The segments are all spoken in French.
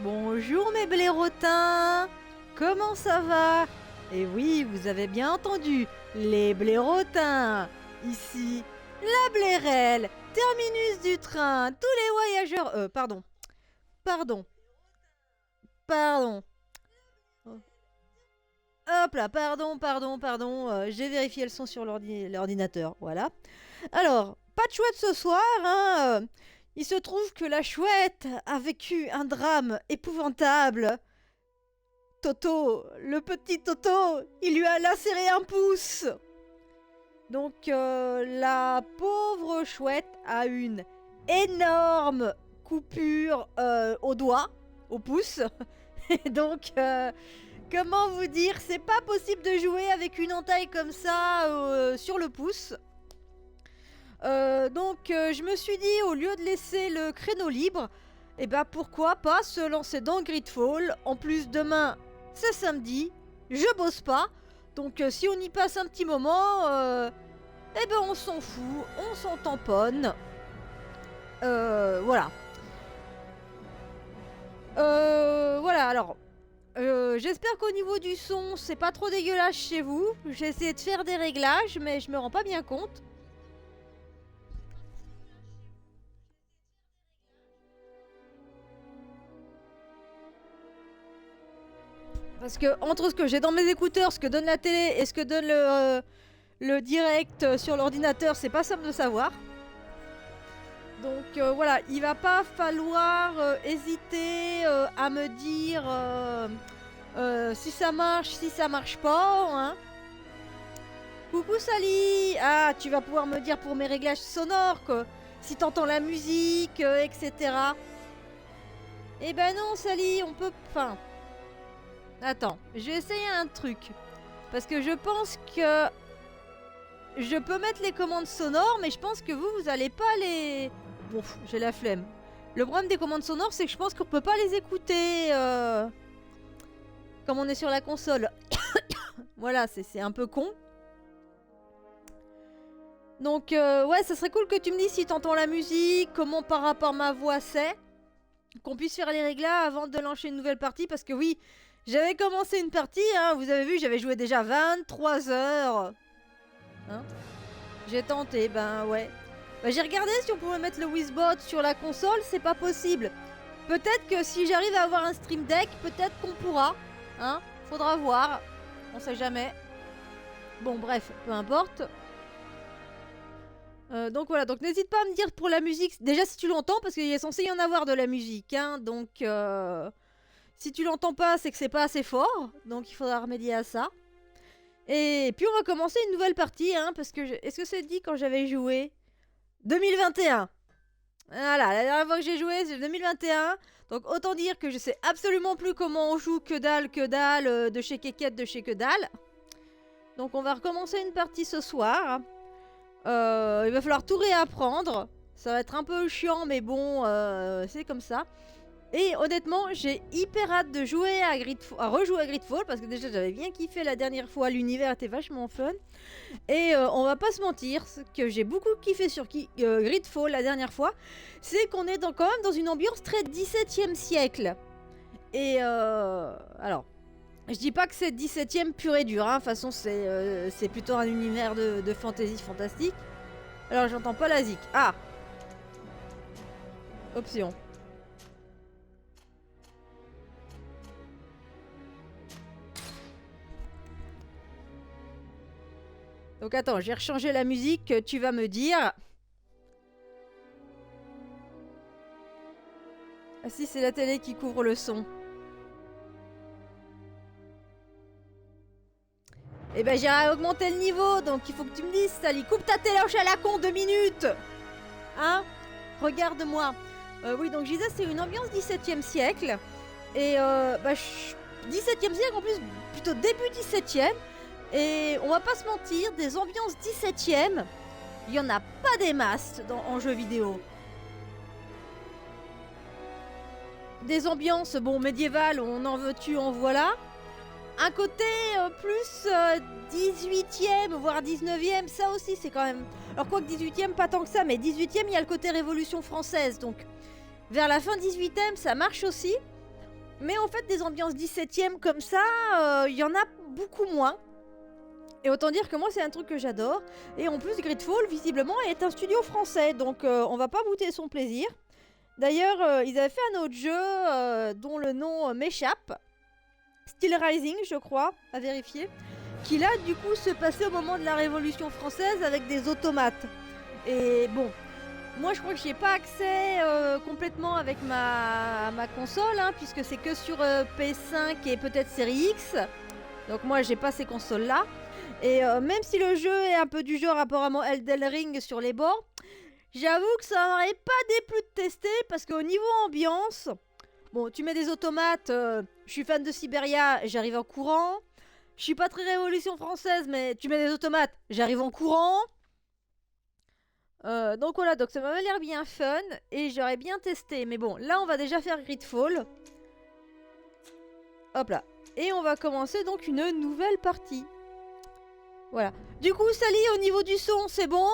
Bonjour mes blaireautins. Comment ça va? Et oui, vous avez bien entendu, les blaireautins. Ici, la Blairelle, terminus du train. Tous les voyageurs... pardon. Hop là, pardon. J'ai vérifié le son sur l'ordinateur, voilà. Alors, pas de chouette ce soir, hein. Il se trouve que la chouette a vécu un drame épouvantable. Toto, le petit Toto, il lui a lacéré un pouce. Donc la pauvre chouette a une énorme coupure au doigt, au pouce. Et donc, comment vous dire, c'est pas possible de jouer avec une entaille comme ça sur le pouce. Donc je me suis dit, au lieu de laisser le créneau libre, et bah pourquoi pas se lancer dans Greedfall. En plus demain c'est samedi, je bosse pas, donc si on y passe un petit moment, et ben on s'en fout, on s'en tamponne. Voilà. Voilà, alors j'espère qu'au niveau du son c'est pas trop dégueulasse chez vous. J'ai essayé de faire des réglages mais je me rends pas bien compte. Parce que entre ce que j'ai dans mes écouteurs, ce que donne la télé et ce que donne le direct sur l'ordinateur, c'est pas simple de savoir. Donc voilà, il va pas falloir hésiter à me dire si ça marche pas. Hein. Coucou Sally. Ah, tu vas pouvoir me dire pour mes réglages sonores que si t'entends la musique, etc. Eh ben non Sally, on peut... Enfin... Attends, je vais essayer un truc. Parce que je pense que... Je peux mettre les commandes sonores, mais je pense que vous allez pas les... Bon, j'ai la flemme. Le problème des commandes sonores, c'est que je pense qu'on peut pas les écouter... Comme on est sur la console. Voilà, c'est un peu con. Donc, ouais, ça serait cool que tu me dises si t'entends la musique, comment par rapport à ma voix c'est. Qu'on puisse faire les réglages avant de lancer une nouvelle partie, parce que oui... J'avais commencé une partie, hein, vous avez vu, j'avais joué déjà 23 heures. Hein, j'ai tenté, ben ouais. Ben, j'ai regardé si on pouvait mettre le Wizbot sur la console, c'est pas possible. Peut-être que si j'arrive à avoir un Stream Deck, peut-être qu'on pourra. Hein, faudra voir, on sait jamais. Bon bref, peu importe. Donc voilà, donc n'hésite pas à me dire pour la musique, déjà si tu l'entends, parce qu'il est censé y en avoir de la musique, hein, donc... Si tu l'entends pas, c'est que c'est pas assez fort. Donc il faudra remédier à ça. Et puis on va commencer une nouvelle partie. Hein, parce que... Est-ce que c'est dit quand j'avais joué 2021. Voilà, la dernière fois que j'ai joué, c'est 2021. Donc autant dire que je sais absolument plus comment on joue que dalle, de chez Keket, de chez que dalle. Donc on va recommencer une partie ce soir. Il va falloir tout réapprendre. Ça va être un peu chiant, mais bon, c'est comme ça. Et honnêtement, j'ai hyper hâte de jouer à rejouer à Greedfall, parce que déjà j'avais bien kiffé la dernière fois, l'univers était vachement fun. Et on va pas se mentir, ce que j'ai beaucoup kiffé sur Greedfall la dernière fois, c'est qu'on est quand même dans une ambiance très 17e siècle. Et alors, je dis pas que c'est 17e pur et dur, hein. De toute façon c'est plutôt un univers de fantasy fantastique. Alors j'entends pas la zik. Ah, option. Donc attends, j'ai rechangé la musique, tu vas me dire. Ah si, c'est la télé qui couvre le son. Eh ben j'ai augmenté le niveau, donc il faut que tu me dises, Sally. Coupe ta télé à la con, 2 minutes. Hein? Regarde-moi. Oui, donc je disais, c'est une ambiance 17e siècle. Et 17e siècle, en plus, plutôt début 17e. Et on va pas se mentir, des ambiances 17e, il y en a pas des masses en jeu vidéo. Des ambiances, bon, médiévales, on en veut-tu, en voilà. Un côté plus 18e, voire 19e, ça aussi c'est quand même... Alors quoi que 18e, pas tant que ça, mais 18e, il y a le côté Révolution française, donc vers la fin 18e, ça marche aussi. Mais en fait, des ambiances 17e comme ça, il y en a beaucoup moins. Et autant dire que moi, c'est un truc que j'adore. Et en plus, Greedfall, visiblement, est un studio français. Donc, on va pas bouder son plaisir. D'ailleurs, ils avaient fait un autre jeu dont le nom m'échappe. Steel Rising, je crois, à vérifier. Qui là, du coup, se passait au moment de la Révolution française avec des automates. Et bon, moi, je crois que j'y ai pas accès complètement avec ma console, hein, puisque c'est que sur PS5 et peut-être Série X. Donc moi, j'ai pas ces consoles-là. Et même si le jeu est un peu du genre apparemment Elden Ring sur les bords, j'avoue que ça m'aurait pas déplu de tester parce qu'au niveau ambiance, bon, tu mets des automates, je suis fan de Siberia, j'arrive en courant. Je suis pas très Révolution française, mais tu mets des automates, j'arrive en courant. Donc voilà, donc ça m'avait l'air bien fun et j'aurais bien testé. Mais bon, là on va déjà faire Greedfall. Hop là. Et on va commencer donc une nouvelle partie. Voilà. Du coup, Sally, au niveau du son, c'est bon?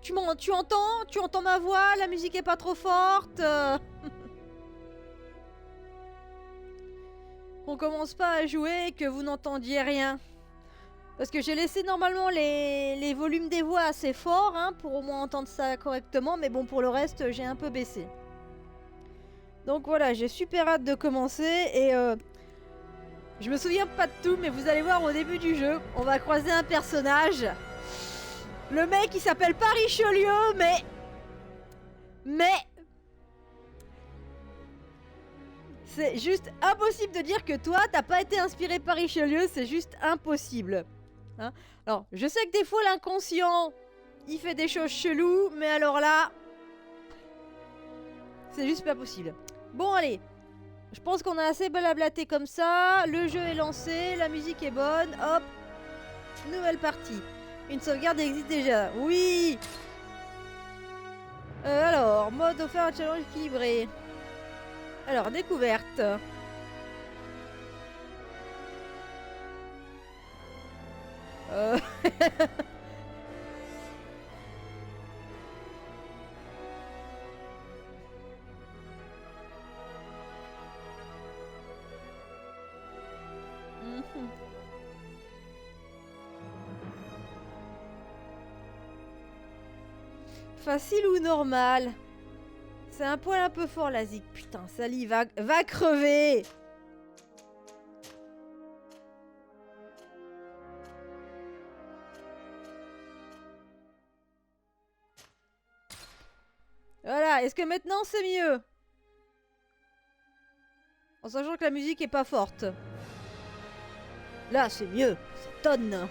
Tu entends ma voix? La musique est pas trop forte? Qu'on commence pas à jouer et que vous n'entendiez rien. Parce que j'ai laissé normalement les volumes des voix assez forts, hein, pour au moins entendre ça correctement. Mais bon, pour le reste, j'ai un peu baissé. Donc voilà, j'ai super hâte de commencer et... je me souviens pas de tout, mais vous allez voir au début du jeu, on va croiser un personnage. Le mec, il s'appelle pas Richelieu, mais... C'est juste impossible de dire que toi, t'as pas été inspiré par Richelieu, c'est juste impossible. Hein? Alors, je sais que des fois, l'inconscient, il fait des choses cheloues, mais alors là... c'est juste pas possible. Bon, allez. Je pense qu'on a assez blablaté comme ça. Le jeu est lancé, la musique est bonne. Hop, nouvelle partie. Une sauvegarde existe déjà. Oui. Alors, mode offert un challenge équilibré. Alors, découverte. Mhm. Facile ou normal? C'est un poil un peu fort la zik. Putain, Sally, va crever! Voilà, est-ce que maintenant c'est mieux? En sachant que la musique est pas forte. Là, c'est mieux. Ça tonne.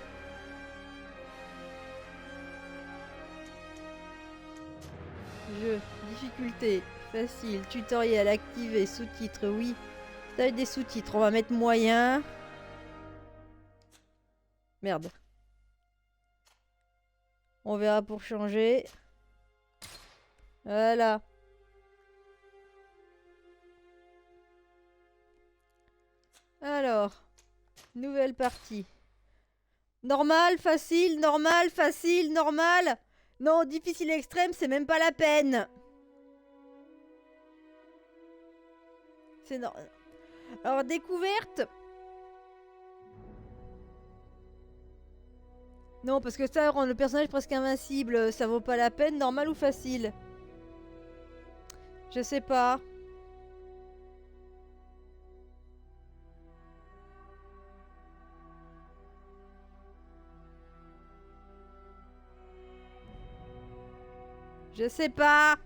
Jeu, difficulté, facile, tutoriel, activé, sous-titres, oui. Taille des sous-titres, on va mettre moyen. Merde. On verra pour changer. Voilà. Alors, nouvelle partie. Normal, facile, normal, facile, normal. Non, difficile extrême, c'est même pas la peine. C'est normal. Alors, découverte. Non, parce que ça rend le personnage presque invincible. Ça vaut pas la peine. Normal ou facile? Je sais pas. Je sais pas.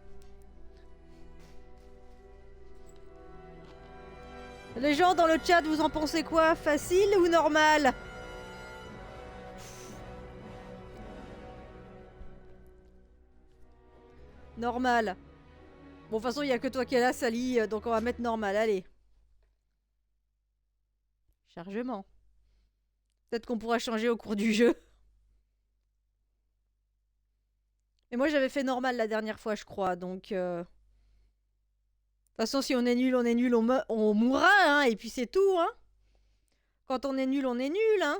Les gens dans le chat, vous en pensez quoi? Facile ou normal? Normal. Bon, de toute façon, il n'y a que toi qui es là, Sally, donc on va mettre normal, allez. Chargement. Peut-être qu'on pourra changer au cours du jeu. Et moi, j'avais fait normal la dernière fois, je crois, donc... De toute façon, si on est nul, on mourra, hein, et puis c'est tout, hein. Quand on est nul, hein.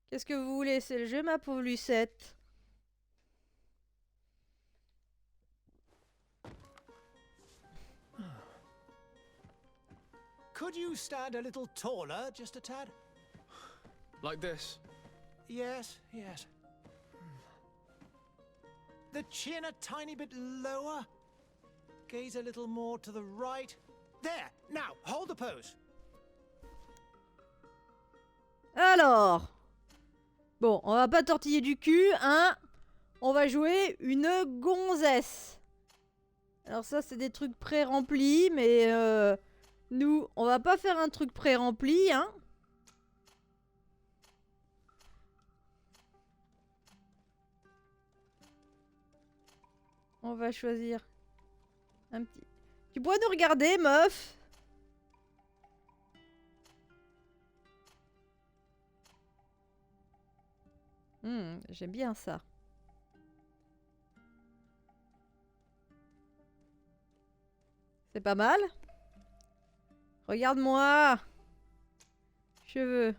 Qu'est-ce que vous voulez? C'est le jeu, ma pauvre Lucette. Could you stand a little taller, just a tad? Like this? Yes, yes. The chin a tiny bit lower. Gaze a little more to the right. There! Now, hold the pose. Alors. Bon, on va pas tortiller du cul, hein. On va jouer une gonzesse. Alors ça, c'est des trucs pré-remplis, mais nous, on va pas faire un truc pré-rempli, hein. On va choisir un petit... Tu pourrais nous regarder, meuf? J'aime bien ça. C'est pas mal. Regarde-moi. Cheveux.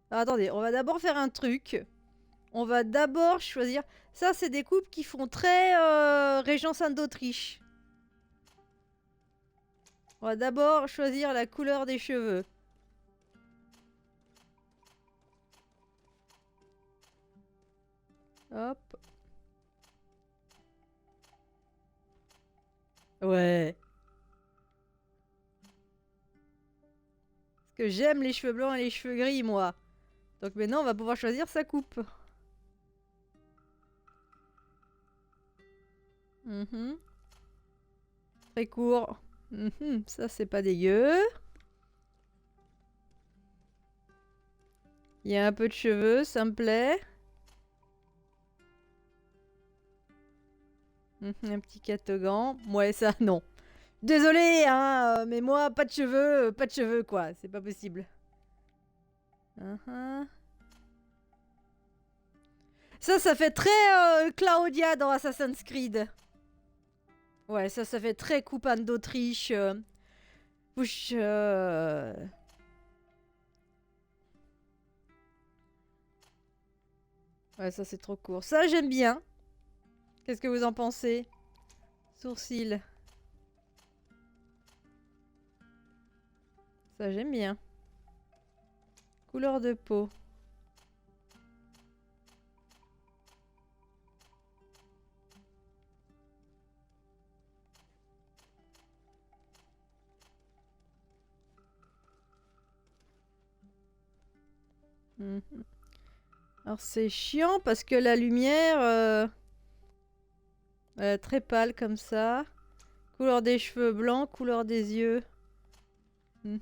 Alors, attendez, on va d'abord faire un truc. On va d'abord choisir... Ça, c'est des coupes qui font très Régence Anne d'Autriche. On va d'abord choisir la couleur des cheveux. Hop. Ouais. Parce que j'aime les cheveux blancs et les cheveux gris, moi. Donc maintenant, on va pouvoir choisir sa coupe. Très court. Ça, c'est pas dégueu. Il y a un peu de cheveux, ça me plaît. Un petit catogan. Ouais, ça, non. Désolé, hein, mais moi, pas de cheveux, quoi. C'est pas possible. Ça fait très Claudia dans Assassin's Creed. Ouais, ça fait très coupe Anne d'Autriche. Bouche... Ouais, ça c'est trop court. Ça, j'aime bien. Qu'est-ce que vous en pensez? Sourcils. Ça, j'aime bien. Couleur de peau. Alors c'est chiant parce que la lumière très pâle comme ça. Couleur des cheveux blancs, couleur des yeux. Il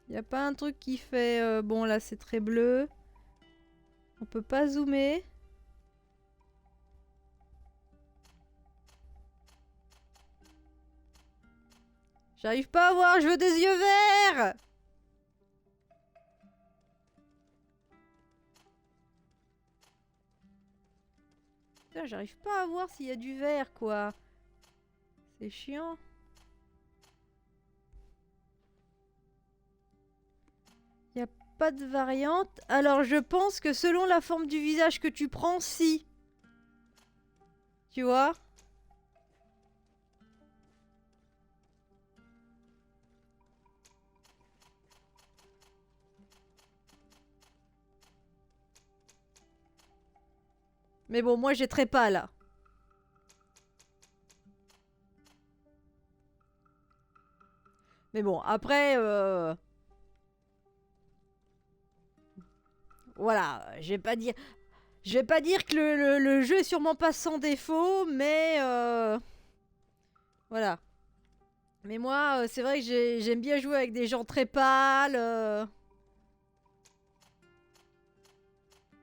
n'y a pas un truc qui fait... bon là c'est très bleu. On peut pas zoomer. J'arrive pas à voir, je veux des yeux verts! Putain, j'arrive pas à voir s'il y a du vert, quoi. C'est chiant. Il n'y a pas de variante. Alors, je pense que selon la forme du visage que tu prends, si. Tu vois? Mais bon, moi j'ai très pas là. Mais bon, après... Voilà, je vais pas dire... Je vais pas dire que le jeu est sûrement pas sans défaut, mais... Voilà. Mais moi, c'est vrai que j'aime bien jouer avec des gens très pâles.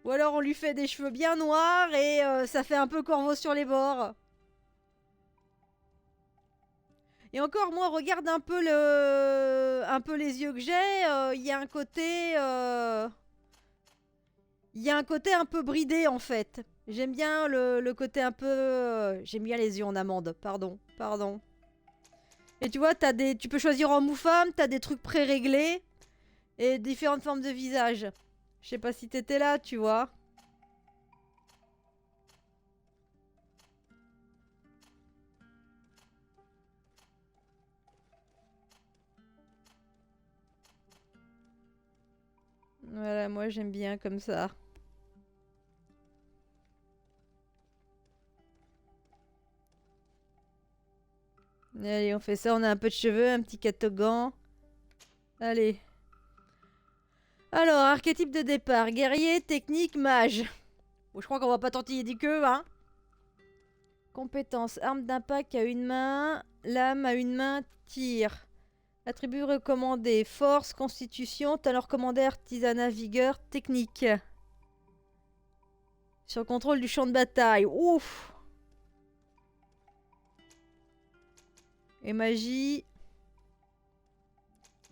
Ou alors on lui fait des cheveux bien noirs et ça fait un peu corbeau sur les bords. Et encore, moi, regarde un peu les yeux que j'ai. Il y a un côté... Il y a un côté un peu bridé, en fait. J'aime bien le côté un peu... J'aime bien les yeux en amande. Pardon. Et tu vois, tu peux choisir homme ou femme, t'as des trucs pré-réglés et différentes formes de visage. Je sais pas si t'étais là, tu vois. Voilà, moi j'aime bien comme ça. Allez, on fait ça, on a un peu de cheveux, un petit catogan. Allez. Alors, archétype de départ. Guerrier, technique, mage. Bon, je crois qu'on va pas tentiller du queue, hein. Compétence. Arme d'impact à une main. Lame à une main, tir. Attributs recommandés. Force, constitution, talent recommandé, artisanat, vigueur, technique. Sur contrôle du champ de bataille. Ouf. Et magie.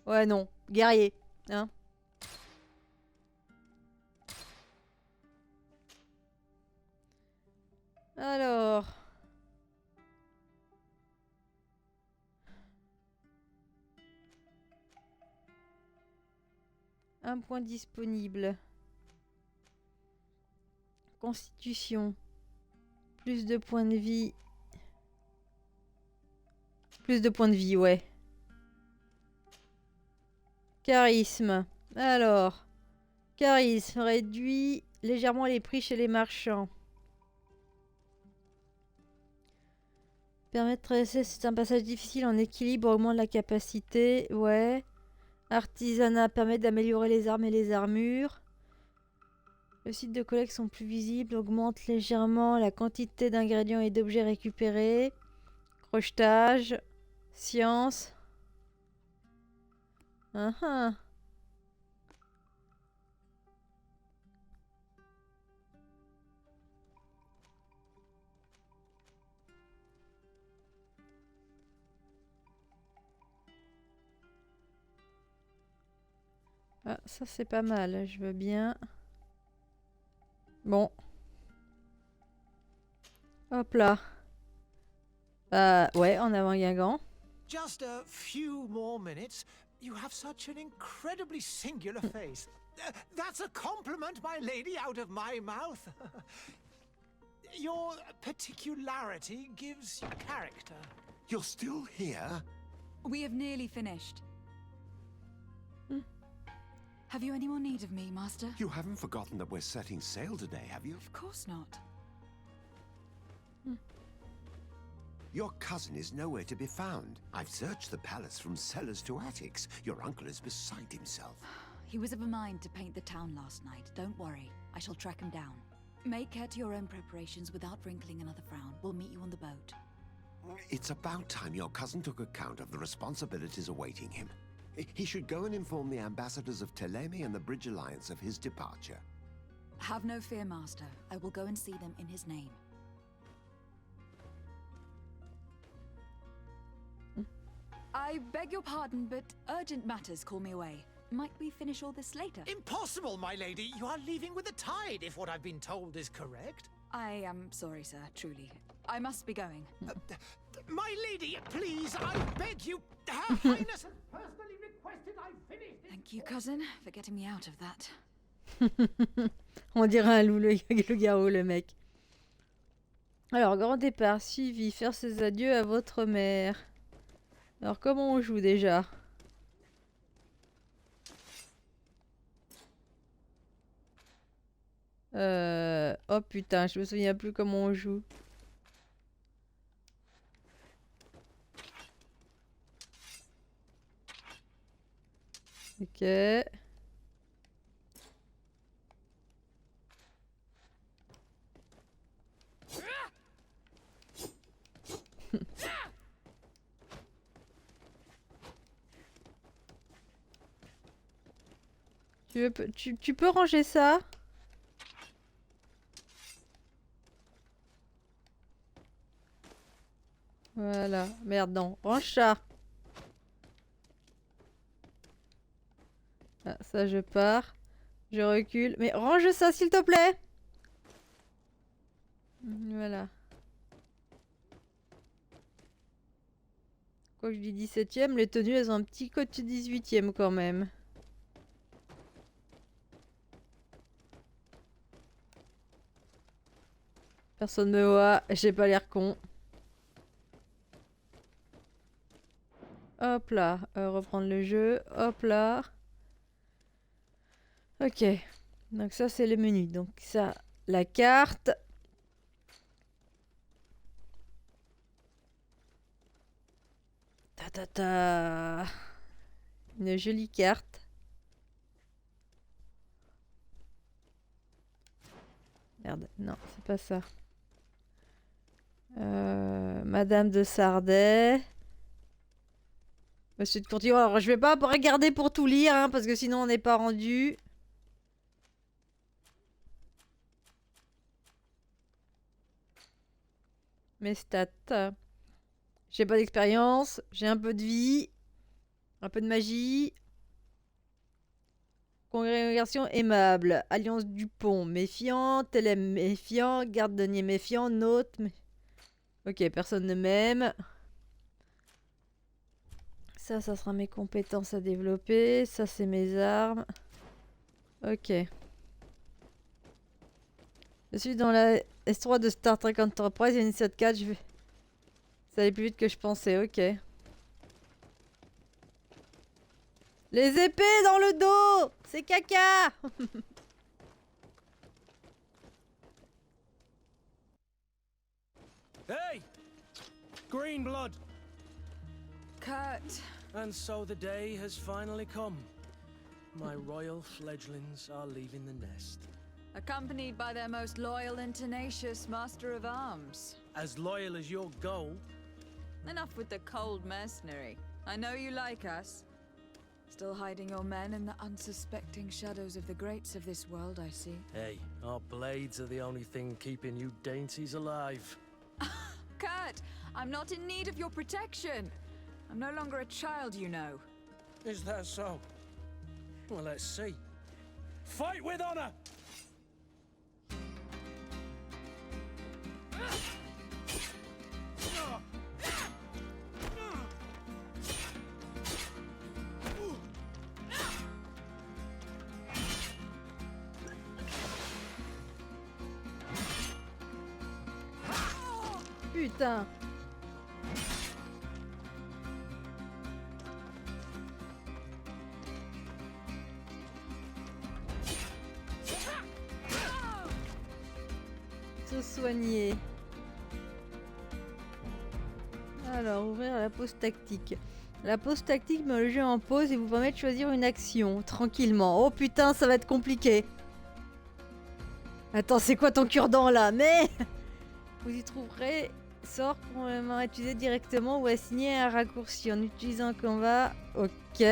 Ouais, non. Guerrier. Hein. Alors. Un point disponible. Constitution. Plus de points de vie. Plus de points de vie, ouais. Charisme. Alors. Charisme réduit légèrement les prix chez les marchands. Permettre de traverser, c'est un passage difficile en équilibre, augmente la capacité. Ouais. Artisanat permet d'améliorer les armes et les armures. Le site de collecte sont plus visibles, augmente légèrement la quantité d'ingrédients et d'objets récupérés. Crochetage. Science. Ah. Ah, ça c'est pas mal, je veux bien. Bon. Hop là. Ouais, en avant Guingamp. Just a few more minutes. You have such an incredibly singular face. That's a compliment, my lady, out of my mouth. Your particularity gives you character. You're still here? We have nearly finished. Have you any more need of me, Master? You haven't forgotten that we're setting sail today, have you? Of course not. Your cousin is nowhere to be found. I've searched the palace from cellars to attics. Your uncle is beside himself. He was of a mind to paint the town last night. Don't worry. I shall track him down. Make care to your own preparations without wrinkling another frown. We'll meet you on the boat. It's about time your cousin took account of the responsibilities awaiting him. He should go and inform the ambassadors of Telemi and the Bridge Alliance of his departure. Have no fear, Master. I will go and see them in his name. I beg your pardon, but urgent matters call me away. Might we finish all this later? Impossible, my lady. You are leaving with the tide, if what I've been told is correct. I am sorry, sir, truly. I must be going. My lady, please, I beg you. Her Highness has personally requested I finish this. Thank you, cousin, for getting me out of that. On dirait un loup, le garrot, le mec. Alors, grand départ, suivi, faire ses adieux à votre mère. Alors, comment on joue déjà? Oh putain, je me souviens plus comment on joue. Ok. Tu peux ranger ça? Voilà. Merde, non. Range ça. Ah, ça, je pars. Je recule. Mais range ça, s'il te plaît. Voilà. Quoi que je dis 17ème, les tenues elles ont un petit côté 18ème quand même. Personne me voit, j'ai pas l'air con. Hop là, reprendre le jeu, hop là. Ok, donc ça c'est le menu. Donc ça, la carte. Ta ta ta. Une jolie carte. Merde, non, c'est pas ça. Madame de Sardet. Monsieur de Courtillon. Alors, je vais pas regarder pour tout lire, hein, parce que sinon on n'est pas rendu. Mes stats. J'ai pas d'expérience, j'ai un peu de vie, un peu de magie. Congrégation aimable, Alliance du Pont, méfiant, Télème méfiant, Garde-denier méfiant, Note. Ok, personne ne m'aime. Ça sera mes compétences à développer. Ça, c'est mes armes. Ok. Je suis dans la S3 de Star Trek Enterprise, il y a une 7-4, je vais... Ça allait plus vite que je pensais, ok. Les épées dans le dos! C'est caca! Hey! Green blood! Kurt, And so the day has finally come. My royal fledglings are leaving the nest. accompanied by their most loyal and tenacious master of arms. As loyal as your gold. Enough with the cold mercenary. I know you like us. Still hiding your men in the unsuspecting shadows of the greats of this world, I see. Hey, our blades are the only thing keeping you dainties alive. Kurt, I'm not in need of your protection. I'm no longer a child, you know. Is that so? Well, let's see. Fight with honor! Putain! Se soigner. Alors, ouvrir la pause tactique. La pause tactique met le jeu en pause et vous permet de choisir une action tranquillement. Oh putain, ça va être compliqué. Attends, c'est quoi ton cure-dent là? Mais vous y trouverez sort probablement utilisé directement ou assigné à un raccourci en utilisant un combat. Ok.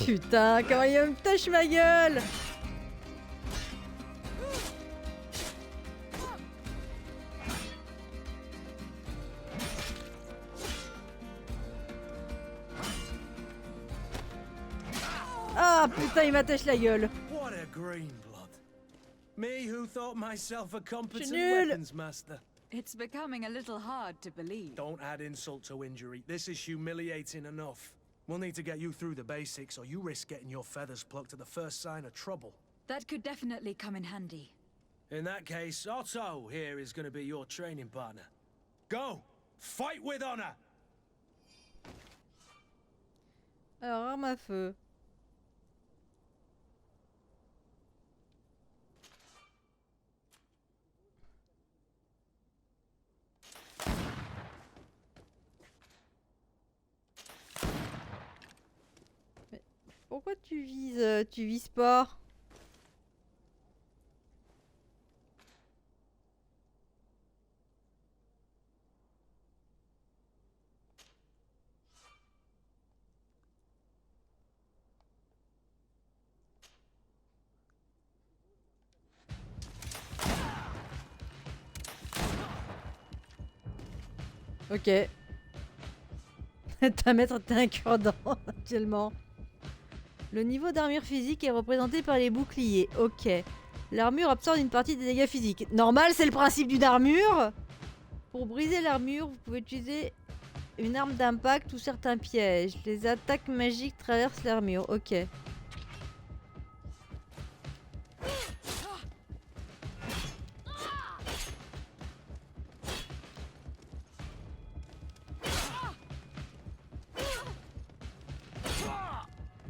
Putain, comment il me tâche ma gueule! Ah putain, il m'attache la gueule! What a green blood. Me who thought myself a competent nul. weapons master. It's becoming a little hard to believe. Don't add insult to injury. This is humiliating enough. We'll need to get you through the basics, or you risk getting your feathers plucked at the first sign of trouble. That could definitely come in handy. In that case, Otto here is going to be your training partner. Go! Fight with honor! Alors, arme à feu. Pourquoi tu vises pas? Ok. Ta maître t'es un cure-dent actuellement. Le niveau d'armure physique est représenté par les boucliers. Ok. L'armure absorbe une partie des dégâts physiques. Normal, c'est le principe d'une armure. Pour briser l'armure, vous pouvez utiliser une arme d'impact ou certains pièges. Les attaques magiques traversent l'armure. Ok.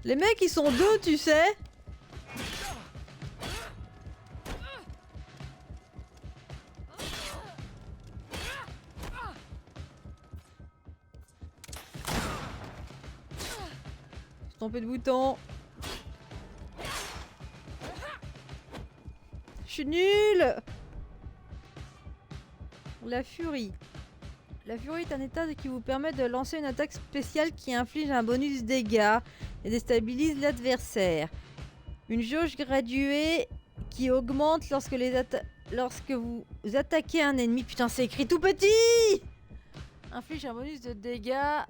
Les mecs, ils sont deux, tu sais. Trompé de bouton. Je suis nulle. La furie. La furie est un état qui vous permet de lancer une attaque spéciale qui inflige un bonus dégâts et déstabilise l'adversaire. Une jauge graduée qui augmente lorsque vous attaquez un ennemi. Putain, c'est écrit tout petit. Inflige un bonus de dégâts.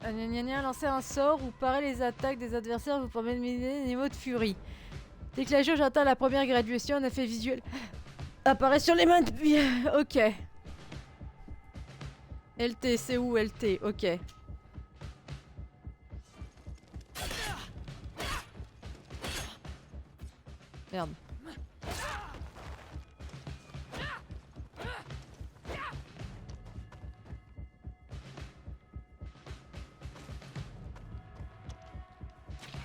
Lancer un sort ou parer les attaques des adversaires vous permet de minimiser les niveaux de furie. Dès que la jauge atteint la première graduation, un effet visuel apparaît sur les mains de... Ok. LT, c'est où LT? Ok. Merde.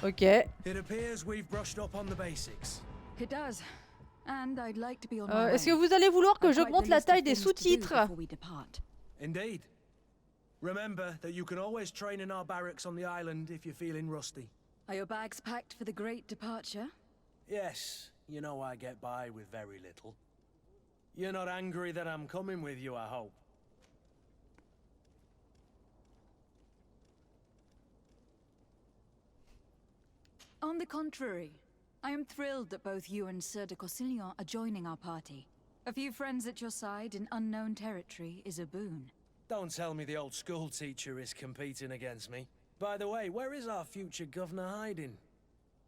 Ok. It appears we've brushed up on the basics. It does. And I'd like to be on my Est-ce que way. vous allez vouloir que I've quite j'augmente the la list of taille des things to do sous-titres? before we depart. Indeed. Remember that you can always train in our barracks on the island if you're feeling rusty. Are your bags packed for the great departure? Yes, you know I get by with very little. You're not angry that I'm coming with you, I hope. On the contrary, I am thrilled that both you and Sir de Corsillon are joining our party. A few friends at your side in unknown territory is a boon. Don't tell me the old school teacher is competing against me. By the way, where is our future governor hiding?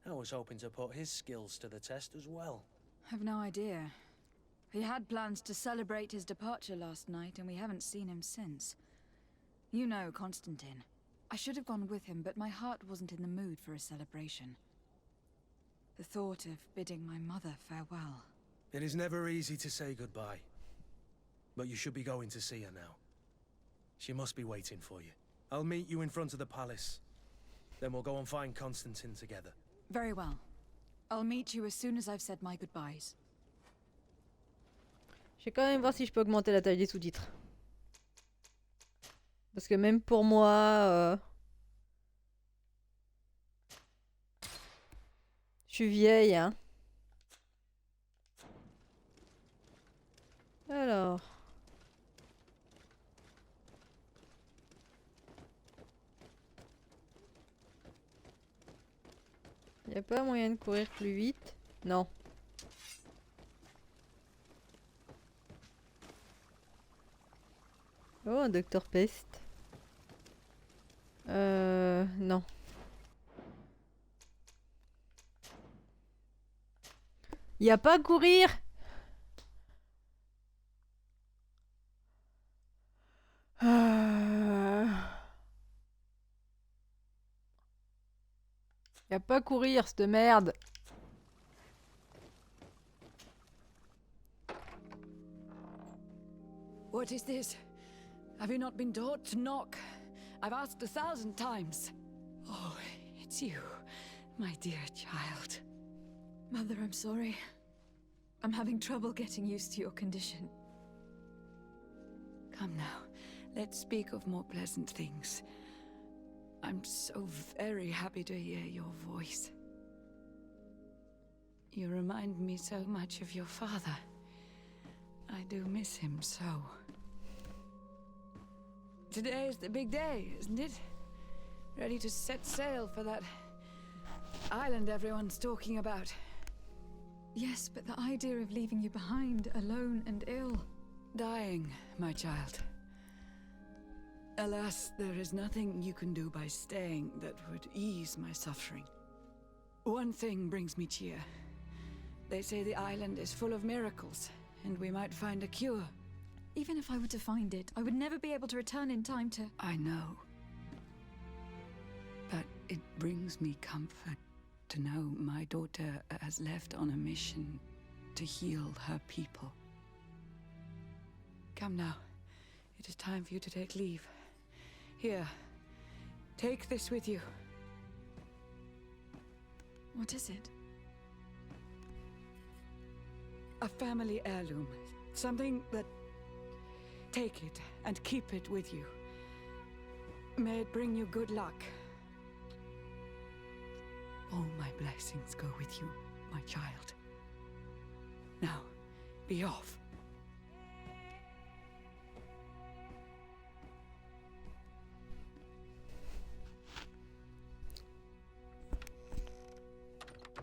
I was hoping to put his skills to the test as well. I've no idea. He had plans to celebrate his departure last night, and we haven't seen him since. You know Constantine. I should have gone with him, but my heart wasn't in the mood for a celebration. The thought of bidding my mother farewell. It is never easy to say goodbye. But you should be going to see her now. She must be waiting for you. I'll meet you in front of the palace. Then we'll go and find Constantine together. Very well. I'll meet you as soon as I've said my goodbyes. Je vais quand même voir si je peux augmenter la taille des sous-titres. Parce que même pour moi... Je suis vieille, hein. Alors... Y a pas moyen de courir plus vite? Non. Oh, un docteur Peste. Non. Y a pas à courir! Y a pas à courir, cette merde! What is this? Have you not been taught to knock? I've asked 1,000 times. Oh, it's you, my dear child. Mother, I'm sorry. I'm having trouble getting used to your condition. Come now, let's speak of more pleasant things. I'm so very happy to hear your voice. You remind me so much of your father. I do miss him so. Today is the big day, isn't it? Ready to set sail for that island everyone's talking about. Yes, but the idea of leaving you behind, alone and ill. Dying, my child. Alas, there is nothing you can do by staying that would ease my suffering. One thing brings me cheer. They say the island is full of miracles, and we might find a cure. Even if I were to find it, I would never be able to return in time to... I know. But it brings me comfort to know my daughter has left on a mission to heal her people. Come now. It is time for you to take leave. Here, take this with you. What is it? A family heirloom. Something that... Take it and keep it with you. May it bring you good luck. All my blessings go with you, my child. Now, be off.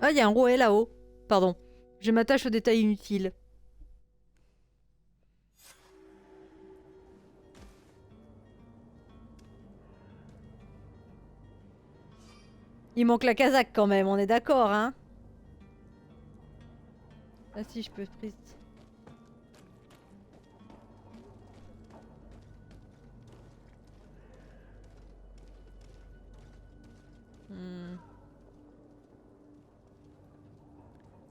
Ah, il y a un rouet là-haut. Pardon. Je m'attache aux détails inutiles. Il manque la casaque quand même, on est d'accord, hein? Ah si, je peux prise.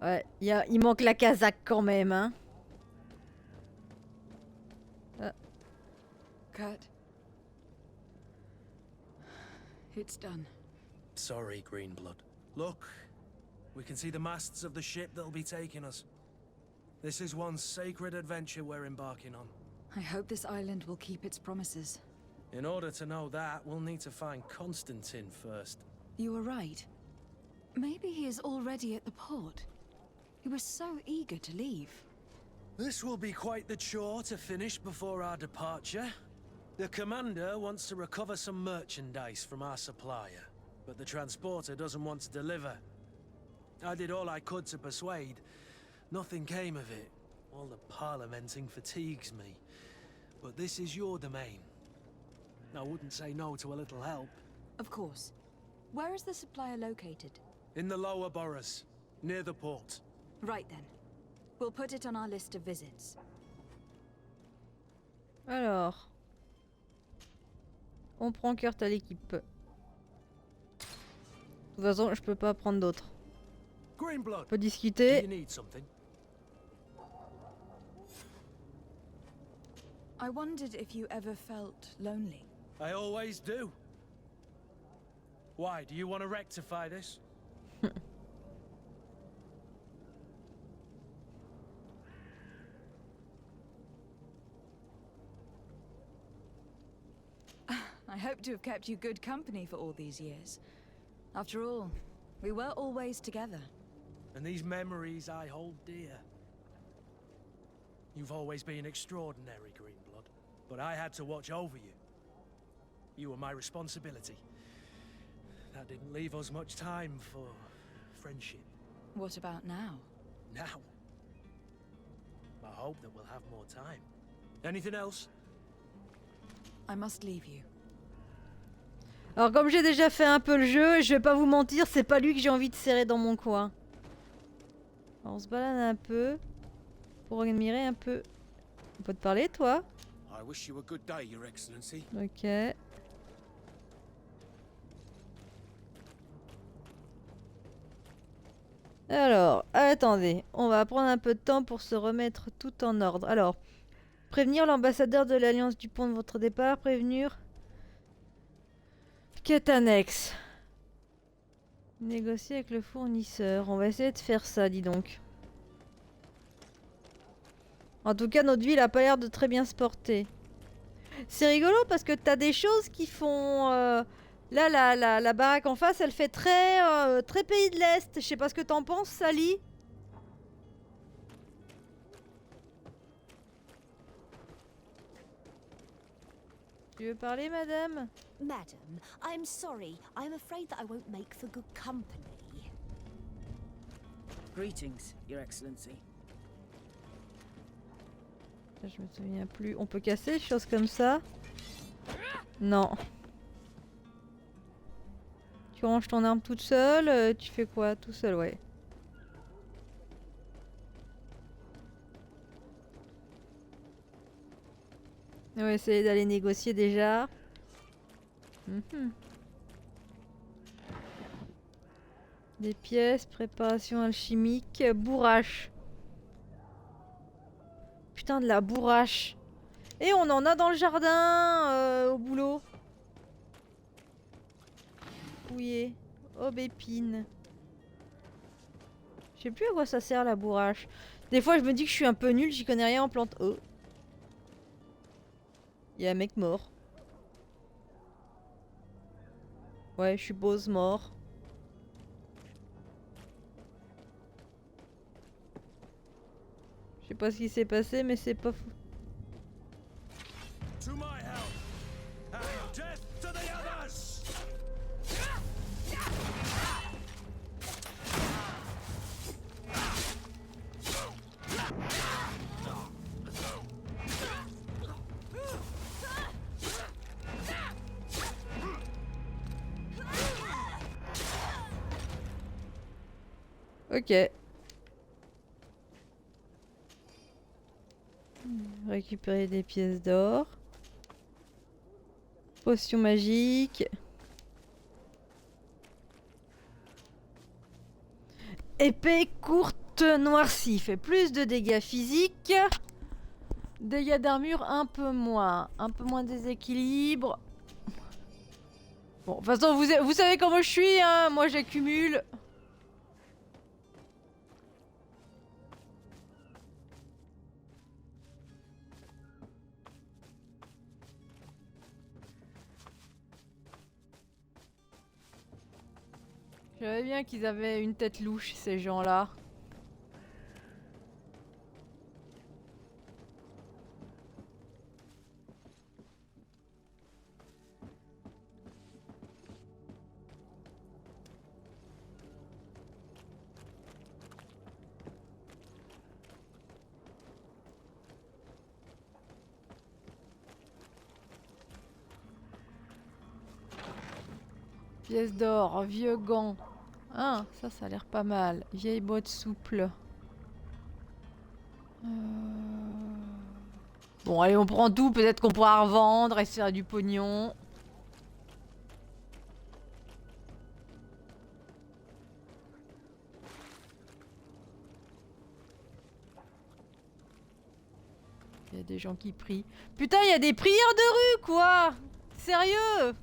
Ouais, il manque la casaque quand même, hein? Ah. Kurt. It's done. Sorry, Greenblood. Look, we can see the masts of the ship that'll be taking us. This is one sacred adventure we're embarking on. I hope this island will keep its promises. In order to know that, we'll need to find Constantine first. You were right. Maybe he is already at the port. He was so eager to leave. This will be quite the chore to finish before our departure. The commander wants to recover some merchandise from our supplier, but the transporter doesn't want to deliver. I did all I could to persuade. Nothing came of it. All the parliamenting fatigues me. But this is your domain. I wouldn't say no to a little help. Of course. Where is the supplier located? In the lower boroughs, near the port. Right then. We'll put it on our list of visits. Alors. On prend Kurt à l'équipe. De toute façon, je peux pas prendre d'autres. Greenblood, On peut do you discuter. need something? I wondered if you ever felt lonely. I always do. Why, do you want to rectify this? I hope to have kept you good company for all these years. After all, we were always together. And these memories I hold dear. You've always been extraordinary, Greenblood, but I had to watch over you. You were my responsibility. That didn't leave us much time for friendship. What about now? Now, I hope that we'll have more time. Anything else? I must leave you. Alors comme j'ai déjà fait un peu le jeu, je vais pas vous mentir, c'est pas lui que j'ai envie de serrer dans mon coin. Alors, on se balade un peu pour admirer un peu. On peut te parler, toi? I wish you a good day, Your Excellency. Ok. Alors, attendez, on va prendre un peu de temps pour se remettre tout en ordre. Alors, prévenir l'ambassadeur de l'Alliance du pont de votre départ, prévenir... Quête annexe. Négocier avec le fournisseur. On va essayer de faire ça, dis donc. En tout cas, notre ville a pas l'air de très bien se porter. C'est rigolo parce que t'as des choses qui font Là, la baraque en face, elle fait très, très pays de l'Est. Je sais pas ce que t'en penses, Sally. Tu veux parler, madame? Madam, I'm sorry. I'm afraid that I won't make for good company. Greetings, Your Excellency. Je me souviens plus. On peut casser des choses comme ça? Non. Tu ranges ton arme toute seule, tu fais quoi? Tout seul, ouais. On va essayer d'aller négocier déjà. Mhm. Des pièces, préparation alchimique, bourrache. Putain de la bourrache. Et on en a dans le jardin, au boulot. Fouillé. Aubépine. Je sais plus à quoi ça sert la bourrache. Des fois je me dis que je suis un peu nulle, j'y connais rien en plantes. Oh. Il y a un mec mort. Ouais, je suppose mort. Je sais pas ce qui s'est passé, mais c'est pas fou. To my help, and death to the others! Ok. Récupérer des pièces d'or. Potion magique. Épée courte noircie. Fait plus de dégâts physiques. Dégâts d'armure un peu moins. Un peu moins déséquilibre. Bon, de toute façon, vous savez comment je suis, hein. Moi, j'accumule. Je savais bien qu'ils avaient une tête louche, ces gens-là. Pièce d'or, vieux gant. Ah, ça a l'air pas mal. Vieille botte souple. Bon, allez, on prend tout. Peut-être qu'on pourra revendre et se faire du pognon. Il y a des gens qui prient. Putain, il y a des prières de rue, quoi! Sérieux?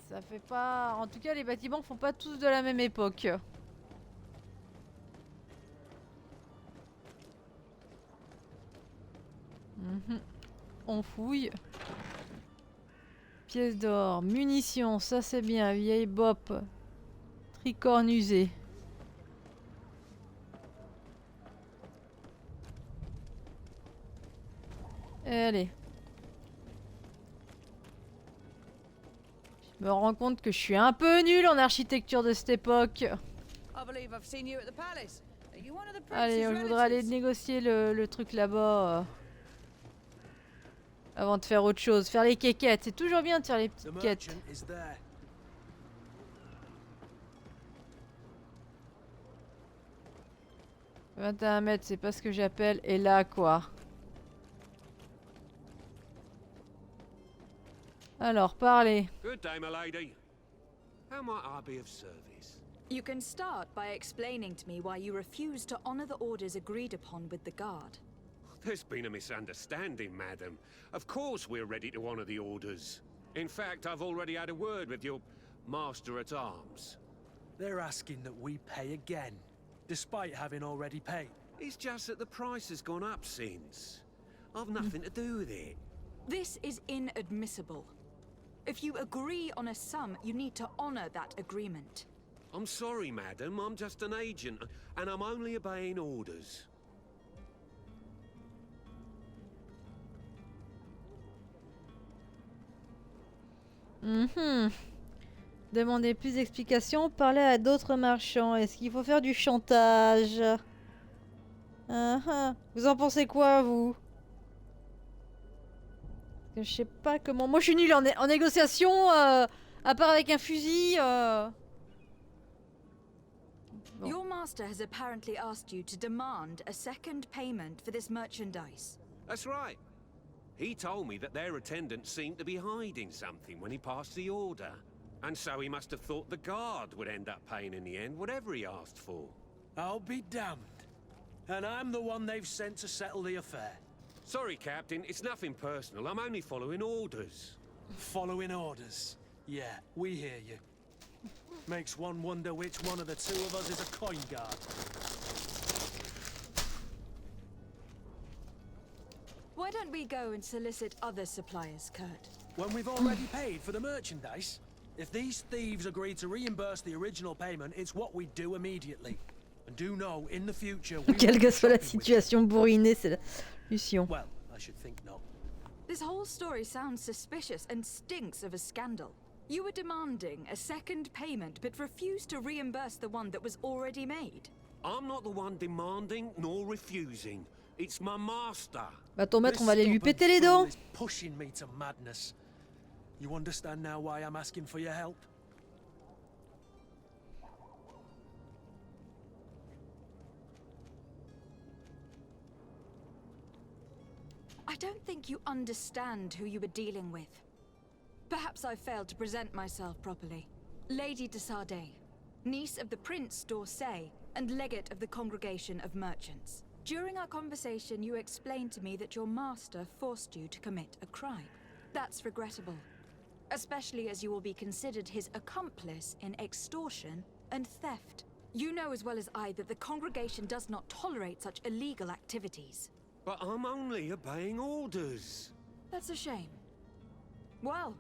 Ça fait pas... En tout cas, les bâtiments font pas tous de la même époque. On fouille. Pièces d'or, munitions, ça c'est bien. Vieille bop. Tricorne usée. Allez. Je me rends compte que je suis un peu nulle en architecture de cette époque. Allez, je voudrais aller négocier le truc là-bas. Avant de faire autre chose. Faire les quéquettes. C'est toujours bien de faire les petites quêtes. 21 mètres, c'est pas ce que j'appelle. Et là, quoi. Alors, parlez. Good day, my lady. How might I be of service? You can start by explaining to me why you refuse to honor the orders agreed upon with the guard. There's been a misunderstanding, madam. Of course we're ready to honor the orders. In fact, I've already had a word with your master-at-arms. They're asking that we pay again, despite having already paid. It's just that the price has gone up since. I've nothing to do with it. This is inadmissible. If you agree on a sum, you need to honor that agreement. I'm sorry, madam. I'm just an agent, and I'm only obeying orders. Demandez plus d'explications, parlez à d'autres marchands. Est-ce qu'il faut faire du chantage? Vous en pensez quoi, vous? Parce que je sais pas comment... Moi, je suis nulle en négociation, à part avec un fusil. Bon. Your master has apparently asked you to demand a second payment for this merchandise. That's right. He told me that their attendant seemed to be hiding something when he passed the order. And so he must have thought the guard would end up paying in the end, whatever he asked for. I'll be damned. And I'm the one they've sent to settle the affair. Sorry, Captain, it's nothing personal. I'm only following orders. Following orders? Yeah, we hear you. Makes one wonder which one of the two of us is a coin guard. Why don't we go and solicit other suppliers, Kurt? When we've already paid for the merchandise? If these thieves agree to reimburse the original payment, it's what we do immediately. And do know, in the future, we Quelle que soit la situation, bourrinée, c'est la solution. Well, I should think not. This whole story sounds suspicious and stinks of a scandal. You were demanding a second payment, but refused to reimburse the one that was already made. I'm not the one demanding nor refusing. It's my master. Bah ton maître, on va aller lui péter les dents. Pushing me to madness. You understand now why I'm asking for your help? I don't think you understand who you were dealing with. Perhaps I failed to present myself properly. Lady de Sardet, niece of the Prince d'Orsay and legate of the Congregation of Merchants. During our conversation, you explained to me that your master forced you to commit a crime. That's regrettable, especially as you will be considered his accomplice in extortion and theft. You know as well as I that the Congregation does not tolerate such illegal activities. But I'm only obeying orders. That's a shame. Well,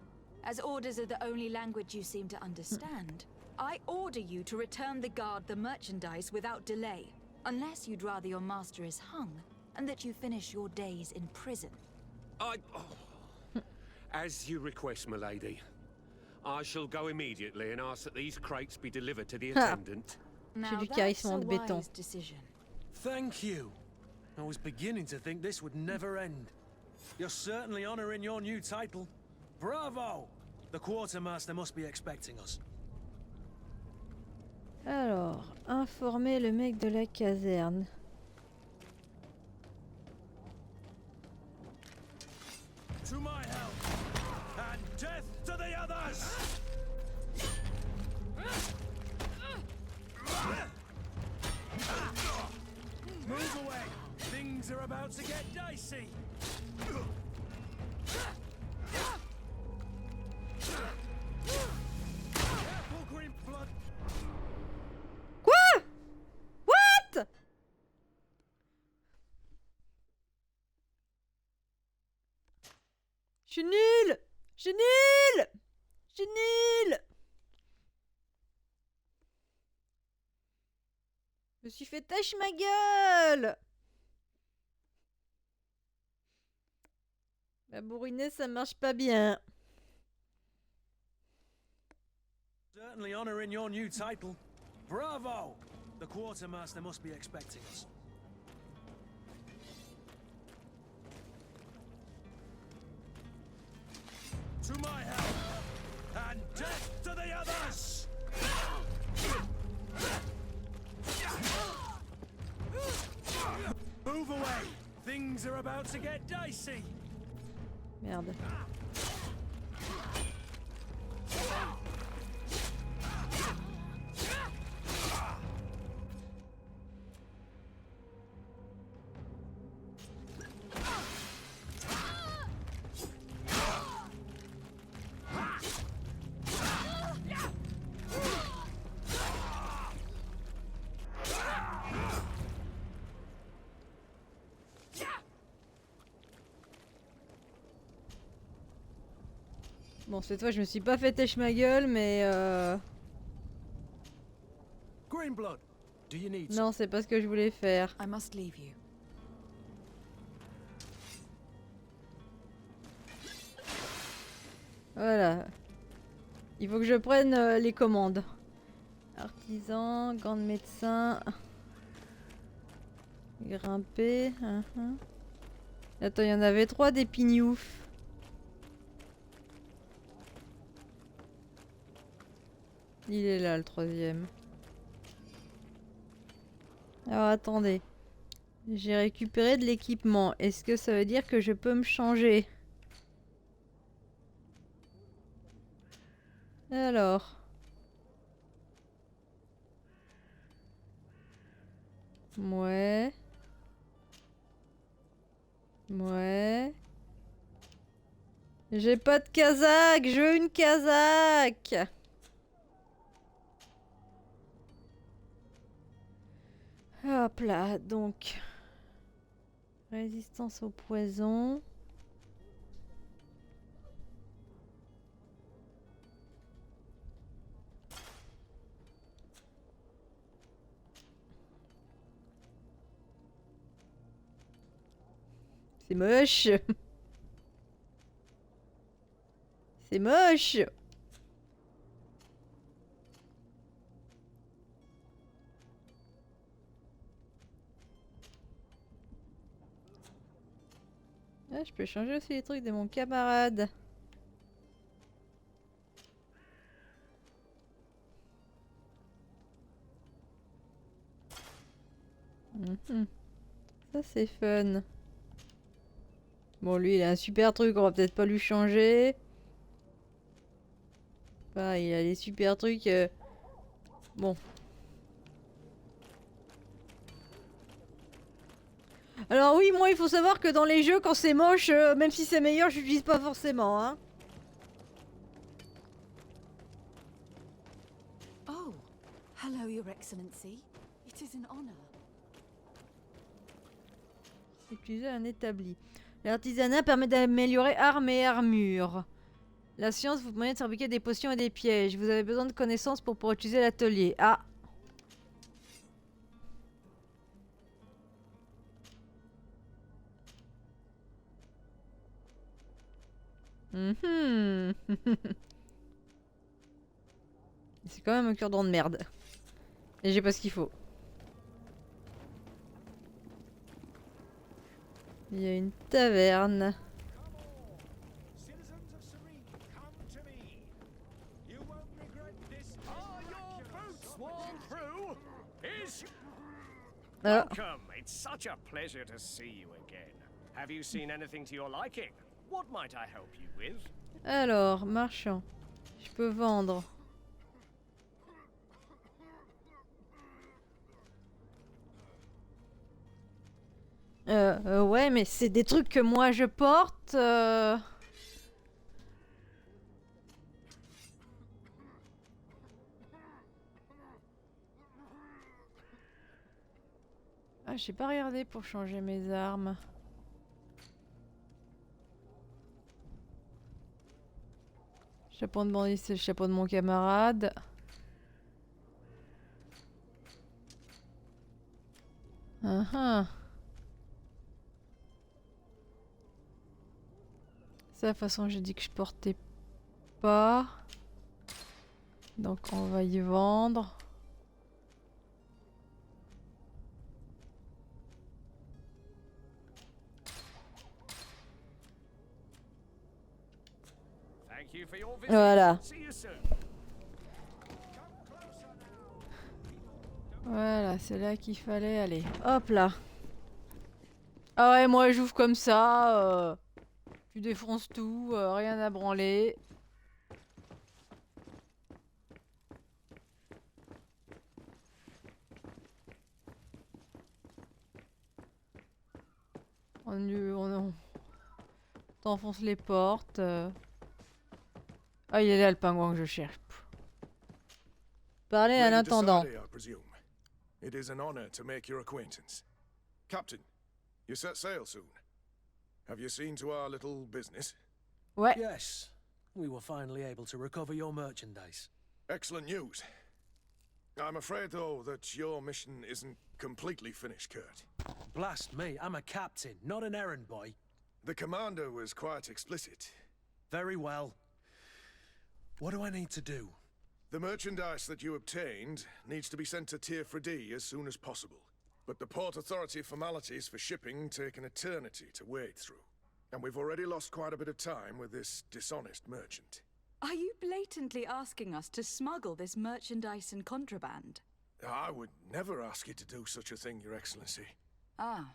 as orders are the only language you seem to understand, I order you to return the guard the merchandise without delay, unless you'd rather your master is hung, and that you finish your days in prison. As you request, my lady. I shall go immediately and ask that these crates be delivered to the attendant. Now du that's charisme a en béton. wise decision. Thank you. I was beginning to think this would never end. You're certainly honoring your new title. Bravo! The quartermaster must be expecting us. Alors, informer le mec de la caserne. To my help, and death to the others! Move away! Things are about to get dicey! Careful, green blood! Quoi? What? Je suis nulle! Je suis nulle! Je suis nulle! Je me suis fait tâche ma gueule! La bourrinée, ça marche pas bien. Certainly honoring your new title. Bravo! The quartermaster must be expecting us. To my help, and death to the others! Move away! Things are about to get dicey! Merde. Bon, cette fois, je me suis pas fait têche ma gueule, mais Greenblood, do you need non, c'est pas ce que je voulais faire. I must leave you. Voilà. Il faut que je prenne les commandes. Artisan, gants de médecin. Grimper. Attends, il y en avait 3 des pignoufs. Il est là, le 3e. Alors attendez. J'ai récupéré de l'équipement. Est-ce que ça veut dire que je peux me changer? Alors. Ouais. Ouais. J'ai pas de casaque, je veux une casaque. Hop là, donc. Résistance au poison. C'est moche. C'est moche. Ah, je peux changer aussi les trucs de mon camarade. Ça c'est fun. Bon, lui il a un super truc, on va peut-être pas lui changer. Bah, il a les super trucs. Bon. Alors oui, moi il faut savoir que dans les jeux, quand c'est moche, même si c'est meilleur, je l'utilise pas forcément, hein. Oh, hello, Your Excellency. It is an honor. Utiliser un établi. L'artisanat permet d'améliorer armes et armures. La science vous permet de fabriquer des potions et des pièges. Vous avez besoin de connaissances pour pouvoir utiliser l'atelier. Ah. C'est quand même un cure-dent de merde. Et j'ai pas ce qu'il faut. Il y a une taverne. Ah. Welcome. It's such a pleasure to see you again. Have you seen anything to your liking? What might I help you with? Alors, marchand. Je peux vendre. Ouais, mais c'est des trucs que moi je porte. Ah, j'ai pas regardé pour changer mes armes. Chapeau de bandit, c'est le chapeau de mon camarade. Ça, de toute façon, j'ai dit que je portais pas. Donc, on va y vendre. Voilà. Voilà, c'est là qu'il fallait aller. Hop là. Ah ouais, moi j'ouvre comme ça. Tu défonces tout, rien à branler. On t'enfonce les portes. Ah, il est là le pingouin que je cherche. Parlez à l'intendant. It is an honor to make your acquaintance. Captain, you set sail soon. Have you seen to our little business? Ouais. Yes. We were finally able to recover your merchandise. Excellent news. I'm afraid, though, that your mission isn't completely finished, Kurt. Blast me, I'm a captain, not an errand boy. The commander was quite explicit. Very well. What do I need to do? The merchandise that you obtained needs to be sent to Tier 4D as soon as possible. But the Port Authority formalities for shipping take an eternity to wade through. And we've already lost quite a bit of time with this dishonest merchant. Are you blatantly asking us to smuggle this merchandise and contraband? I would never ask you to do such a thing, Your Excellency. Ah,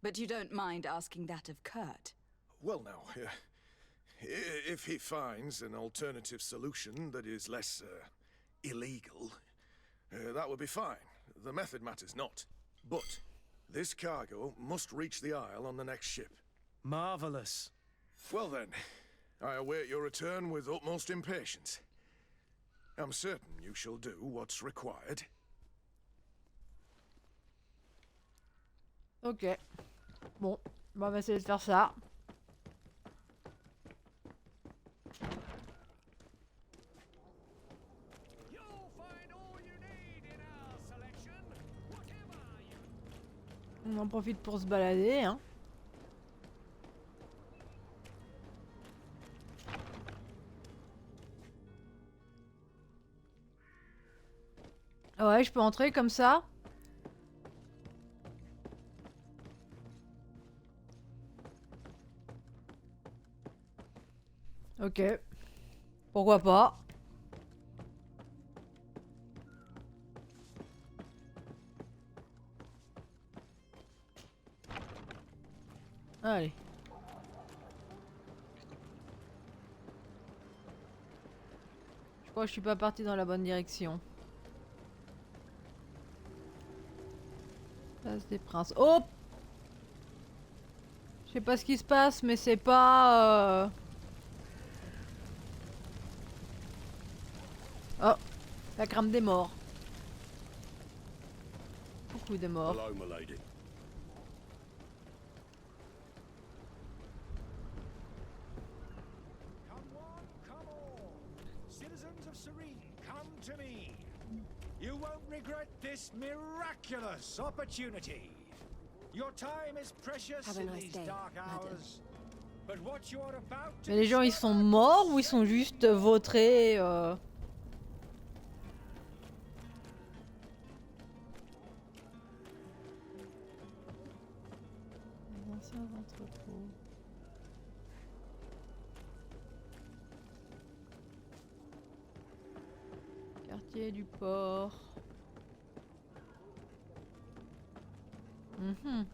but you don't mind asking that of Kurt? Well, now, if he finds an alternative solution that is less, illegal, that would be fine. The method matters not. But this cargo must reach the Isle on the next ship. Marvelous. Well then, I await your return with utmost impatience. I'm certain you shall do what's required. Ok. Bon, on va essayer de faire ça. On en profite pour se balader, hein. Ouais, je peux entrer comme ça. Ok. Pourquoi pas. Allez. Je crois que je suis pas parti dans la bonne direction. Place des Princes. Oh! Je sais pas ce qui se passe, mais c'est pas... Oh! La crame des morts. Beaucoup de morts. Hello, my lady. Come one, come all. Citizens of Serene, come to me. You won't regret this miraculous opportunity. Your time is precious Have a in nice these day, dark madam. hours. But what you are about to Mais les gens ils sont morts ou ils sont juste vautrés Les anciens entrepôts. Quartier du port. Mhm.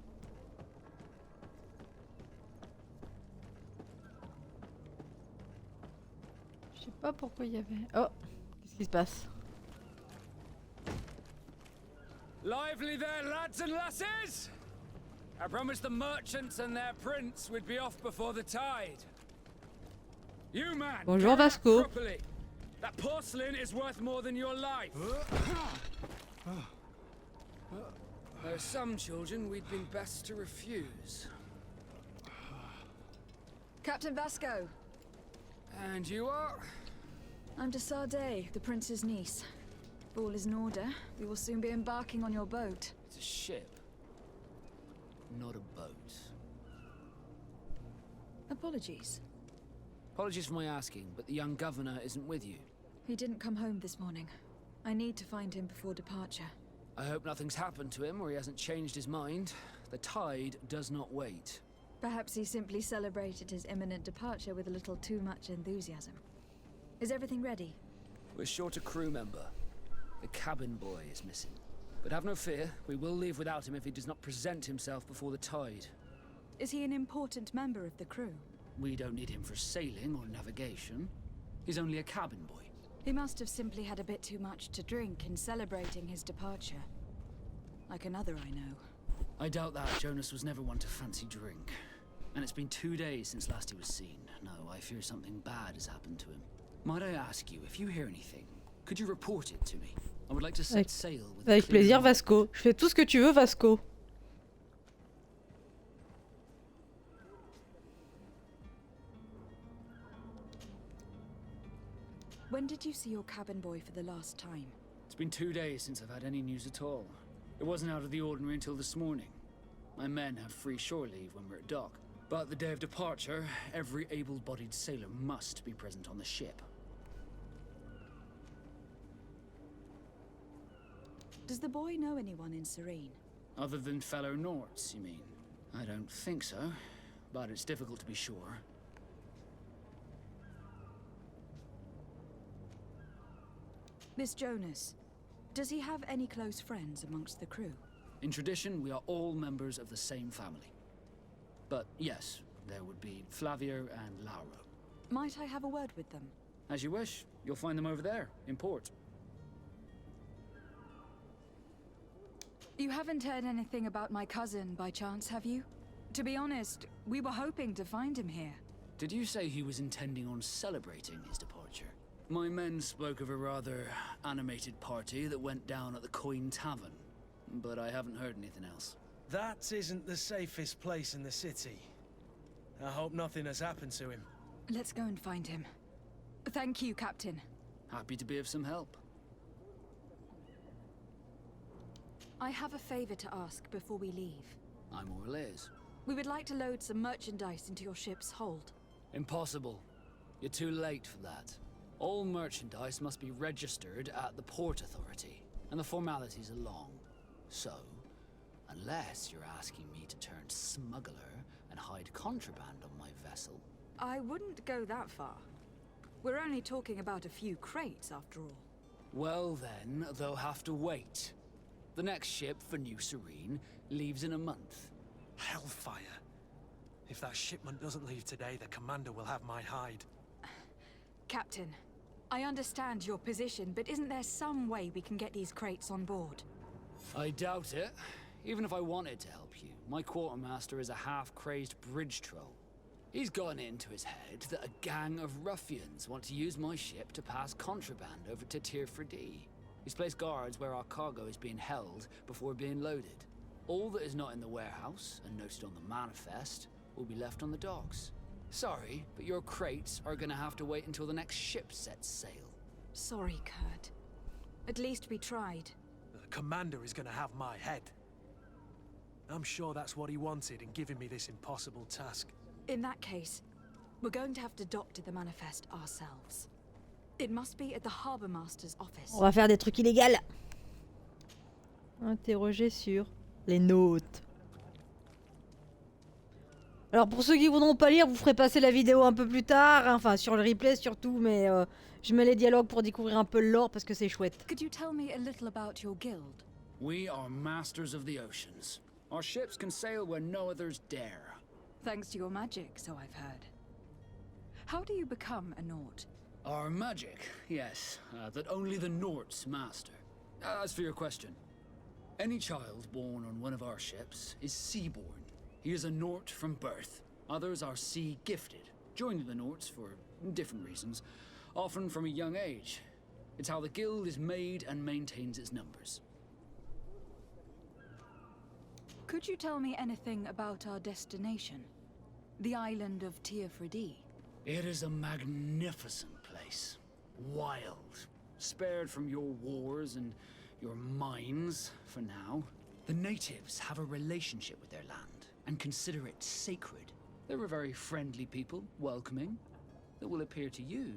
Je sais pas pourquoi il y avait... Oh! Qu'est-ce qui se passe? Lively there, lads and lasses! I promised the merchants and their prince we'd be off before the tide. You man, Bonjour, carry that Vasco. properly. That porcelain is worth more than your life. There are some children we'd been best to refuse. Captain Vasco. And you are? I'm de Sade, the prince's niece. If all is in order, we will soon be embarking on your boat. It's a ship, not a boat. Apologies. Apologies for my asking, but the young governor isn't with you. He didn't come home this morning. I need to find him before departure. I hope nothing's happened to him or he hasn't changed his mind. The tide does not wait. Perhaps he simply celebrated his imminent departure with a little too much enthusiasm. Is everything ready? We're short a crew member. The cabin boy is missing. But have no fear, we will leave without him if he does not present himself before the tide. Is he an important member of the crew? We don't need him for sailing or navigation. He's only a cabin boy. He must have simply had a bit too much to drink in celebrating his departure. Like another I know. I doubt that. Jonas was never one to fancy drink. And it's been 2 days since last he was seen. No, I fear something bad has happened to him. Might I ask you, if you hear anything, could you report it to me? I would like to set sail with Avec plaisir, Vasco. Je fais tout ce que tu veux, Vasco. When did you see your cabin boy for the last time? It's been 2 days since I've had any news at all. It wasn't out of the ordinary until this morning. My men have free shore leave when we're at dock. But the day of departure, every able-bodied sailor must be present on the ship. Does the boy know anyone in Serene? Other than fellow Norts, you mean? I don't think so, but it's difficult to be sure. Miss Jonas, does he have any close friends amongst the crew? In tradition, we are all members of the same family. But yes, there would be Flavio and Laura. Might I have a word with them? As you wish. You'll find them over there, in port. You haven't heard anything about my cousin by chance, have you? To be honest, we were hoping to find him here. Did you say he was intending on celebrating his departure? My men spoke of a rather animated party that went down at the Coin Tavern, but I haven't heard anything else. That isn't the safest place in the city. I hope nothing has happened to him. Let's go and find him. Thank you, Captain. Happy to be of some help. I have a favor to ask before we leave. I'm all ears. We would like to load some merchandise into your ship's hold. Impossible. You're too late for that. All merchandise must be registered at the Port Authority, and the formalities are long. So, unless you're asking me to turn smuggler and hide contraband on my vessel... I wouldn't go that far. We're only talking about a few crates, after all. Well then, they'll have to wait. The next ship for New Serene leaves in a month. Hellfire. If that shipment doesn't leave today, the commander will have my hide. Captain, I understand your position, but isn't there some way we can get these crates on board? I doubt it. Even if I wanted to help you, my quartermaster is a half-crazed bridge troll. He's gotten it into his head that a gang of ruffians want to use my ship to pass contraband over to Tier 4D. He's placed guards where our cargo is being held before being loaded. All that is not in the warehouse and noted on the manifest will be left on the docks. Sorry, but your crates are gonna have to wait until the next ship sets sail. Sorry, Kurt. At least we tried. The commander is gonna have my head. I'm sure that's what he wanted in giving me this impossible task. In that case, we're going to have to doctor the manifest ourselves. It must be at the Harbour Master's office. On va faire des trucs illégaux. Interroger sur les notes. Alors pour ceux qui voudront pas lire, vous ferez passer la vidéo un peu plus tard, hein, enfin sur le replay surtout, mais je mets les dialogues pour découvrir un peu le lore parce que c'est chouette. Could you tell me a little about your guild? We are masters of the oceans. Our ships can sail where no others dare. Thanks to your magic, so I've heard. How do you become a Nort? Our magic, yes, that only the Norts master. As for your question, any child born on one of our ships is sea-born. He is a Nort from birth. Others are sea-gifted, joining the Norts for different reasons, often from a young age. It's how the guild is made and maintains its numbers. Could you tell me anything about our destination? The island of Tier 4D? It is a magnificent place. Wild. Spared from your wars and your mines, for now. The natives have a relationship with their land, and consider it sacred. They're a very friendly people, welcoming, that will appear to you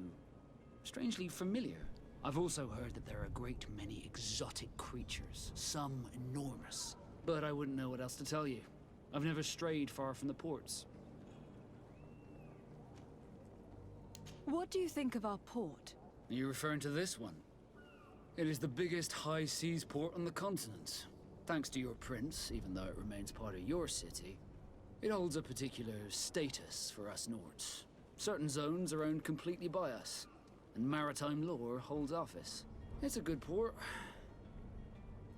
strangely familiar. I've also heard that there are a great many exotic creatures, some enormous. But I wouldn't know what else to tell you. I've never strayed far from the ports. What do you think of our port? Are you referring to this one? It is the biggest high seas port on the continent. Thanks to your prince, even though it remains part of your city, it holds a particular status for us Norts. Certain zones are owned completely by us, and maritime law holds office. It's a good port.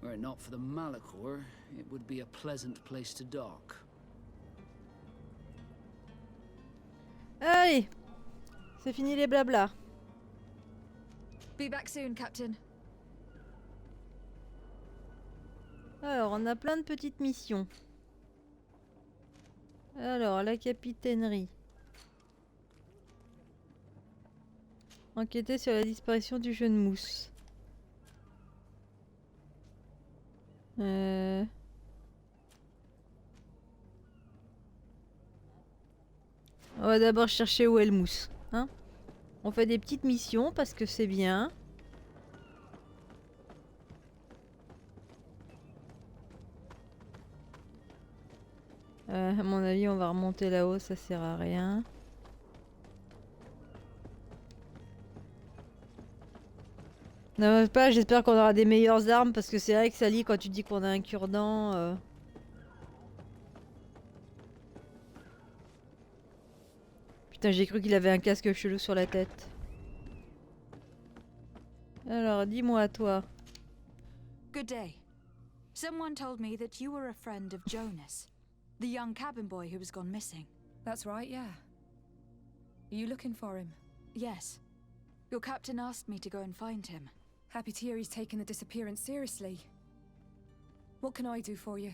Were it not for the Malachor, it would be a pleasant place to dock. Allez, c'est fini les blabla. Be back soon, Captain. Alors, on a plein de petites missions. Alors, la capitainerie. Enquêter sur la disparition du jeune mousse. On va d'abord chercher où est le mousse. Hein, on fait des petites missions parce que c'est bien. À mon avis, on va remonter là-haut, ça sert à rien. Non, pas, j'espère qu'on aura des meilleures armes parce que c'est vrai que ça lie quand tu dis qu'on a un cure-dent. Putain, j'ai cru qu'il avait un casque chelou sur la tête. Alors, dis-moi, toi. Good day. Someone told me that you were a friend of Jonas, the young cabin boy who has gone missing. That's right, yeah. Are you looking for him? Yes. Your captain asked me to go and find him. Happy to hear he's taken the disappearance seriously. What can I do for you?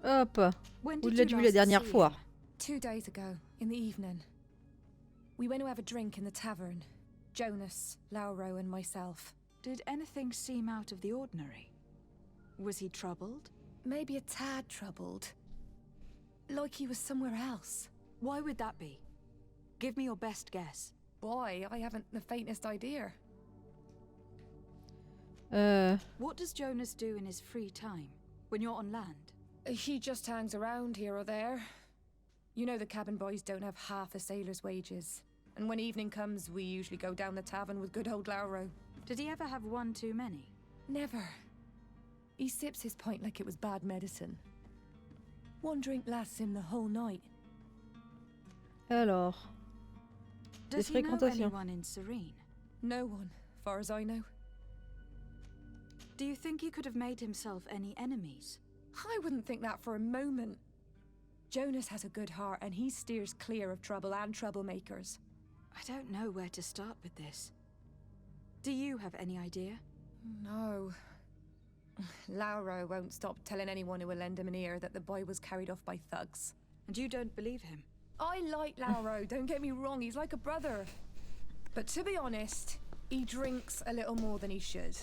Hop. When Où did l'as-tu you vu la last dernière see fois? him? 2 days ago, in the evening. We went to have a drink in the tavern. Jonas, Lauro, and myself. Did anything seem out of the ordinary? Was he troubled? Maybe a tad troubled. Like he was somewhere else. Why would that be? Give me your best guess. Boy, I haven't the faintest idea. What does Jonas do in his free time, when you're on land? He just hangs around here or there. You know the cabin boys don't have half a sailor's wages. And when evening comes, we usually go down the tavern with good old Lauro. Did he ever have one too many? Never. He sips his pint like it was bad medicine. One drink lasts him the whole night. Alors. Does he know anyone in Serene? No one, far as I know. Do you think he could have made himself any enemies? I wouldn't think that for a moment. Jonas has a good heart and he steers clear of trouble and troublemakers. I don't know where to start with this. Do you have any idea? No. Lauro won't stop telling anyone who will lend him an ear that the boy was carried off by thugs. And you don't believe him? I like Lauro, don't get me wrong, he's like a brother. But to be honest, he drinks a little more than he should.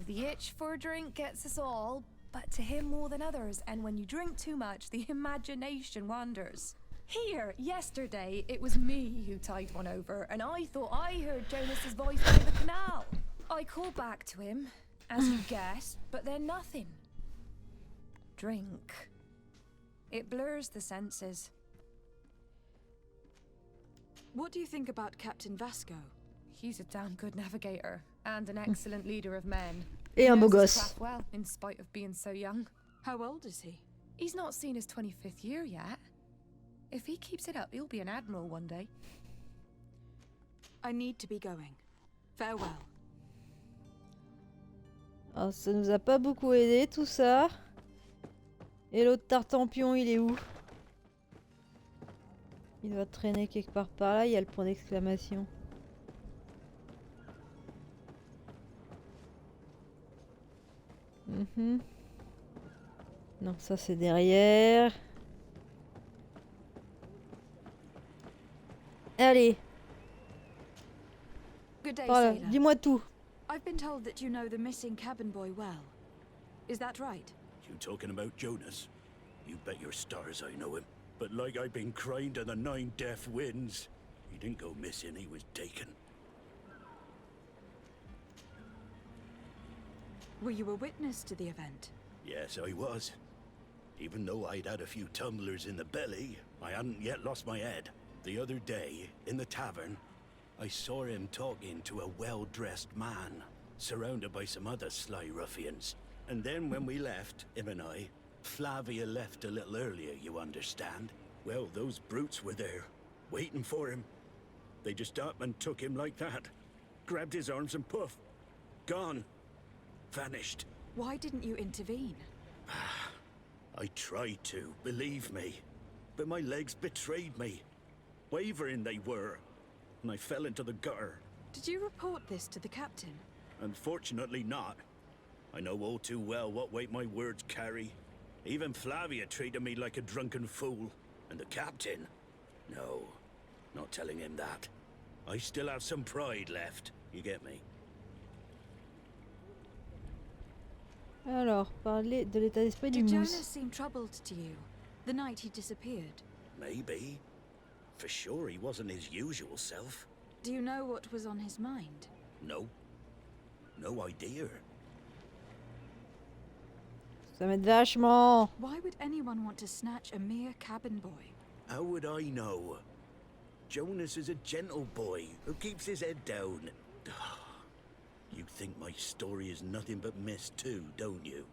The itch for a drink gets us all, but to him more than others, and when you drink too much, the imagination wanders. Here, yesterday, it was me who tied one over, and I thought I heard Jonas's voice by the canal. I called back to him, as you guessed, but then nothing. Drink. It blurs the senses. What do you think about Captain Vasco? He's a damn good navigator, and an excellent leader of men. Et un beau Knows his gosse. craft well, in spite of being so young. How old is he? He's not seen his 25th year yet. If he keeps it up, he'll be an admiral one day. I need to be going. Farewell. Alors, ça nous a pas beaucoup aidé tout ça. Et l'autre tartampion, il est où? Il doit traîner quelque part par là, il y a le point d'exclamation. Non, ça c'est derrière. Allez. Good day, Voilà, sailor. dis-moi tout. I've been told that you know the missing cabin boy well. Is that right? You talking about Jonas? You bet your stars I know him. But like I've been crying to the 9 deaf winds, he didn't go missing, he was taken. Were you a witness to the event? Yes, I was. Even though I'd had a few tumblers in the belly, I hadn't yet lost my head. The other day, in the tavern, I saw him talking to a well-dressed man, surrounded by some other sly ruffians. And then when we left, him and I, Flavia left a little earlier, you understand? Well, those brutes were there, waiting for him. They just up and took him like that. Grabbed his arms and poof. Gone. Vanished. Why didn't you intervene? I tried to, believe me. But my legs betrayed me. Wavering they were. And I fell into the gutter. Did you report this to the captain? Unfortunately not. I know all too well what weight my words carry. Even Flavia treated me like a drunken fool. And the captain, No, not telling him that. I still have some pride left. You get me? Alors, parler de l'état d'esprit du Did Jonas mousse. seem troubled to you the night he disappeared? Maybe. For sure he wasn't his usual self. Do you know what was on his mind? No. No idea. Ça m'aide vachement. Why would anyone want to snatch a mere cabin boy? How would I know? Jonas is a gentle boy who keeps his head down. You think my story is nothing but mist too, don't you?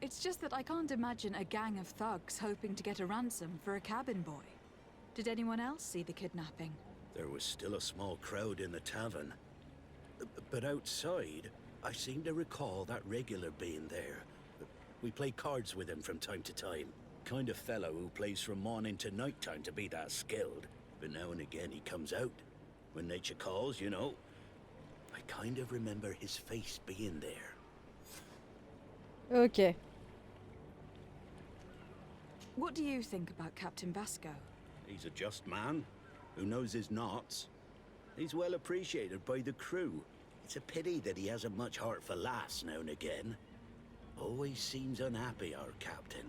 It's just that I can't imagine a gang of thugs hoping to get a ransom for a cabin boy. Did anyone else see the kidnapping? There was still a small crowd in the tavern. But outside, I seem to recall that regular being there. We play cards with him from time to time. Kind of fellow who plays from morning to night time to be that skilled. But now and again he comes out. When nature calls, you know. I kind of remember his face being there. Ok. What do you think about Captain Basco? He's a just man who knows his knots. He's well appreciated by the crew. It's a pity that he hasn't much heart for laughs now and again. Always seems unhappy, our captain.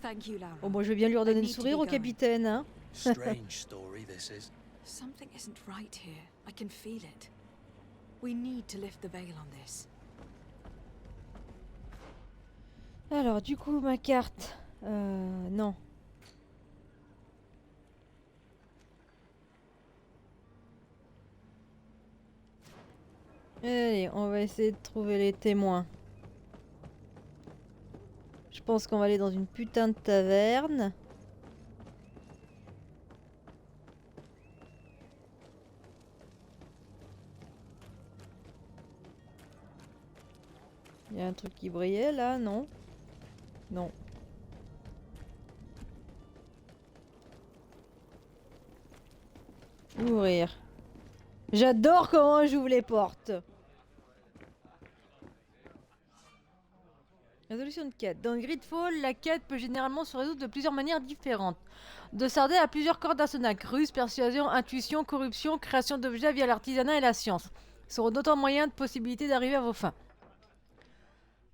Thank you, Laura. Bon, moi je vais bien lui redonner le sourire au capitaine, hein. Strange story this is. Something isn't right here. I can feel it. We need to lift the veil on this. Alors, du coup, ma carte. Non. Allez, on va essayer de trouver les témoins. Je pense qu'on va aller dans une putain de taverne. Il y a un truc qui brillait là, non? Non. Ouvrir. J'adore comment j'ouvre les portes. Résolution de quête. Dans Greedfall, la quête peut généralement se résoudre de plusieurs manières différentes. De s'arder à plusieurs cordes d'arsenal. Ruse, persuasion, intuition, corruption, création d'objets via l'artisanat et la science. Ce seront d'autant moyens de possibilités d'arriver à vos fins.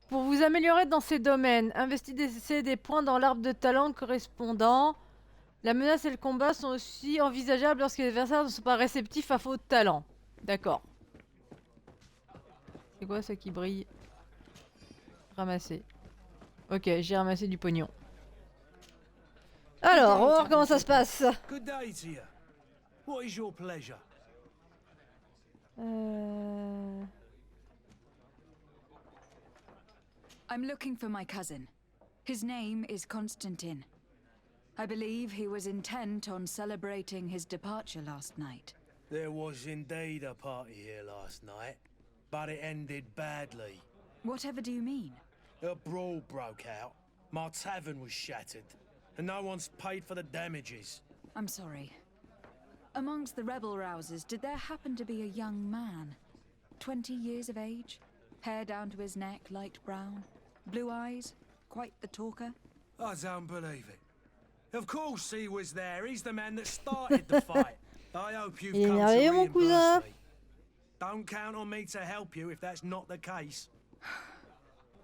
Pour vous améliorer dans ces domaines, investissez des points dans l'arbre de talent correspondant. La menace et le combat sont aussi envisageables lorsque les adversaires ne sont pas réceptifs à faux talent. D'accord. C'est quoi ça qui brille? Ramasser. Ok, j'ai ramassé du pognon. Alors, on va voir comment ça se passe. Good day to you. What is your pleasure? I'm looking for my cousin. His name is Constantine. I believe he was intent on celebrating his departure last night. There was indeed a party here last night, but it ended badly. Whatever do you mean? A brawl broke out. My tavern was shattered, and no one's paid for the damages. I'm sorry. Amongst the rebel rousers, did there happen to be a young man? 20 years of age? Hair down to his neck, light brown? Blue eyes? Quite the talker? I don't believe it. Of course he was there. He's the man that started the fight. I hope you've come to reimburse me. Don't count on me to help you if that's not the case.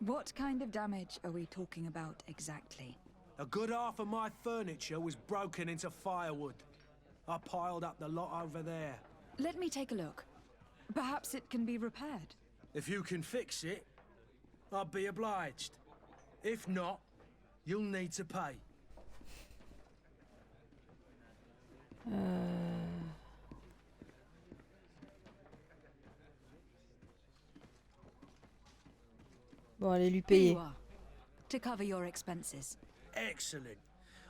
What kind of damage are we talking about exactly? A good half of my furniture was broken into firewood. I piled up the lot over there. Let me take a look. Perhaps it can be repaired. If you can fix it, I'll be obliged. If not, you'll need to pay. Bon, allez lui payer. To cover your expenses. Excellent.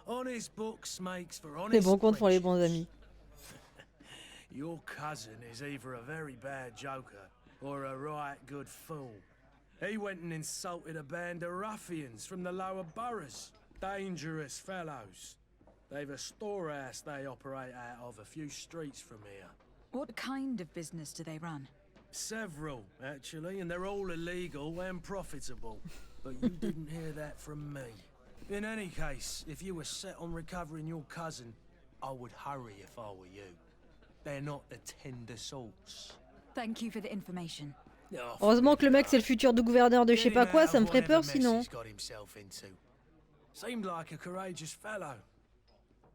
Honest books makes for honest. Les bons comptes font les bons amis. Your cousin is either a very bad joker or a right good fool. He went and insulted a band of ruffians from the lower boroughs. Dangerous fellows. They've a storehouse they operate out of a few streets from here. What kind of business do they run? Several, actually, and they're all illegal and profitable. But you didn't hear that from me. In any case, if you were set on recovering your cousin, I would hurry if I were you. They're not the tender sorts. Thank you for the information. Heureusement que le mec c'est le futur du gouverneur de je sais pas quoi, ça me ferait peur sinon. Seemed like a courageous fellow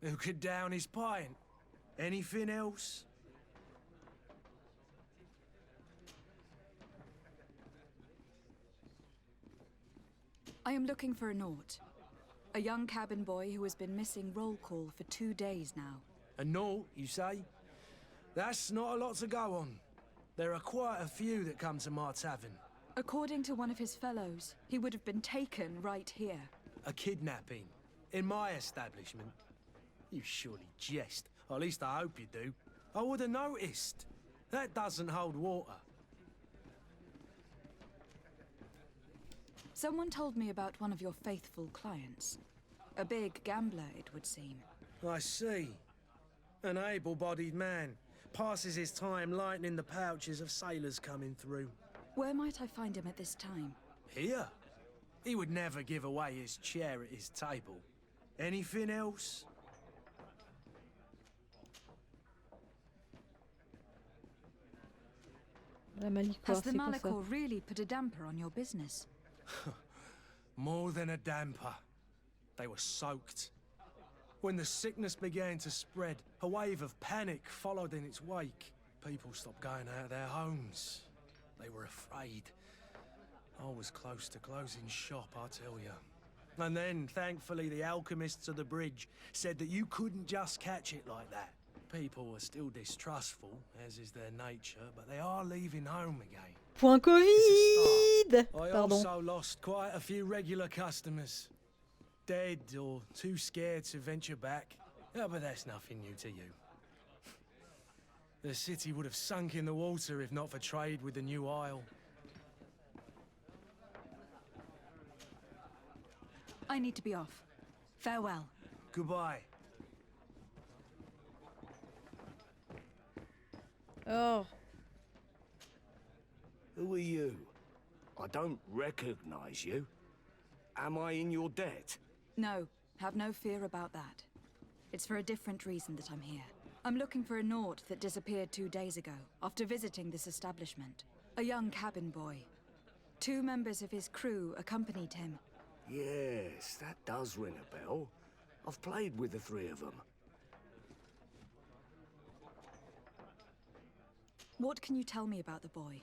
who could down his pint. Anything else? I am looking for a Naut. A young cabin boy who has been missing roll call for 2 days now. A Naut, you say? That's not a lot to go on. There are quite a few that come to my tavern. According to one of his fellows, he would have been taken right here. A kidnapping? In my establishment? You surely jest. Or at least I hope you do. I would have noticed. That doesn't hold water. Someone told me about one of your faithful clients. A big gambler, it would seem. I see. An able-bodied man. Passes his time lightening the pouches of sailors coming through. Where might I find him at this time? Here? He would never give away his chair at his table. Anything else? Has the Malachor really put a damper on your business? More than a damper. They were soaked. When the sickness began to spread, a wave of panic followed in its wake. People stopped going out of their homes. They were afraid. I was close to closing shop, I tell you. And then, thankfully, the alchemists of the bridge said that you couldn't just catch it like that. People are still distrustful, as is their nature, but they are leaving home again. Point Covid! I also lost quite a few regular customers. Dead or too scared to venture back. Oh, but that's nothing new to you. The city would have sunk in the water if not for trade with the new isle. I need to be off. Farewell. Goodbye. Oh. Who are you? I don't recognize you. Am I in your debt? No, have no fear about that. It's for a different reason that I'm here. I'm looking for a Naut that disappeared 2 days ago, after visiting this establishment. A young cabin boy. 2 members of his crew accompanied him. Yes, that does ring a bell. I've played with the 3 of them. What can you tell me about the boy?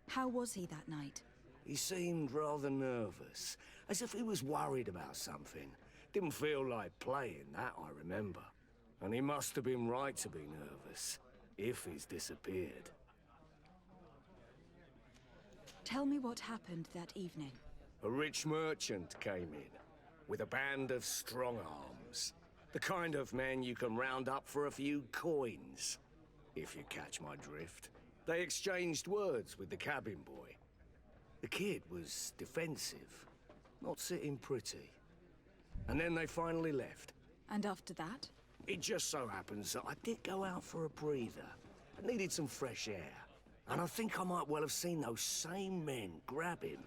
How was he that night? He seemed rather nervous, as if he was worried about something. Didn't feel like playing, that I remember. And he must have been right to be nervous, if he's disappeared. Tell me what happened that evening. A rich merchant came in, with a band of strong arms. The kind of men you can round up for a few coins, if you catch my drift. They exchanged words with the cabin boy. The kid was defensive, not sitting pretty. And then they finally left. And after that? It just so happens that I did go out for a breather. I needed some fresh air. And I think I might well have seen those same men grab him.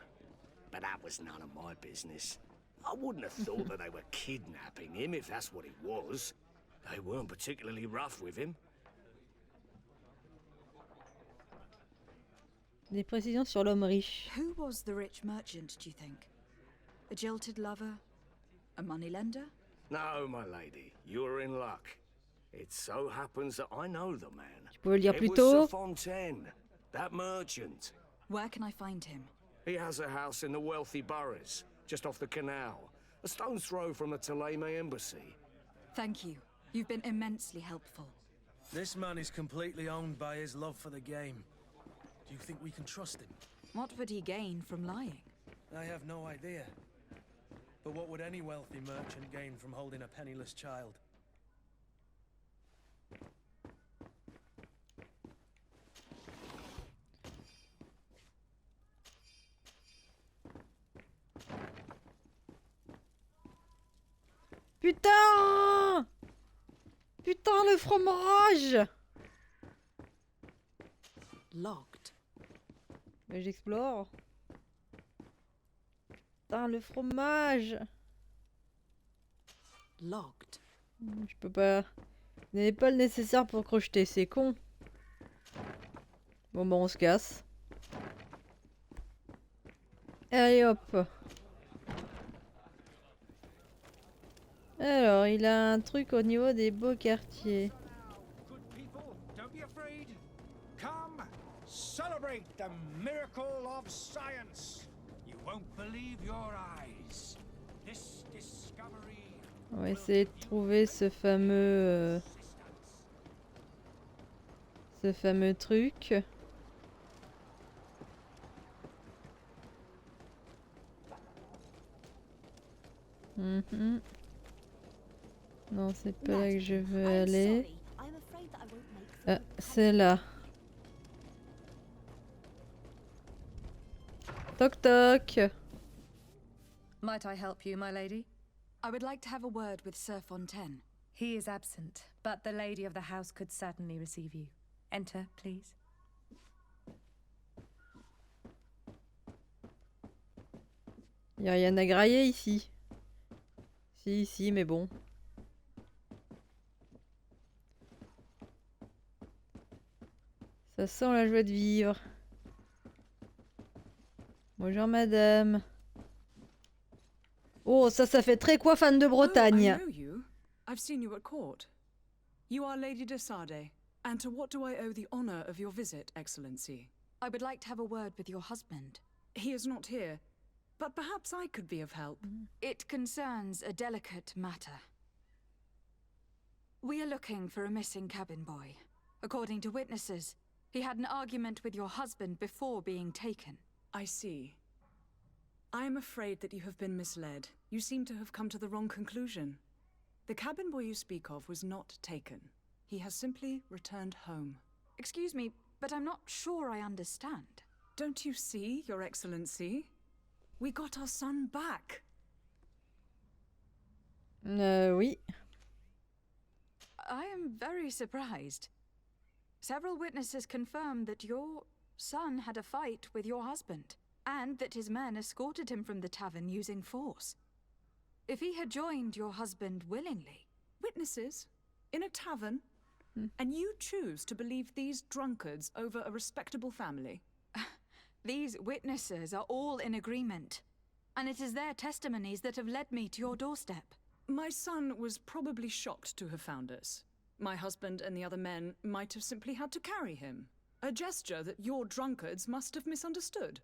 But that was none of my business. I wouldn't have thought that they were kidnapping him if that's what it was. They weren't particularly rough with him. Des précisions sur l'homme riche. Who was the rich merchant, do you think? A jilted lover? A moneylender? No, my lady, you're in luck. It so happens that I know the man. Tu peux le dire plus It tôt? was Sir Fontaine, that merchant. Where can I find him? He has a house in the wealthy boroughs, just off the canal. A stone's throw from the Thélème embassy. Thank you. You've been immensely helpful. This man is completely owned by his love for the game. Do you think we can trust him? What would he gain from lying? I have no idea. But what would any wealthy merchant gain from holding a penniless child? Putain! Putain, le fromage! Locked. Mais j'explore. Putain, le fromage! locked. Je peux pas... Vous n'avez pas le nécessaire pour crocheter, c'est con. Bon bah on se casse. Allez hop. Alors, il a un truc au niveau des beaux quartiers. Good people, don't be afraid. Come, celebrate the miracle of science. You won't believe your eyes. This discovery. On va essayer de trouver ce fameux truc. Mhm. Non, c'est pas là que je veux aller. Ah, c'est là. Toc toc. Might I help you, my lady? I would like to have a word with Sir Fontaine. He is absent, but the lady of the house could certainly receive you. Enter, please. Y a rien à grailler ici. Si, mais bon. Ça sent la joie de vivre. Bonjour madame. Oh, ça fait très quoi fan de Bretagne. Oh, I know you. I've seen you at court. You are Lady de Sade. And to what do I owe the honor of your visit, Excellency? I would like to have a word with your husband. He is not here, but perhaps I could be of help. It concerns a delicate matter. We are looking for a missing cabin boy. According to witnesses, he had an argument with your husband before being taken. I see. I am afraid that you have been misled. You seem to have come to the wrong conclusion. The cabin boy you speak of was not taken. He has simply returned home. Excuse me, but I'm not sure I understand. Don't you see, Your Excellency? We got our son back. Oui. I am very surprised. Several witnesses confirmed that your son had a fight with your husband, and that his men escorted him from the tavern using force. If he had joined your husband willingly... Witnesses? In a tavern? And you choose to believe these drunkards over a respectable family? These witnesses are all in agreement, and it is their testimonies that have led me to your doorstep. My son was probably shocked to have found us. My husband and the other men might have simply had to carry him. A gesture that your drunkards must have misunderstood.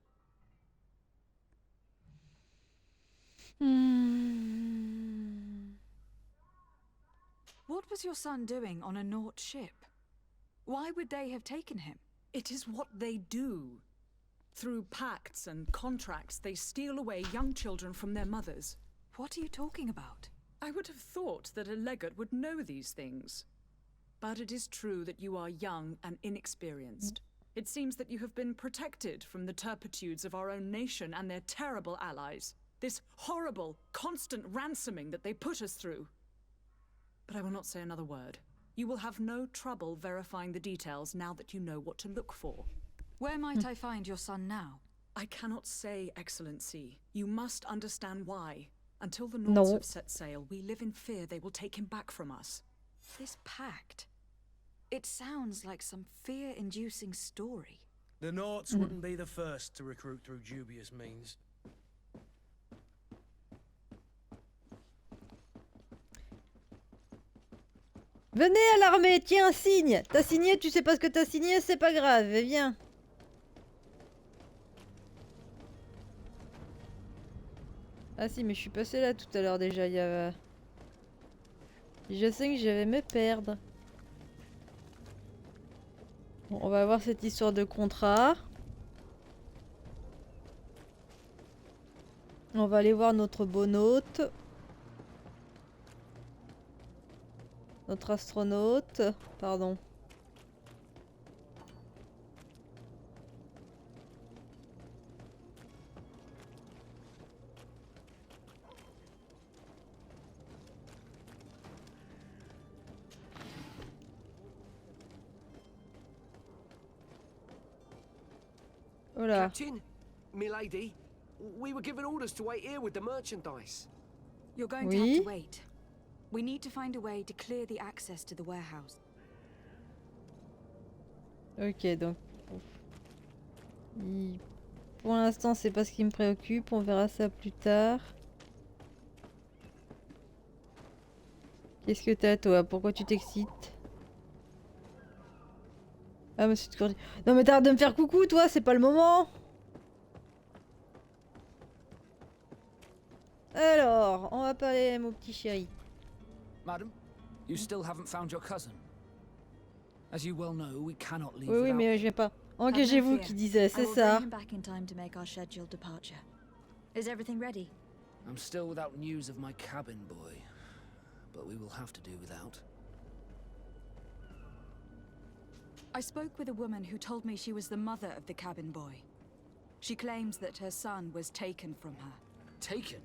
What was your son doing on a Naut ship? Why would they have taken him? It is what they do. Through pacts and contracts, they steal away young children from their mothers. What are you talking about? I would have thought that a legate would know these things. But it is true that you are young and inexperienced. It seems that you have been protected from the turpitudes of our own nation and their terrible allies. This horrible, constant ransoming that they put us through. But I will not say another word. You will have no trouble verifying the details now that you know what to look for. Where might I find your son now? I cannot say, Excellency. You must understand why. Until the Nords have set sail, we live in fear they will take him back from us. This pact. It sounds like some fear-inducing story. The Nords wouldn't be the first to recruit through dubious means. Venez à l'armée, tiens, signe. T'as signé, tu sais pas ce que t'as signé, c'est pas grave, viens. Ah si, mais je suis passé là tout à l'heure déjà, il y a... Je sais que je vais me perdre. Bon, on va voir cette histoire de contrat. On va aller voir notre bon hôte. Notre astronaute, pardon. Voilà. Captain, milady, we were given orders to wait here with the merchandise. You're going to have to wait. We need to find a way to clear the access to the warehouse. Ok, donc... Pour l'instant, c'est pas ce qui me préoccupe. On verra ça plus tard. Qu'est-ce que t'as, toi? Pourquoi tu t'excites? Ah, monsieur de Courdi. Non, mais t'arrêtes de me faire coucou, toi, c'est pas le moment! Alors, on va parler à mon petit chéri. Madam, you still haven't found your cousin. As you well know, we cannot leave Oui, mais je viens pas. Engagez-vous qui disait, c'est ça. Back in time to make our scheduled departure. Is everything ready? I'm still without news of my cabin boy, but we will have to do without. I spoke with a woman who told me she was the mother of the cabin boy. She claims that her son was taken from her. Taken?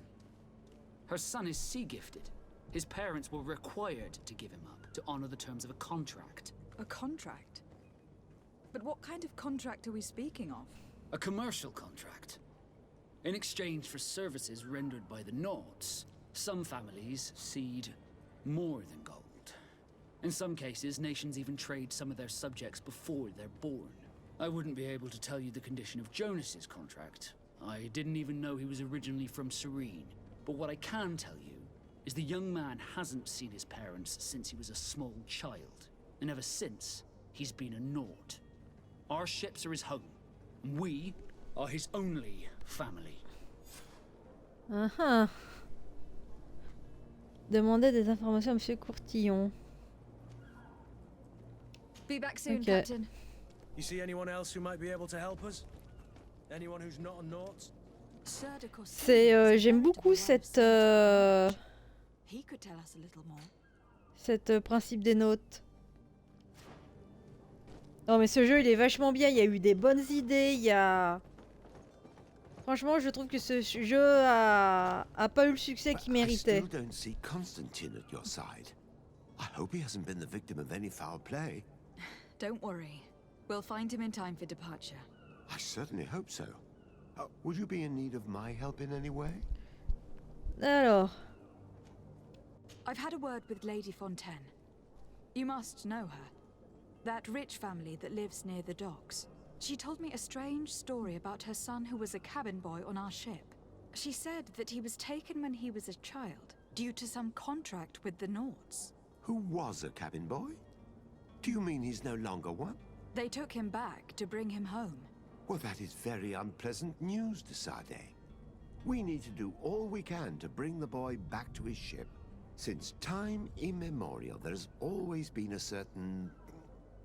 Her son is sea-gifted. His parents were required to give him up to honor the terms of a contract. A contract? But what kind of contract are we speaking of? A commercial contract. In exchange for services rendered by the Nauts, some families cede more than gold. In some cases, nations even trade some of their subjects before they're born. I wouldn't be able to tell you the condition of Jonas's contract. I didn't even know he was originally from Serene. But what I can tell you is the young man hasn't seen his parents since he was a small child. And ever since, he's been a Naut. Our ships are his home, and we are his only family. Demandez des informations à Monsieur Courtillon. Be back soon, Captain. You see anyone else who might be able to help us? Anyone who's not a Naut? C'est j'aime beaucoup cette principe des notes. Non mais ce jeu il est vachement bien, il y a eu des bonnes idées, il y a franchement je trouve que ce jeu a pas eu le succès qu'il méritait. I still don't see Constantine at your side. I hope he hasn't been the victim of any foul play. Don't worry. We'll find him in time for departure. I certainly hope so. Would you be in need of my help in any way? Alors. I've had a word with Lady Fontaine. You must know her. That rich family that lives near the docks. She told me a strange story about her son who was a cabin boy on our ship. She said that he was taken when he was a child, due to some contract with the Nauts. Who was a cabin boy? Do you mean he's no longer one? They took him back to bring him home. Well, that is very unpleasant news, de Sade. We need to do all we can to bring the boy back to his ship. Since time immemorial, there has always been a certain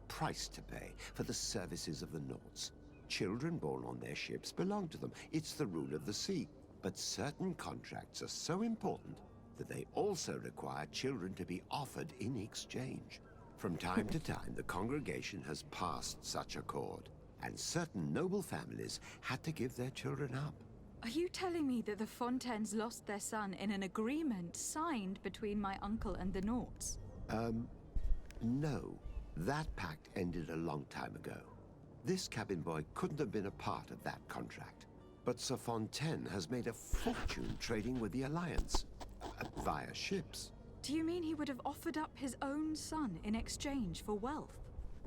price to pay for the services of the Nauts. Children born on their ships belong to them. It's the rule of the sea. But certain contracts are so important that they also require children to be offered in exchange. From time to time, the congregation has passed such accord, and certain noble families had to give their children up. Are you telling me that the Fontaines lost their son in an agreement signed between my uncle and the Nauts? No. That pact ended a long time ago. This cabin boy couldn't have been a part of that contract. But Sir Fontaine has made a fortune trading with the Alliance, via ships. Do you mean he would have offered up his own son in exchange for wealth?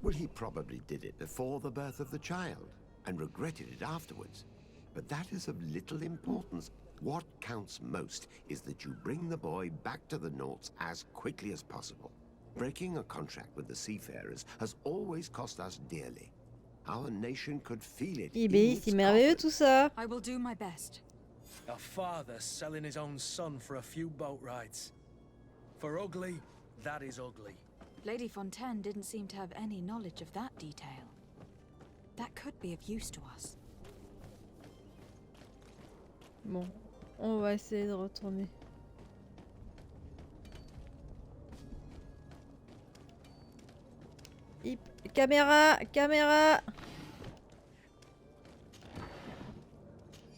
Well, he probably did it before the birth of the child, and regretted it afterwards. But that is of little importance. What counts most is that you bring the boy back to the Nauts as quickly as possible. Breaking a contract with the seafarers has always cost us dearly. Our nation could feel it. C'est merveilleux tout ça. I will do my best. A father selling his own son for a few boat rides. For ugly, that is ugly. Lady Fontaine didn't seem to have any knowledge of that detail. That could be of use to us. Bon, on va essayer de retourner. Caméra, caméra.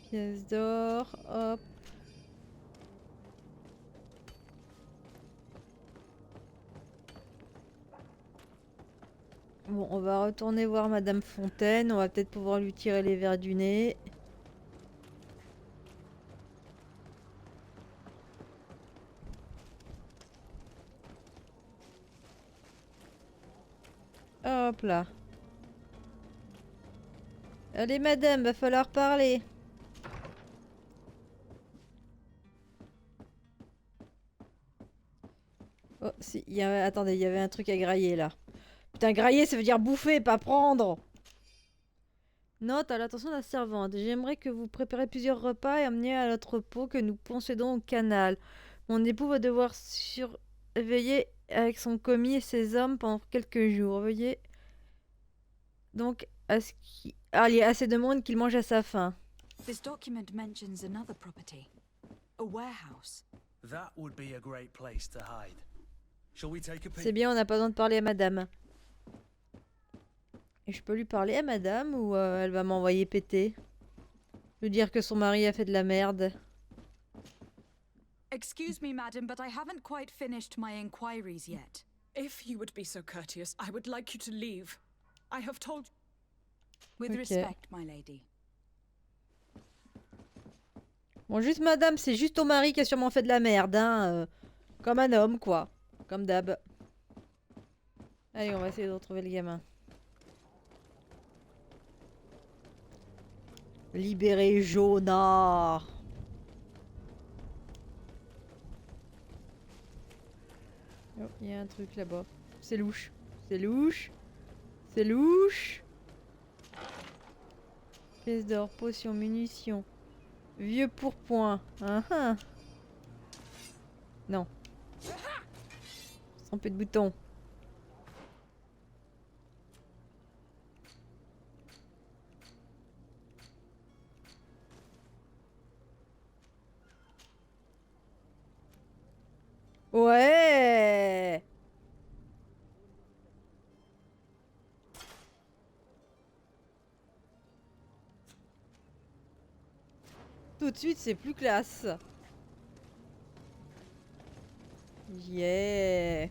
Pièce d'or, hop. Bon, on va retourner voir Madame Fontaine. On va peut-être pouvoir lui tirer les verres du nez. Hop là. Allez madame, va falloir parler. Oh, si, attendez, il y avait un truc à grailler là. Putain, grailler ça veut dire bouffer, pas prendre. Note à l'attention de la servante. J'aimerais que vous prépariez plusieurs repas et emmenez à l'entrepôt que nous possédons au canal. Mon époux va devoir surveiller avec son commis et ses hommes pendant quelques jours. Veuillez donc à ce qu'il y ait assez de monde qu'il mange à sa faim. This document mentions another property, a warehouse. That would be a great place to hide. Shall we take a peek? C'est bien, on n'a pas besoin de parler à madame. Et je peux lui parler à madame ou elle va m'envoyer péter? Lui dire que son mari a fait de la merde. Excuse me, madam, but I haven't quite finished my inquiries yet. If you would be so courteous, I would like you to leave. I have told... With respect, my lady. Bon, juste madame, c'est juste ton mari qui a sûrement fait de la merde, hein. Comme un homme, quoi. Comme d'hab. Allez, on va essayer de retrouver le gamin. Libérer Jonah. Oh, il y a un truc là-bas. C'est louche. C'est louche. C'est louche. Pièce d'or, potion, munitions. Vieux pourpoint. Non. Sans plus de boutons. Ouais. Tout de suite, c'est plus classe. Yeah.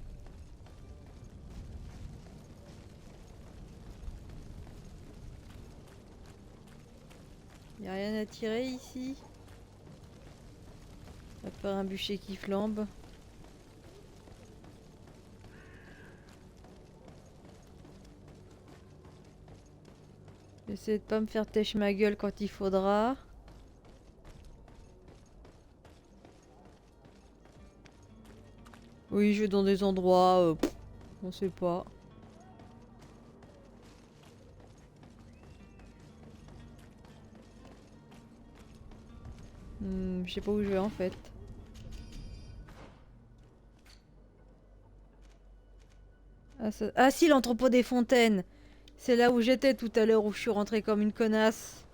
Y a rien à tirer ici. À part un bûcher qui flambe. J'essaie de pas me faire têche ma gueule quand il faudra. Oui, je vais dans des endroits, on sait pas. Je sais pas où je vais en fait. Ah si, l'entrepôt des fontaines. C'est là où j'étais tout à l'heure, où je suis rentrée comme une connasse.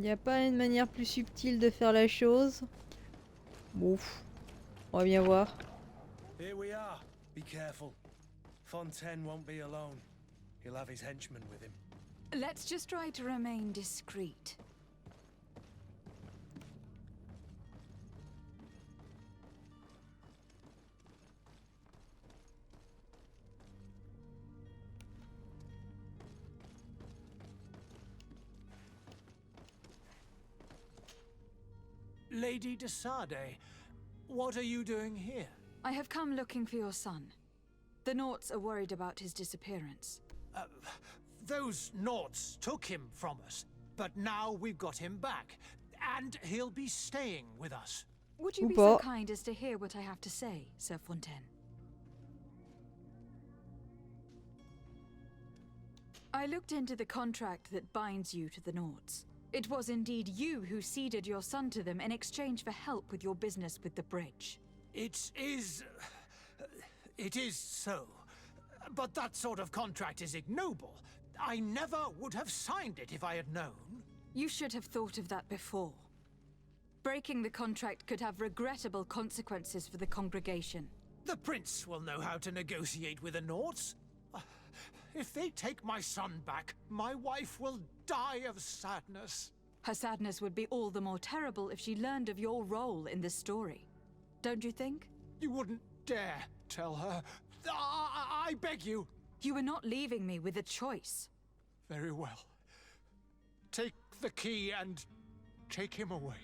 Y a pas une manière plus subtile de faire la chose? Ouf. On va bien voir. Here we are. Be careful. Fontaine won't be alone. He'll have his henchmen with him. Let's just try to remain discreet. Lady de Sade, what are you doing here? I have come looking for your son. The Naughts are worried about his disappearance. Those Naughts took him from us, but now we've got him back, and he'll be staying with us. Would you be so kind as to hear what I have to say, Sir Fontaine? I looked into the contract that binds you to the Naughts. It was indeed you who ceded your son to them in exchange for help with your business with the bridge. It is so. But that sort of contract is ignoble. I never would have signed it if I had known. You should have thought of that before. Breaking the contract could have regrettable consequences for the congregation. The prince will know how to negotiate with the Naughts. If they take my son back, my wife will die of sadness. Her sadness would be all the more terrible if she learned of your role in this story. Don't you think? You wouldn't dare tell her. I beg you. You are not leaving me with a choice. Very well. Take the key and take him away.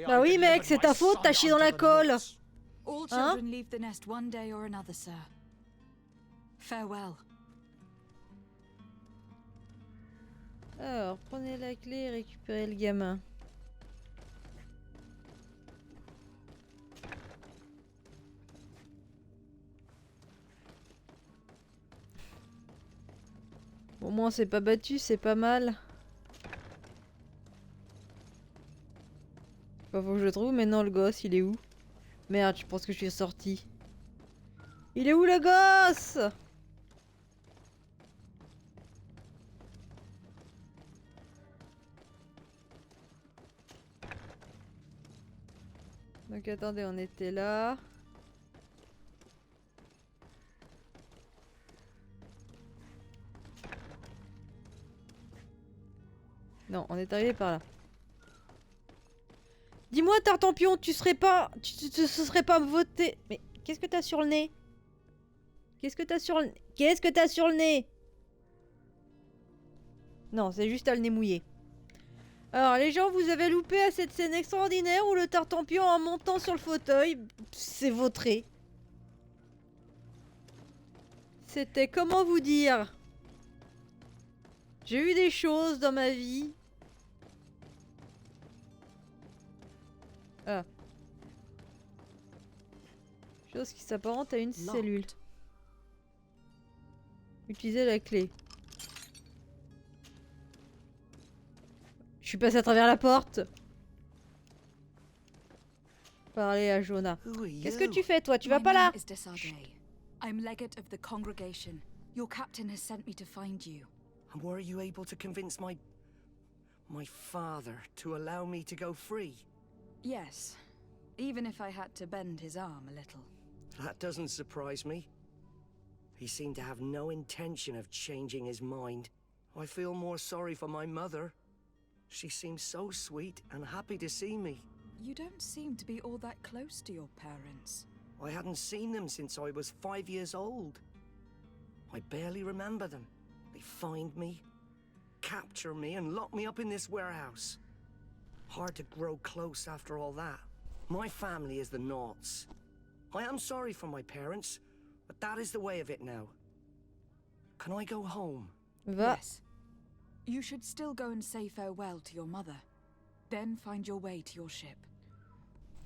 Bah oui mec, c'est ta faute, t'as chié dans la colle. All Hein? children leave the nest one day or another, sir. Farewell. Alors, prenez la clé et récupérez le gamin. Au moins, c'est pas battu, c'est pas mal. Bah, faut que je le trouve maintenant, le gosse, il est où? Merde, je pense que je suis sorti. Il est où le gosse? Donc attendez, on était là. Non, on est arrivé par là. Dis-moi, Tartampion, tu serais pas... Tu serais pas voté... Mais qu'est-ce que t'as sur le nez? Qu'est-ce que t'as sur le... Qu'est-ce que t'as sur le nez? Non, c'est juste à le nez mouillé. Alors, les gens, vous avez loupé à cette scène extraordinaire où le Tartampion, en montant sur le fauteuil, s'est vautré. C'était... Comment vous dire? J'ai eu des choses dans ma vie. Ah. Chose qui s'apparente à une cellule. Utilisez la clé. Je suis passé à travers la porte. Parlez à Jonah. Qu'est-ce que tu fais toi? Tu vas pas là? I'm legate of the congregation. Your captain has sent me to find you. And were you able to convince my father to allow me to go free? Yes, even if I had to bend his arm a little. That doesn't surprise me. He seemed to have no intention of changing his mind. I feel more sorry for my mother. She seems so sweet and happy to see me. You don't seem to be all that close to your parents. I hadn't seen them since I was 5 years old. I barely remember them. They find me, capture me, and lock me up in this warehouse. Hard to grow close after all that. My family is the Naughts. I am sorry for my parents, but that is the way of it now. Can I go home? Yes. You should still go and say farewell to your mother. Then find your way to your ship.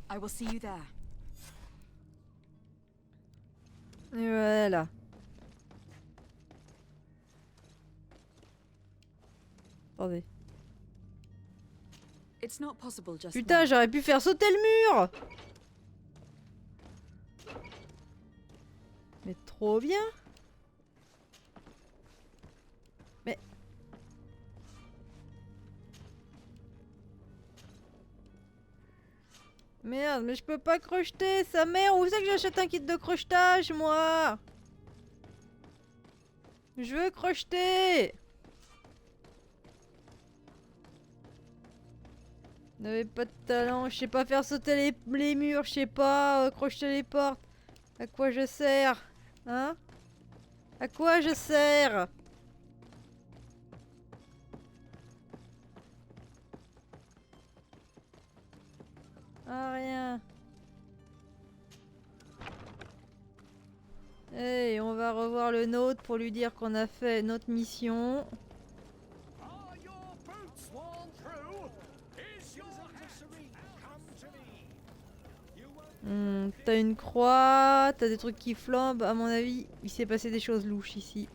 I will see you there. Et voilà. Attendez. It's not possible just Putain, j'aurais pu faire sauter le mur. Mais trop bien. Mais... Merde, mais je peux pas crocheter, sa mère. Où c'est que j'achète un kit de crochetage, moi? Je veux crocheter. Vous n'avez pas de talent, je sais pas faire sauter les murs, je sais pas crocheter les portes. À quoi je sers? Hein? À quoi je sers? Ah, rien. Hey, on va revoir le nôtre pour lui dire qu'on a fait notre mission. T'as une croix, t'as des trucs qui flambent. À mon avis, il s'est passé des choses louches ici.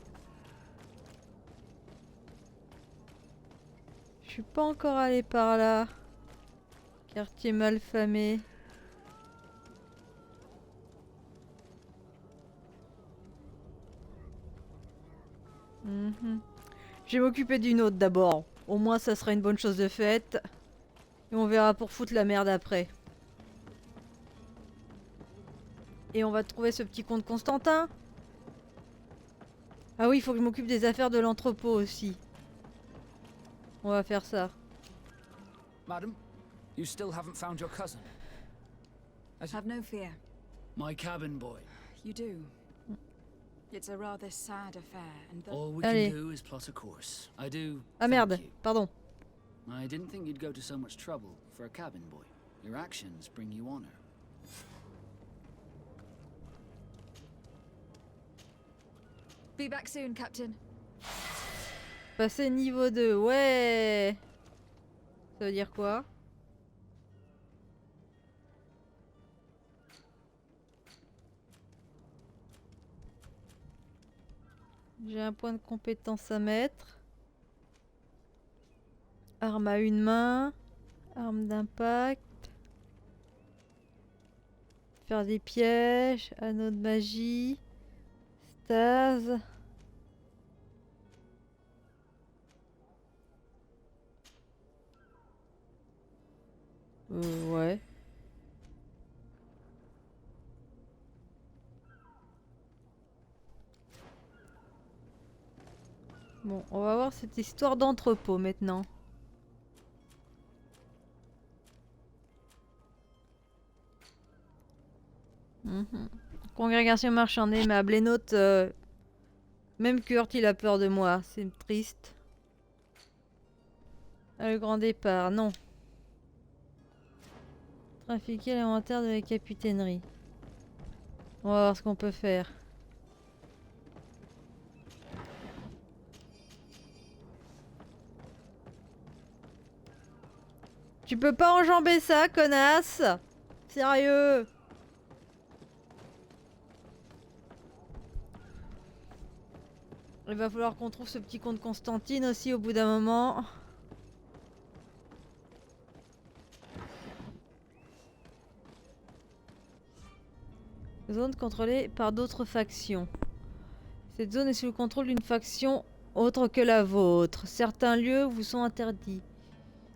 Je suis pas encore allé par là. Quartier malfamé. Je vais m'occuper d'une autre d'abord. Au moins, ça sera une bonne chose de faite. Et on verra pour foutre la merde après. Et on va trouver ce petit comte Constantin. Ah oui, il faut que je m'occupe des affaires de l'entrepôt aussi. On va faire ça. Madam, you still haven't found your cousin. Have no fear. My cabin boy. You do. It's a rather sad affair, and All we Allez. can do is plot a course. I do. Ah merde, pardon. I didn't think you'd go to so much trouble for a cabin boy. Your actions bring you honor. Be back soon, Captain. Passer niveau 2, ouais. Ça veut dire quoi? J'ai un point de compétence à mettre. Arme à une main. Arme d'impact. Faire des pièges. Anneau de magie. Stase. Ouais. Bon, on va voir cette histoire d'entrepôt maintenant. Congrégation marchande aimable. Les notes... Même Kurt, il a peur de moi. C'est triste. Ah, le grand départ, non. Trafiquer l'inventaire de la capitainerie. On va voir ce qu'on peut faire. Tu peux pas enjamber ça, connasse! Sérieux! Il va falloir qu'on trouve ce petit comte Constantine aussi au bout d'un moment. Zone contrôlée par d'autres factions. Cette zone est sous le contrôle d'une faction autre que la vôtre. Certains lieux vous sont interdits.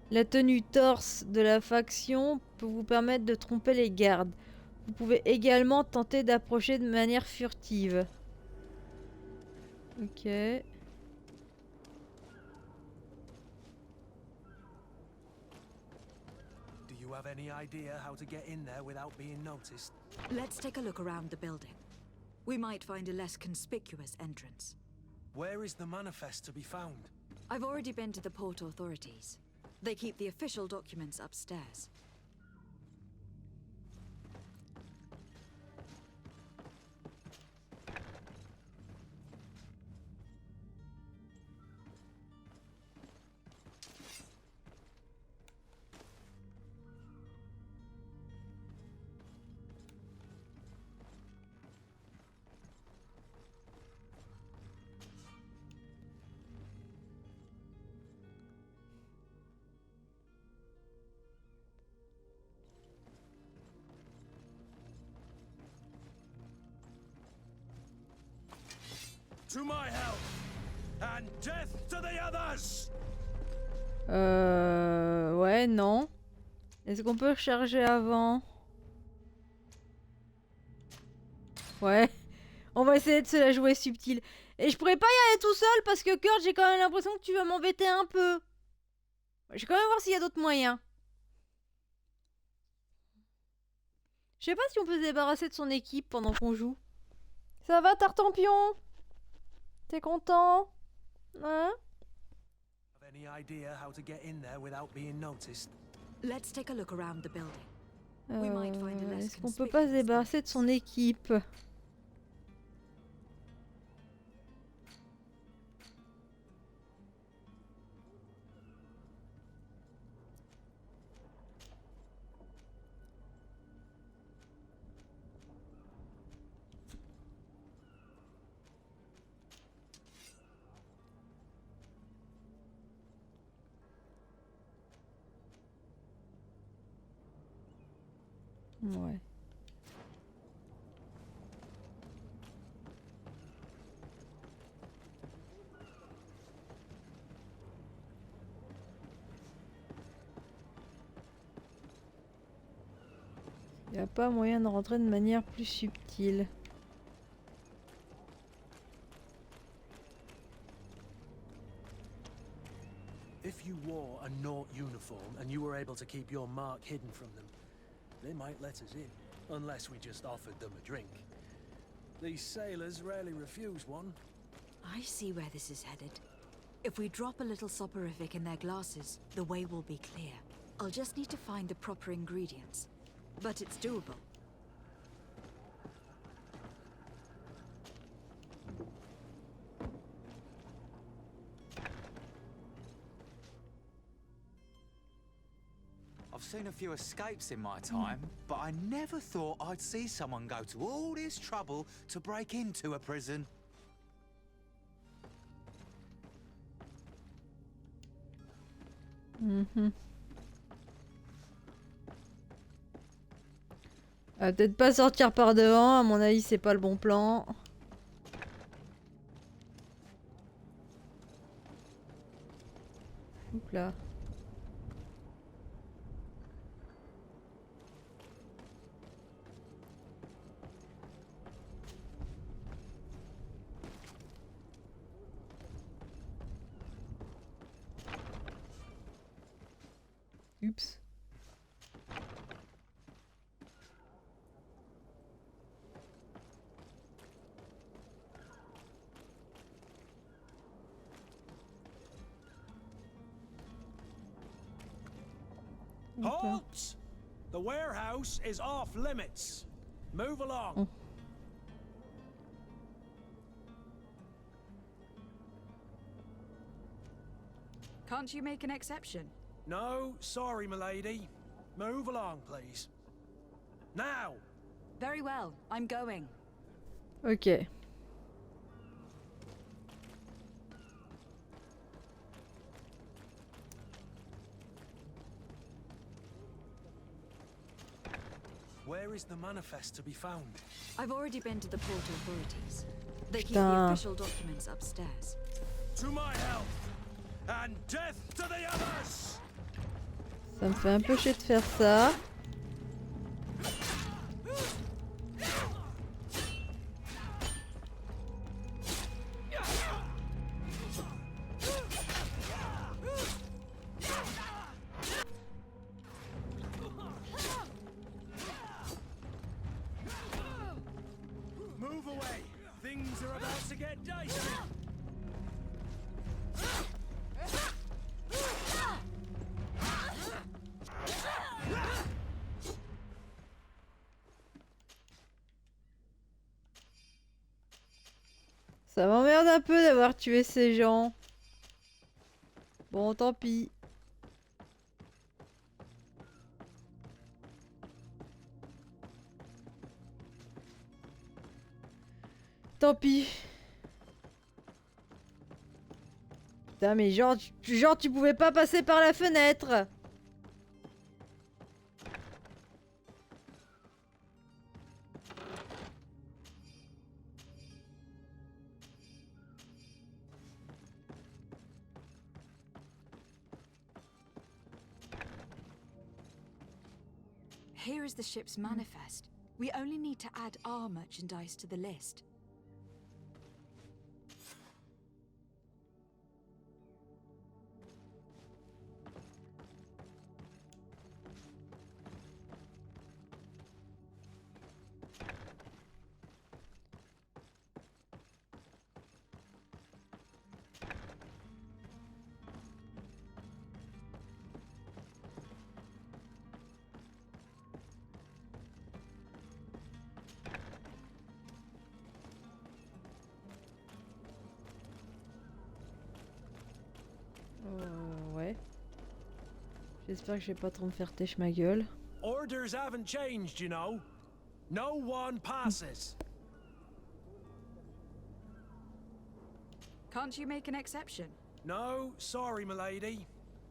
La tenue torse de la faction peut vous permettre de tromper les gardes. Vous pouvez également tenter d'approcher de manière furtive. Ok. Do you have any idea how to get in there without being noticed? Let's take a look around the building. We might find a less conspicuous entrance. Where is the manifest to be found? I've already been to the port authorities. They keep the official documents upstairs. To my help, and death to the others! Ouais, non. Est-ce qu'on peut recharger avant? Ouais. On va essayer de se la jouer subtile. Et je pourrais pas y aller tout seul parce que Kurt, j'ai quand même l'impression que tu vas m'embêter un peu. Je vais quand même voir s'il y a d'autres moyens. Je sais pas si on peut se débarrasser de son équipe pendant qu'on joue. Ça va, Tartampion? T'es content? Hein? Any idea how to get in there without being noticed? Let's take a look around the building. We might find a less Est-ce qu'on peut pas se débarrasser de son équipe? Ouais. Il n'y a pas moyen de rentrer de manière plus subtile. If you wore a Naut uniform and you were able to keep your mark hidden from them, they might let us in, unless we just offered them a drink. These sailors rarely refuse one. I see where this is headed. If we drop a little soporific in their glasses, the way will be clear. I'll just need to find the proper ingredients. But it's doable. I've seen a few escapes in my time, but I never thought I'd see someone go to all this trouble to break into a prison. Peut-être pas sortir par devant, à mon avis c'est pas le bon plan. Oups là. Oups. Halt! The warehouse is off limits. Move along. Can't you make an exception? No, sorry, milady. Move along, please. Now! Very well, I'm going. Ok. Where is the manifest to be found? I've already been to the port authorities. They keep the Putain. official documents upstairs. To my health! And death to the others! Ça me fait un peu chier de faire ça. Move away! Things are about to get dicey! Ça m'emmerde un peu d'avoir tué ces gens. Bon, tant pis. Tant pis. Putain, mais genre tu pouvais pas passer par la fenêtre. Here is the ship's manifest. We only need to add our merchandise to the list. Ouais. J'espère que je vais pas trop me faire têche ma gueule. Orders haven't changed, you know. No one passes. Can't you make an exception? No, sorry, milady.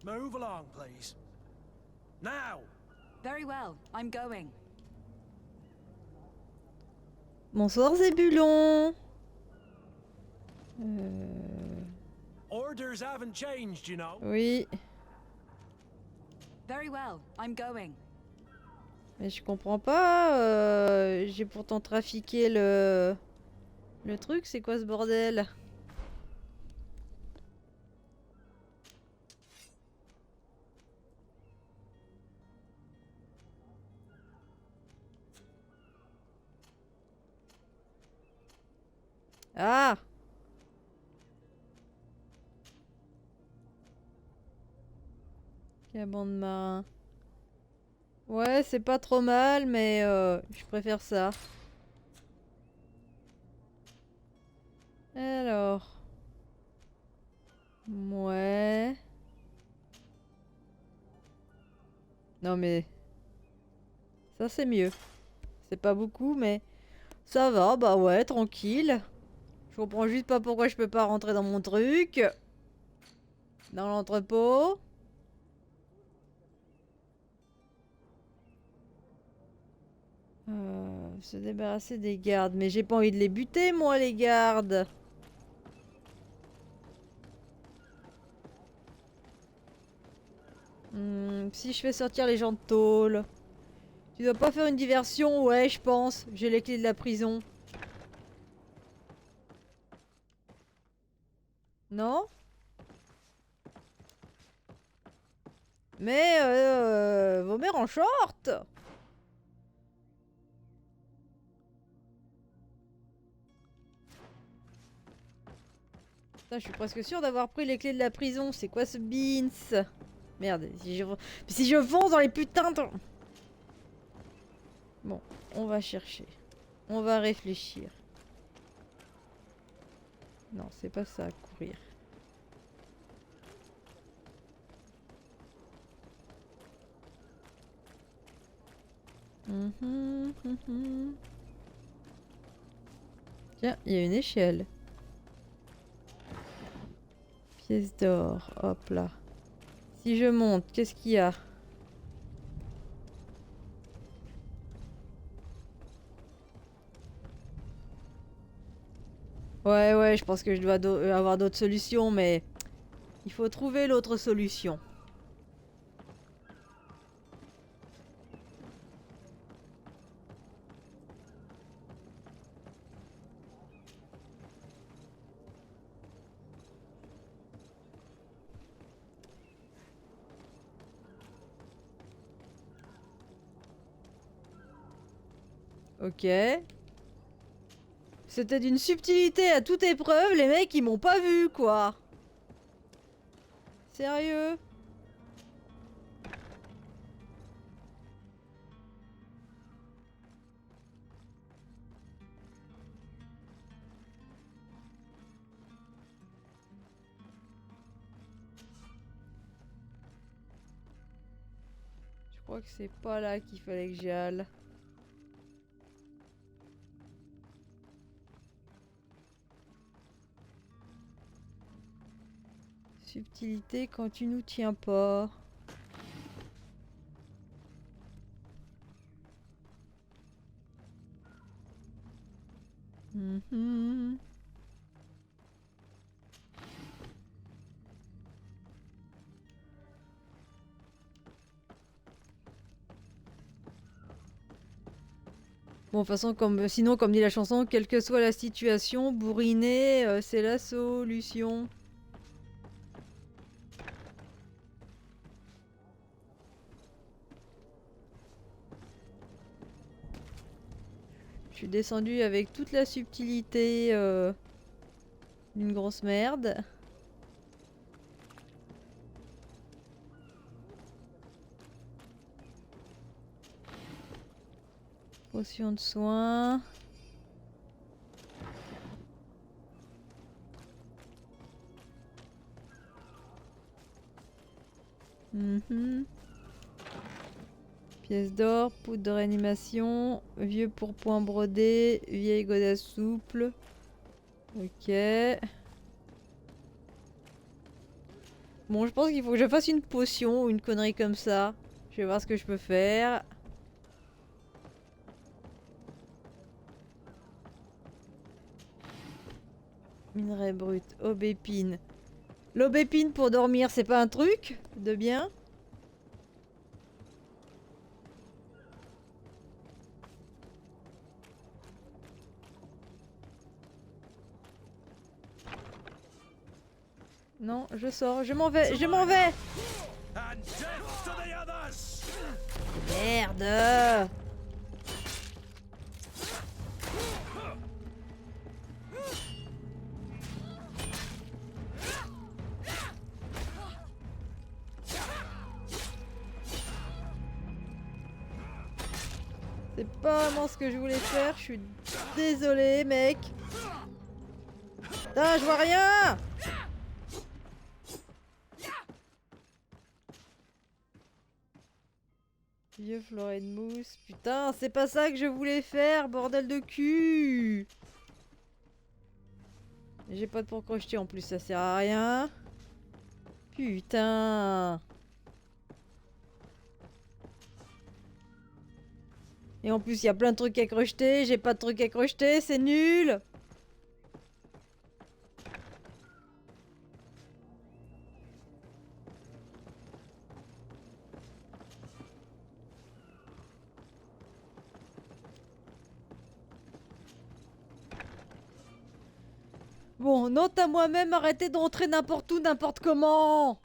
Move along, please. Now! Very well, I'm going. Bonsoir Zébulon. Orders haven't changed, you know. Oui. Very well, I'm going. Mais je comprends pas. J'ai pourtant trafiqué le truc. C'est quoi ce bordel? Ah! Caban de marin. Ouais, c'est pas trop mal, mais je préfère ça. Alors. Ouais. Non mais... Ça c'est mieux. C'est pas beaucoup, mais... Ça va, bah ouais, tranquille. Je comprends juste pas pourquoi je peux pas rentrer dans mon truc. Dans l'entrepôt. Se débarrasser des gardes. Mais j'ai pas envie de les buter, moi, les gardes. Si je fais sortir les gens de tôle. Tu dois pas faire une diversion? Ouais, je pense. J'ai les clés de la prison. Non? Mais vos mères en short? Putain, je suis presque sûre d'avoir pris les clés de la prison. C'est quoi ce beans? Merde, si je fonce dans les putains de... Bon, on va chercher. On va réfléchir. Non, c'est pas ça, courir. Tiens, il y a une échelle. Pièce d'or, hop là. Si je monte, qu'est-ce qu'il y a? Ouais, je pense que je dois avoir d'autres solutions, mais il faut trouver l'autre solution. Ok. C'était d'une subtilité à toute épreuve, les mecs ils m'ont pas vu quoi. Sérieux? Je crois que c'est pas là qu'il fallait que j'aille. Subtilité quand tu nous tiens pas. Bon, de toute façon, sinon, comme dit la chanson, quelle que soit la situation, bourriner, c'est la solution. Je suis descendue avec toute la subtilité d'une grosse merde. Potion de soin. Pièce d'or, poudre de réanimation, vieux pourpoint brodé, vieille godasse souple. Ok. Bon, je pense qu'il faut que je fasse une potion ou une connerie comme ça. Je vais voir ce que je peux faire. Minerai brut, aubépine. L'aubépine pour dormir, c'est pas un truc de bien? Non, je sors, je m'en vais, je m'en vais! Merde! C'est pas vraiment ce que je voulais faire, je suis désolée mec. Putain, je vois rien. Vieux fleuret de mousse. Putain, c'est pas ça que je voulais faire, bordel de cul. J'ai pas de pour crocheter en plus, ça sert à rien. Putain. Et en plus, il y a plein de trucs à crocheter. J'ai pas de trucs à crocheter, c'est nul. Bon, note à moi-même, arrêtez d'entrer n'importe où, n'importe comment.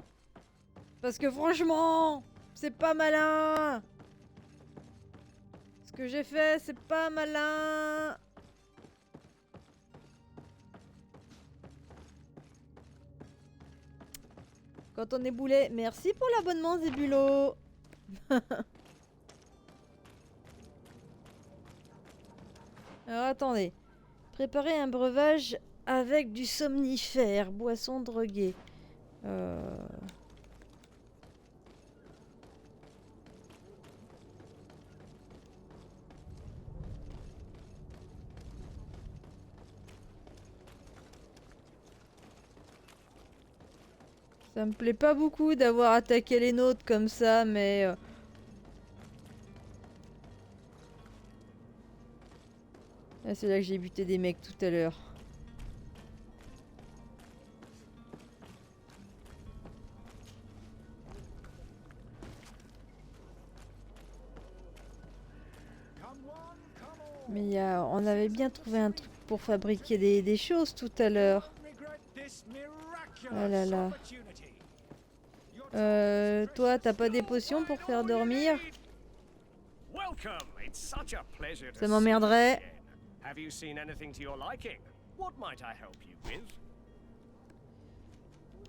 Parce que franchement, c'est pas malin. Ce que j'ai fait, c'est pas malin. Quand on est boulet, merci pour l'abonnement Zébulo. Alors attendez. Préparer un breuvage avec du somnifère, boisson droguée. Ça me plaît pas beaucoup d'avoir attaqué les nôtres comme ça, mais... Ah, c'est là que j'ai buté des mecs tout à l'heure. Mais on avait bien trouvé un truc pour fabriquer des choses tout à l'heure. Ah là là. Toi, t'as pas des potions pour faire dormir? Ça m'emmerderait.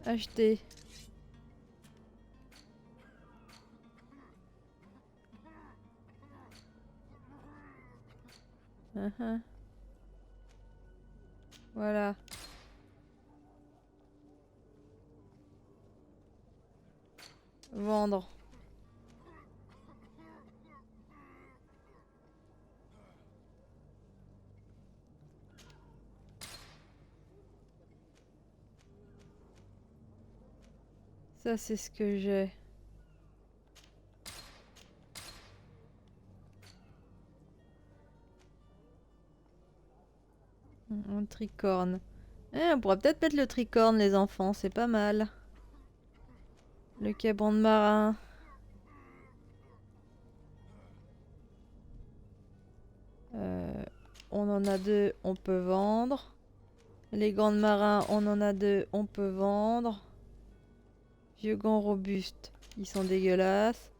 Acheter. Voilà. Vendre. Ça, c'est ce que j'ai. Un tricorne. On pourrait peut-être mettre le tricorne, les enfants, c'est pas mal. Le cabron de marin. On en a 2, on peut vendre. Les gants de marin, on en a 2, on peut vendre. Vieux gants robustes, ils sont dégueulasses.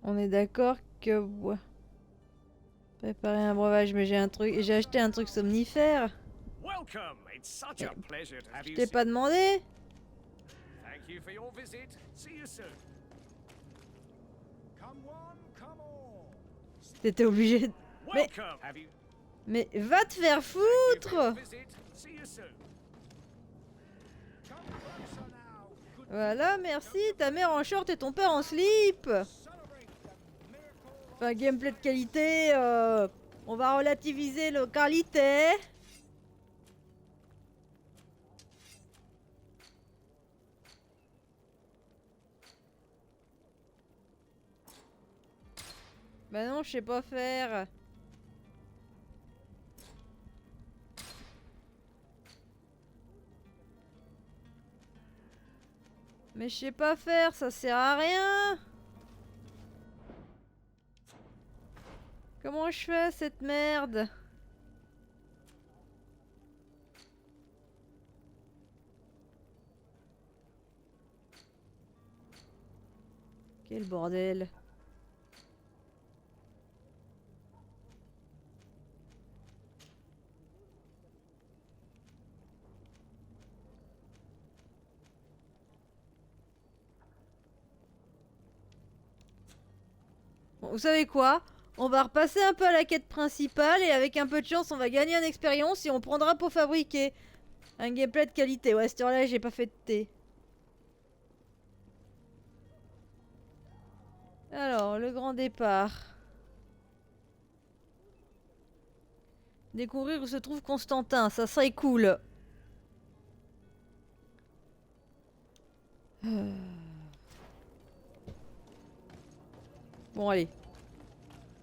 On est d'accord que... Ouais. Préparer un breuvage, mais j'ai un truc... J'ai acheté un truc somnifère. Je t'ai pas demandé. T'étais obligé de... Mais va te faire foutre. Voilà, merci. Ta mère en short et ton père en slip. Enfin, gameplay de qualité. On va relativiser la qualité. Bah non, je sais pas faire. Mais je sais pas faire, ça sert à rien. Comment je fais cette merde? Quel bordel. Bon, vous savez quoi? On va repasser un peu à la quête principale et avec un peu de chance, on va gagner en expérience et on prendra pour fabriquer un gameplay de qualité. Ouais, cette heure-là, j'ai pas fait de thé. Alors, le grand départ. Découvrir où se trouve Constantin, ça serait cool. Bon, allez.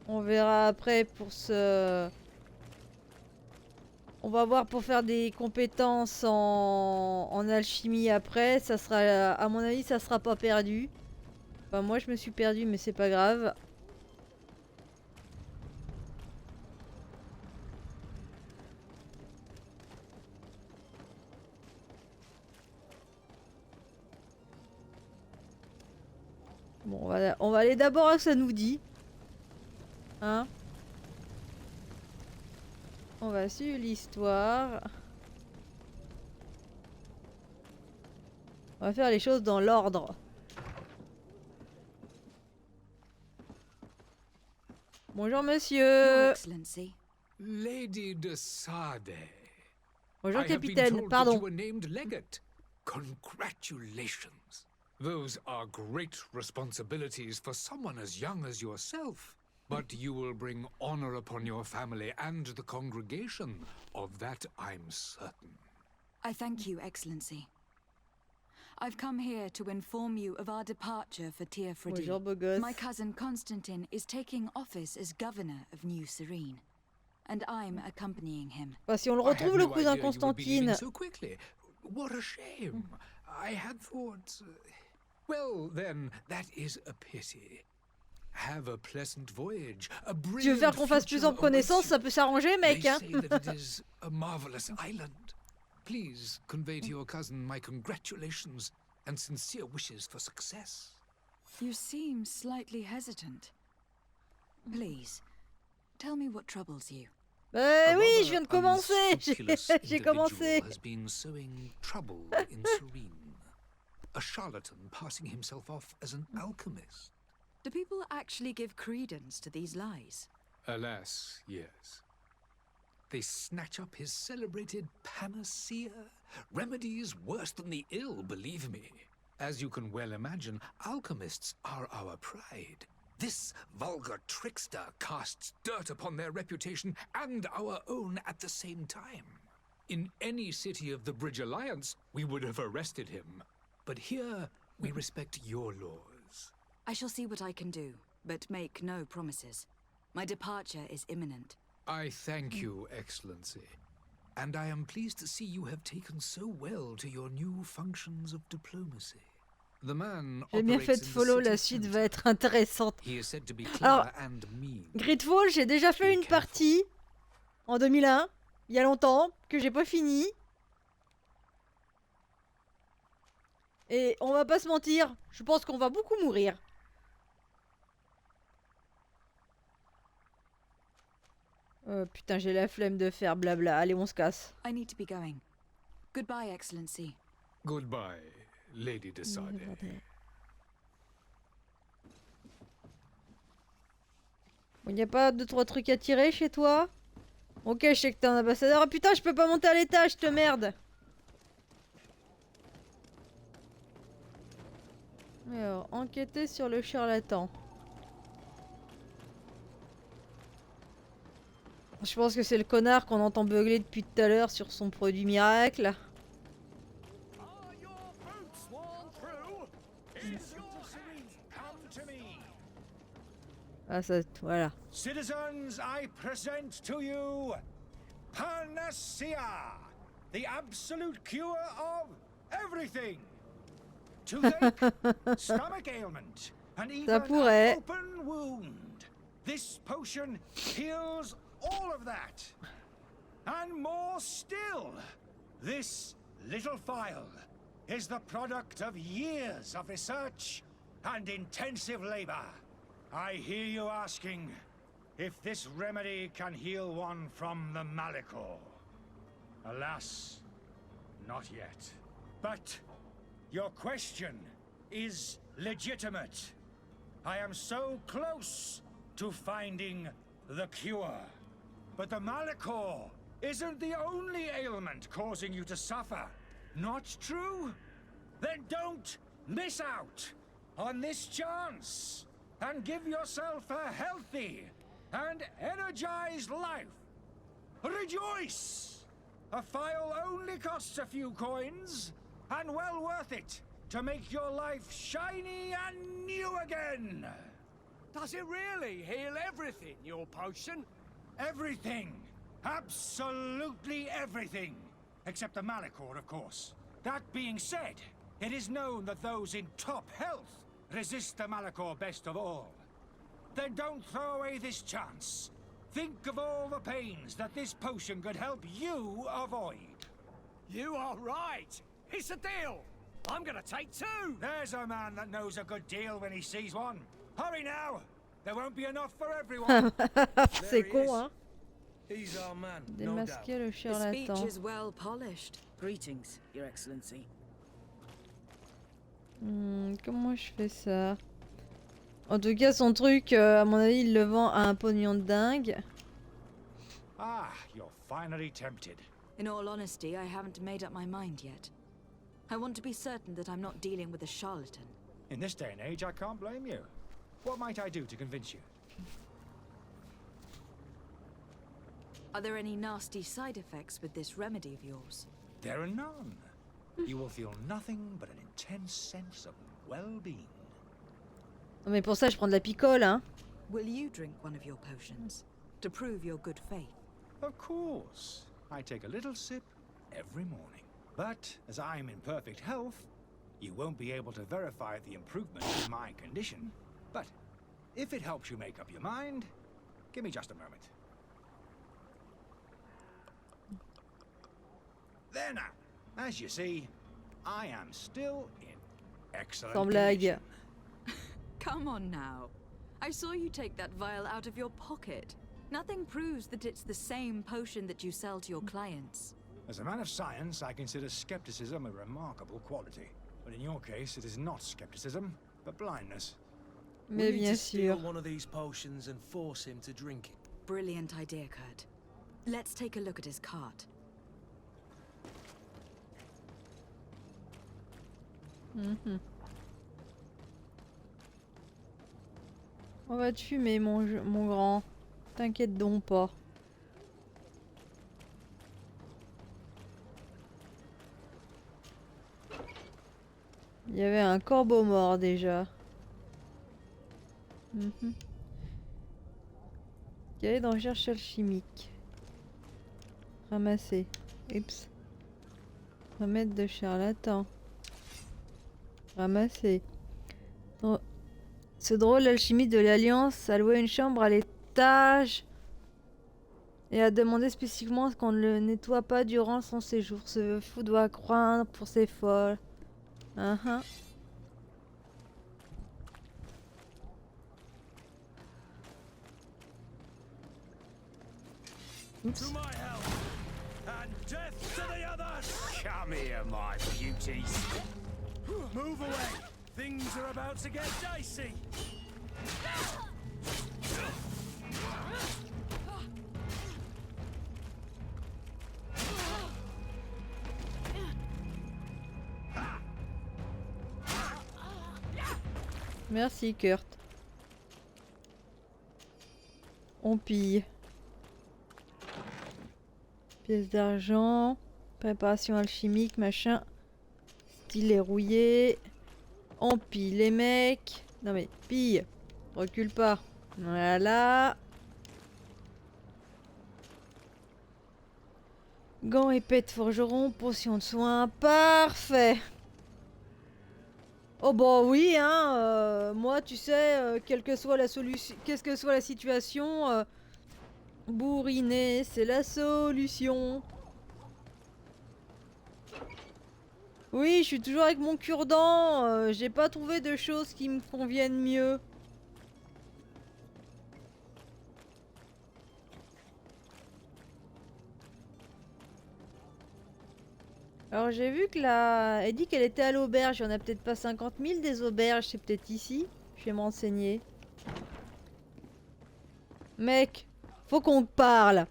On verra après pour ce... On va voir pour faire des compétences en alchimie après. Ça sera, à mon avis, ça sera pas perdu. Enfin, moi, je me suis perdu, mais c'est pas grave. Bon, on va aller d'abord à ce que ça nous dit. Hein? On va suivre l'histoire. On va faire les choses dans l'ordre. Bonjour monsieur. Excellency. Lady de Sade. Bonjour capitaine, pardon. You were named legate. Congratulations. Those are great responsibilities for someone as young as yourself. But you will bring honor upon your family and the congregation. Of that I'm certain. I thank you, Excellency. I've come here to inform you of our departure for Teofredi. Bonjour, beau gosse. My cousin Constantine is taking office as governor of New Serene, and I'm accompanying him. Bah, si on le retrouve, le cousin Constantine. So quickly. What a shame. I had thought... well, then, that is a pity. Have a pleasant voyage. A Tu veux faire qu'on fasse plus en connaissance, ça peut s'arranger, mec. Hein? They say that it is a marvelous island. Please convey to your cousin my congratulations and sincere wishes for success. You seem slightly hesitant. Please, tell me what troubles you. Oui, je viens de commencer. J'ai commencé. Has been sowing trouble in Serene. A charlatan passing himself off as an alchemist. Do people actually give credence to these lies? Alas, yes. They snatch up his celebrated panacea. Remedies worse than the ill, believe me. As you can well imagine, alchemists are our pride. This vulgar trickster casts dirt upon their reputation and our own at the same time. In any city of the Bridge Alliance, we would have arrested him. But here, we respect your laws. I shall see what I can do, but make no promises. My departure is imminent. I thank you, Excellency. And I am pleased to see you have taken so well to your new functions of diplomacy. The man j'ai bien fait de follow, la suite va être intéressante. Alors, Greedfall, j'ai déjà fait une partie en 2001, il y a longtemps, que j'ai pas fini. Et on va pas se mentir, je pense qu'on va beaucoup mourir. Putain, j'ai la flemme de faire blabla. Allez, on se casse. I need to be going. Goodbye, Excellency. Goodbye, Lady de Sade. Bon, y a pas 2-3 trucs à tirer chez toi? Ok, je sais que t'es un ambassadeur. Ah putain, je peux pas monter à l'étage, te merde. Alors, enquêter sur le charlatan. Je pense que c'est le connard qu'on entend beugler depuis tout à l'heure sur son produit miracle. Ah ça, voilà. Citizens, I present to you Panacea, the absolute cure of everything. Toothache, stomach ailment, and even an open wound. This potion heals all of that. And more still, this little phial is the product of years of research and intensive labor. I hear you asking if this remedy can heal one from the Malachor. Alas, not yet. But your question is legitimate. I am so close to finding the cure. But the Malachor isn't the only ailment causing you to suffer. Not true? Then don't miss out on this chance and give yourself a healthy and energized life. Rejoice! A file only costs a few coins, and well worth it to make your life shiny and new again. Does it really heal everything, your potion? Everything. Absolutely everything. Except the Malachor, of course. That being said, it is known that those in top health resist the Malachor best of all. Then don't throw away this chance. Think of all the pains that this potion could help you avoid. You are right. It's a deal. I'm gonna take 2. There's a man that knows a good deal when he sees one. Hurry now. There won't be enough for everyone. C'est con, hein? He's our man, Démasquer le The speech charlatan. is well polished. Greetings, Your Excellency. Comment je fais ça? En tout cas, son truc, à mon avis, il le vend à un pognon de dingue. Ah, you're finally tempted. In all honesty, I haven't made up my mind yet. I want to be certain that I'm not dealing with a charlatan. In this day and age, I can't blame you. What might I do to convince you? Are there any nasty side effects with this remedy of yours? There are none. You will feel nothing but an intense sense of well-being. Non mais pour ça, je prends de la picole, hein. Will you drink one of your potions to prove your good faith? Of course. I take a little sip every morning. But as I'm in perfect health, you won't be able to verify the improvement in my condition. But if it helps you make up your mind, give me just a moment. There now. As you see, I am still in excellent Sans blague. condition. Come on now. I saw you take that vial out of your pocket. Nothing proves that it's the same potion that you sell to your clients. As a man of science, I consider skepticism a remarkable quality. But in your case, it is not skepticism, but blindness. Mais we need bien to steal sûr. one of these potions and force him to drink it. Brilliant idea, Kurt. Let's take a look at his cart. Mhm. On va te fumer, mon grand. T'inquiète donc pas. Il y avait un corbeau mort déjà. Cahier de recherche alchimique. Ramasser. Oups. Remède de charlatan. Ramasser. Ce drôle alchimiste de l'Alliance a loué une chambre à l'étage et a demandé spécifiquement qu'on ne le nettoie pas durant son séjour. Ce fou doit craindre pour ses folles. Oups. To my health, and death to the others! Come here, my beauties. Move away. Things are about to get dicey. Merci Kurt. On pille. Pièces d'argent. Préparation alchimique, machin. Stylet rouillé. On pille les mecs. Non mais pille. Recule pas. Voilà. Gants épais de forgeron. Potion de soin. Parfait. Oh bah oui, hein, moi tu sais, quelle que soit la solution, qu'est-ce que soit la situation, bourriner, c'est la solution. Oui, je suis toujours avec mon cure-dent. J'ai pas trouvé de choses qui me conviennent mieux. Alors j'ai vu que là, elle dit qu'elle était à l'auberge. Il y en a peut-être pas 50 000 des auberges, c'est peut-être ici. Je vais me renseigner. Mec, faut qu'on parle.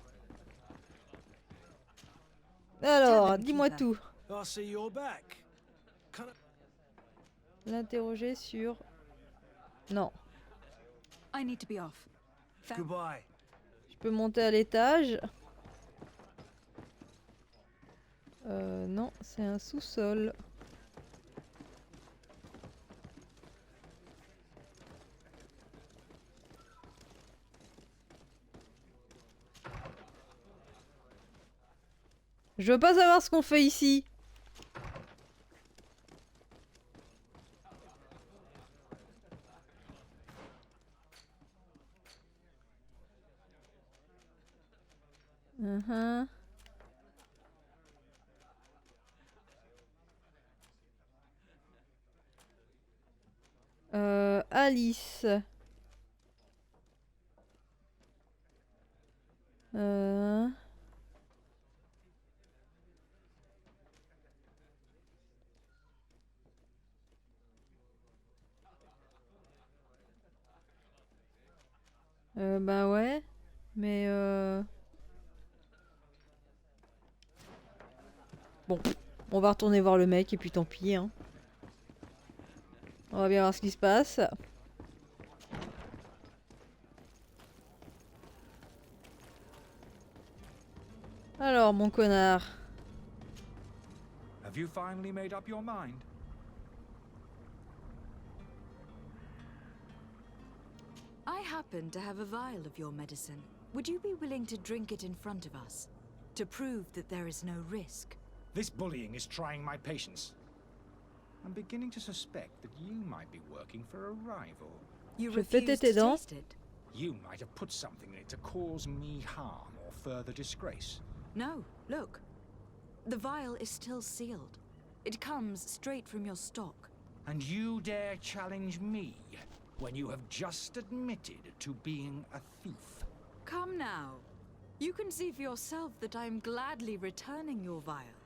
Alors, dis-moi tout. I see you're back. L'interroger sur... Non. I need to be off. Goodbye. Je peux monter à l'étage. Non, c'est un sous-sol. Je veux pas savoir ce qu'on fait ici. Alice. Bah ouais, mais bon, on va retourner voir le mec et puis tant pis, hein. On va bien voir ce qui se passe. Alors, mon connard. Have you finally made up your mind? I happen to have a vial of your medicine. Would you be willing to drink it in front of us? To prove that there is no risk? This bullying is trying my patience. I'm beginning to suspect that you might be working for a rival. You Je fais refuse tes to dents. taste it? You might have put something in it to cause me harm or further disgrace. No, look. The vial is still sealed. It comes straight from your stock. And you dare challenge me when you have just admitted to being a thief? Come now. You can see for yourself that I'm gladly returning your vial,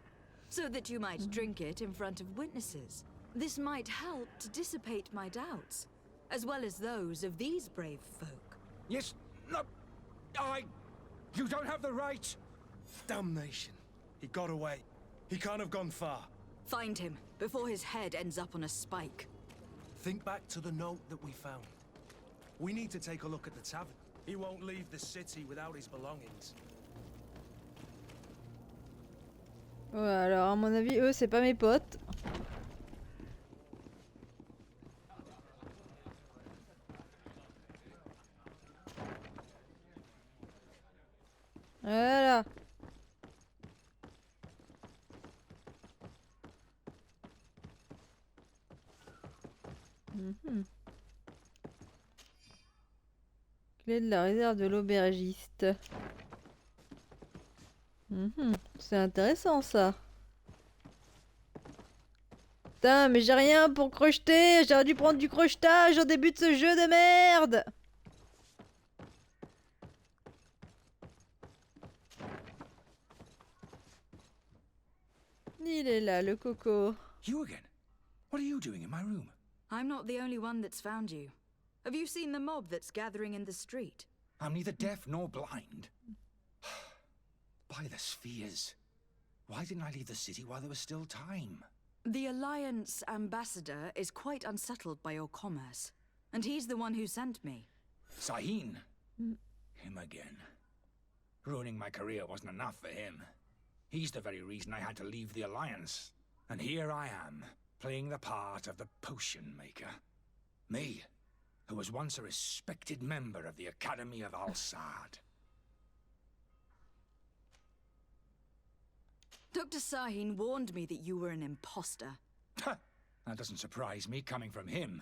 so that you might drink it in front of witnesses. This might help to dissipate my doubts, as well as those of these brave folk. Yes, no, you don't have the right. Damnation. He got away. He can't have gone far. Find him, before his head ends up on a spike. Think back to the note that we found. We need to take a look at the tavern. He won't leave the city without his belongings. Ouais, alors à mon avis, eux, c'est pas mes potes. Voilà. Clé de la réserve de l'aubergiste. C'est intéressant ça. Putain, mais j'ai rien pour crocheter. J'aurais dû prendre du crochetage au début de ce jeu de merde. Il est là, le coco. You again? What are you doing in my room? I'm not the only one that's found you. Have you seen the mob that's gathering in the street? I'm neither deaf nor blind. By the spheres. Why didn't I leave the city while there was still time? The Alliance ambassador is quite unsettled by your commerce, and he's the one who sent me. Sahin? Him again. Ruining my career wasn't enough for him. He's the very reason I had to leave the Alliance. And here I am, playing the part of the potion maker. Me, who was once a respected member of the Academy of Al-Sad. Dr. Sahin warned me that you were an imposter. That doesn't surprise me, coming from him.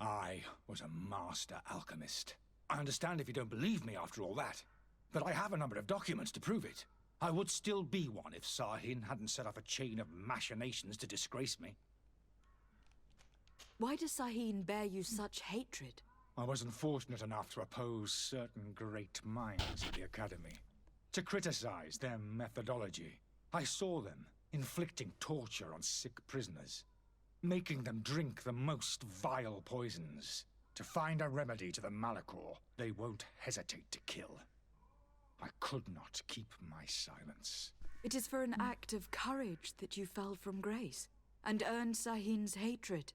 I was a master alchemist. I understand if you don't believe me after all that, but I have a number of documents to prove it. I would still be one if Sahin hadn't set off a chain of machinations to disgrace me. Why does Sahin bear you such hatred? I wasn't fortunate enough to oppose certain great minds at the Academy. To criticize their methodology. I saw them inflicting torture on sick prisoners. Making them drink the most vile poisons. To find a remedy to the Malachor, they won't hesitate to kill. I could not keep my silence. It is for an act of courage that you fell from grace, and earned Sahin's hatred.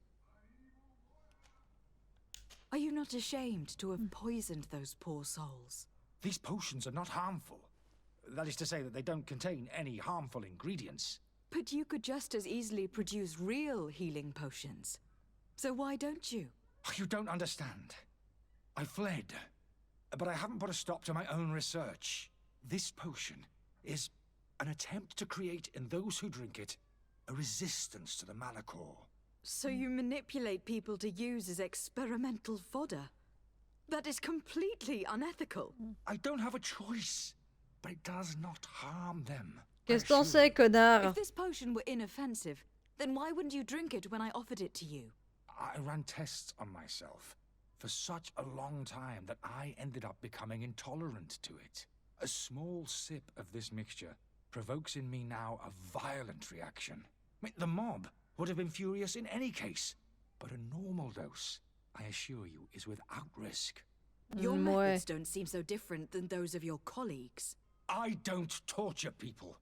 Are you not ashamed to have poisoned those poor souls? These potions are not harmful. That is to say that they don't contain any harmful ingredients. But you could just as easily produce real healing potions. So why don't you? You don't understand. I fled, but I haven't put a stop to my own research. This potion is an attempt to create in those who drink it a resistance to the Malachor. So you manipulate people to use as experimental fodder? That is completely unethical. I don't have a choice, but it does not harm them. Qu'est-ce que t'en sais, connard? If this potion were inoffensive, then why wouldn't you drink it when I offered it to you? I ran tests on myself for such a long time that I ended up becoming intolerant to it. A small sip of this mixture provokes in me now a violent reaction. The mob would have been furious in any case, but a normal dose, I assure you, is without risk. Your methods don't seem so different than those of your colleagues. I don't torture people.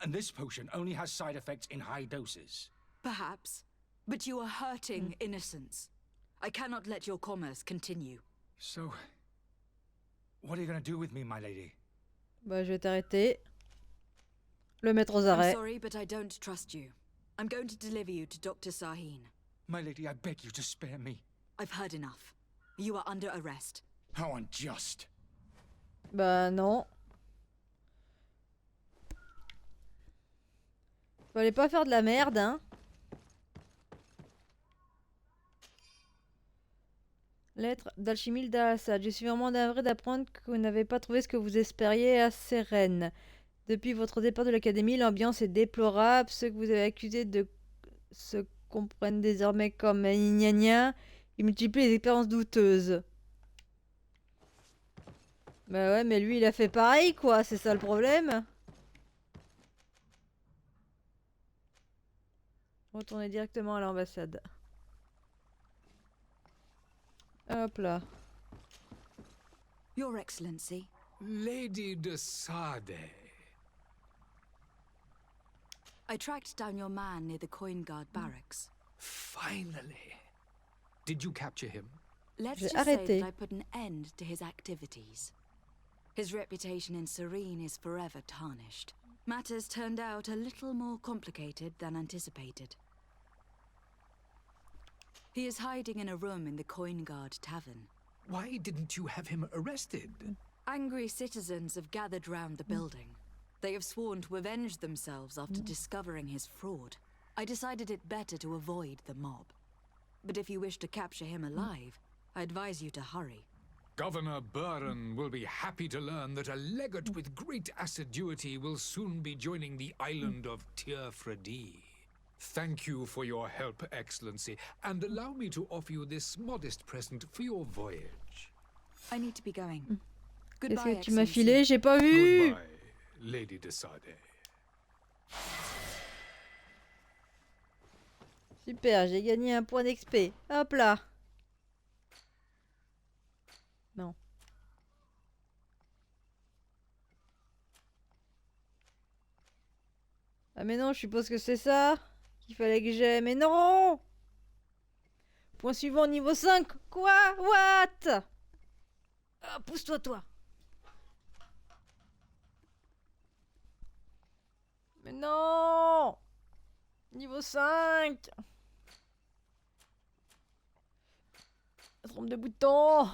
And this potion only has side effects in high doses. Perhaps. But you are hurting innocents. I cannot let your commerce continue. So, what are you going to do with me, my lady? Bah, je vais t'arrêter. Le mettre aux arrêts. I'm sorry, but I don't trust you. I'm going to deliver you to Dr. Sahin. My lady, I beg you to spare me. I've heard enough. You are under arrest. How unjust. Bah non. Fallait pas faire de la merde, hein. Lettre d'Alchimil d'Al-Assad. Je suis vraiment navré d'apprendre que vous n'avez pas trouvé ce que vous espériez à Sérène. Depuis votre départ de l'académie, l'ambiance est déplorable. Ceux que vous avez accusés de se comprennent désormais comme gna. Ils multiplient les expériences douteuses. Bah ouais, mais lui, il a fait pareil, quoi. C'est ça le problème. Retournez directement à l'ambassade. Hop là. Your Excellency. Lady de Sade. I tracked down your man near the Coin Guard barracks. Finally. Did you capture him? Let's just say that I put an end to his activities. His reputation in Serene is forever tarnished. Matters turned out a little more complicated than anticipated. He is hiding in a room in the Coin Guard Tavern. Why didn't you have him arrested? Angry citizens have gathered round the building. They have sworn to avenge themselves after discovering his fraud. I decided it better to avoid the mob. But if you wish to capture him alive, I advise you to hurry. Governor Buren will be happy to learn that a legate with great assiduity will soon be joining the island of Tir-Fredi. Thank you for your help, Excellency, and allow me to offer you this modest present for your voyage. I need to be going. Qu'est-ce Goodbye, que tu m'as Excellency. filé? J'ai pas vu. Goodbye, Lady de Sade. Super, j'ai gagné un point d'XP. Hop là. Non. Ah mais non, je suppose que c'est ça qu'il fallait que j'aie. Mais non! Point suivant, niveau 5. Quoi? What? Ah, pousse-toi, toi. Mais non! Niveau 5. Trompe de bouton.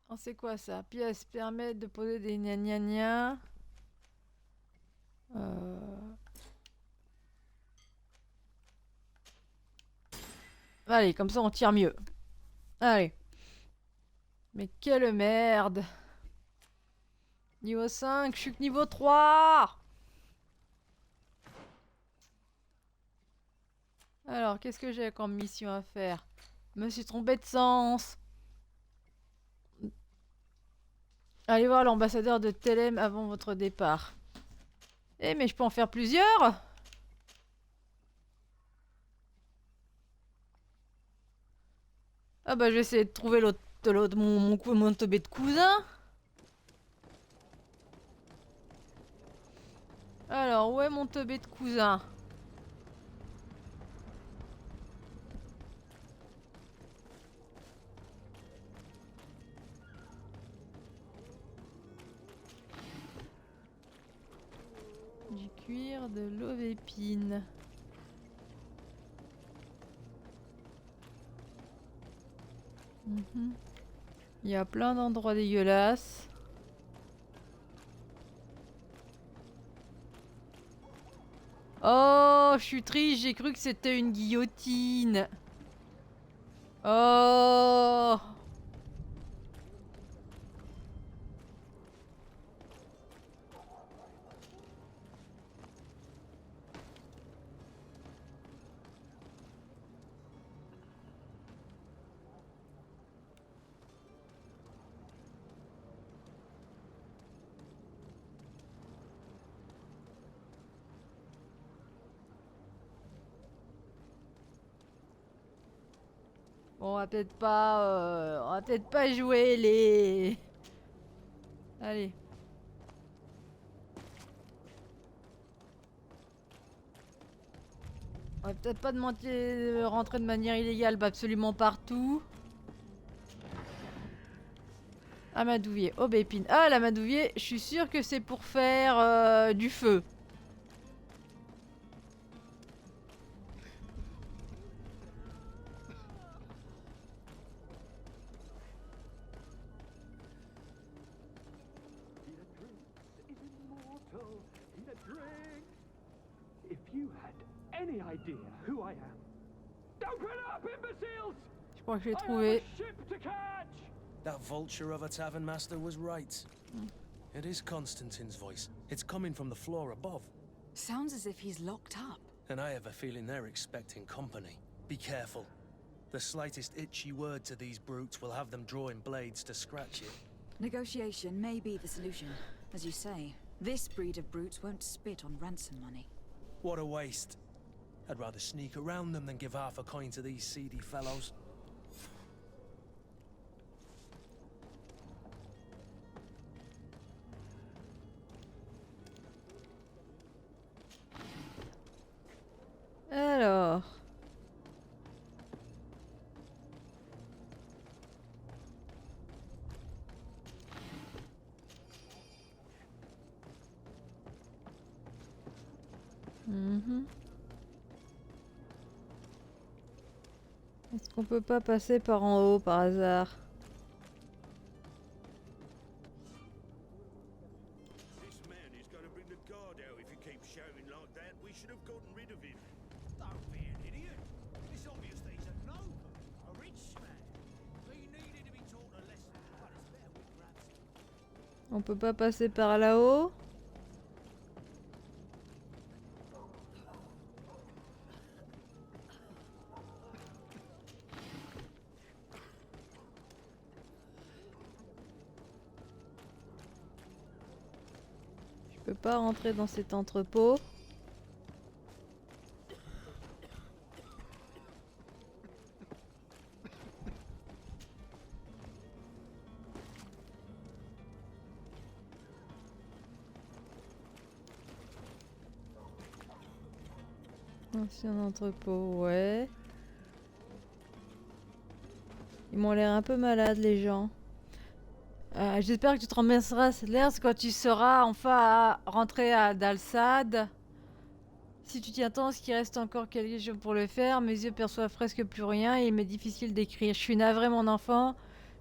Oh, c'est quoi ça? Pièce permet de poser des gna gna gna. Allez, comme ça on tire mieux. Allez. Mais quelle merde! Niveau 5, je suis que niveau 3! Alors, qu'est-ce que j'ai comme mission à faire? Je me suis trompé de sens. Allez voir l'ambassadeur de Télém avant votre départ. Eh, mais je peux en faire plusieurs? Ah bah, je vais essayer de trouver mon teubé de cousin. Alors, où est mon teubé de cousin? Du cuir, de l'ovépine. Il y a plein d'endroits dégueulasses. Oh, je suis triste, j'ai cru que c'était une guillotine. Oh. Bon, on va peut-être pas jouer les... Allez. On va peut-être pas demander rentrer de manière illégale absolument partout. Amadouvier, aubépine. Ah, l'amadouvier, je suis sûre que c'est pour faire du feu. Je crois que j'ai trouvé. That vulture of a tavern master was right. It is Constantine's voice. It's coming from the floor above. Sounds as if he's locked up. And I have a feeling they're expecting company. Be careful. The slightest itchy word to these brutes will have them drawing blades to scratch it. Negotiation may be the solution. As you say, this breed of brutes won't spit on ransom money. What a waste. I'd rather sneak around them than give half a coin to these seedy fellows. Alors. Est-ce qu'on peut pas passer par en haut par hasard? On peut pas passer par là-haut? Je peux pas rentrer dans cet entrepôt. Ancien entrepôt, ouais. Ils m'ont l'air un peu malades, les gens. J'espère que tu te remettras l'air quand tu seras enfin à rentrer à Dalsad. Si tu t'y attends, ce qui reste encore quelques jours pour le faire, mes yeux perçoivent presque plus rien et il m'est difficile d'écrire. Je suis navré, mon enfant.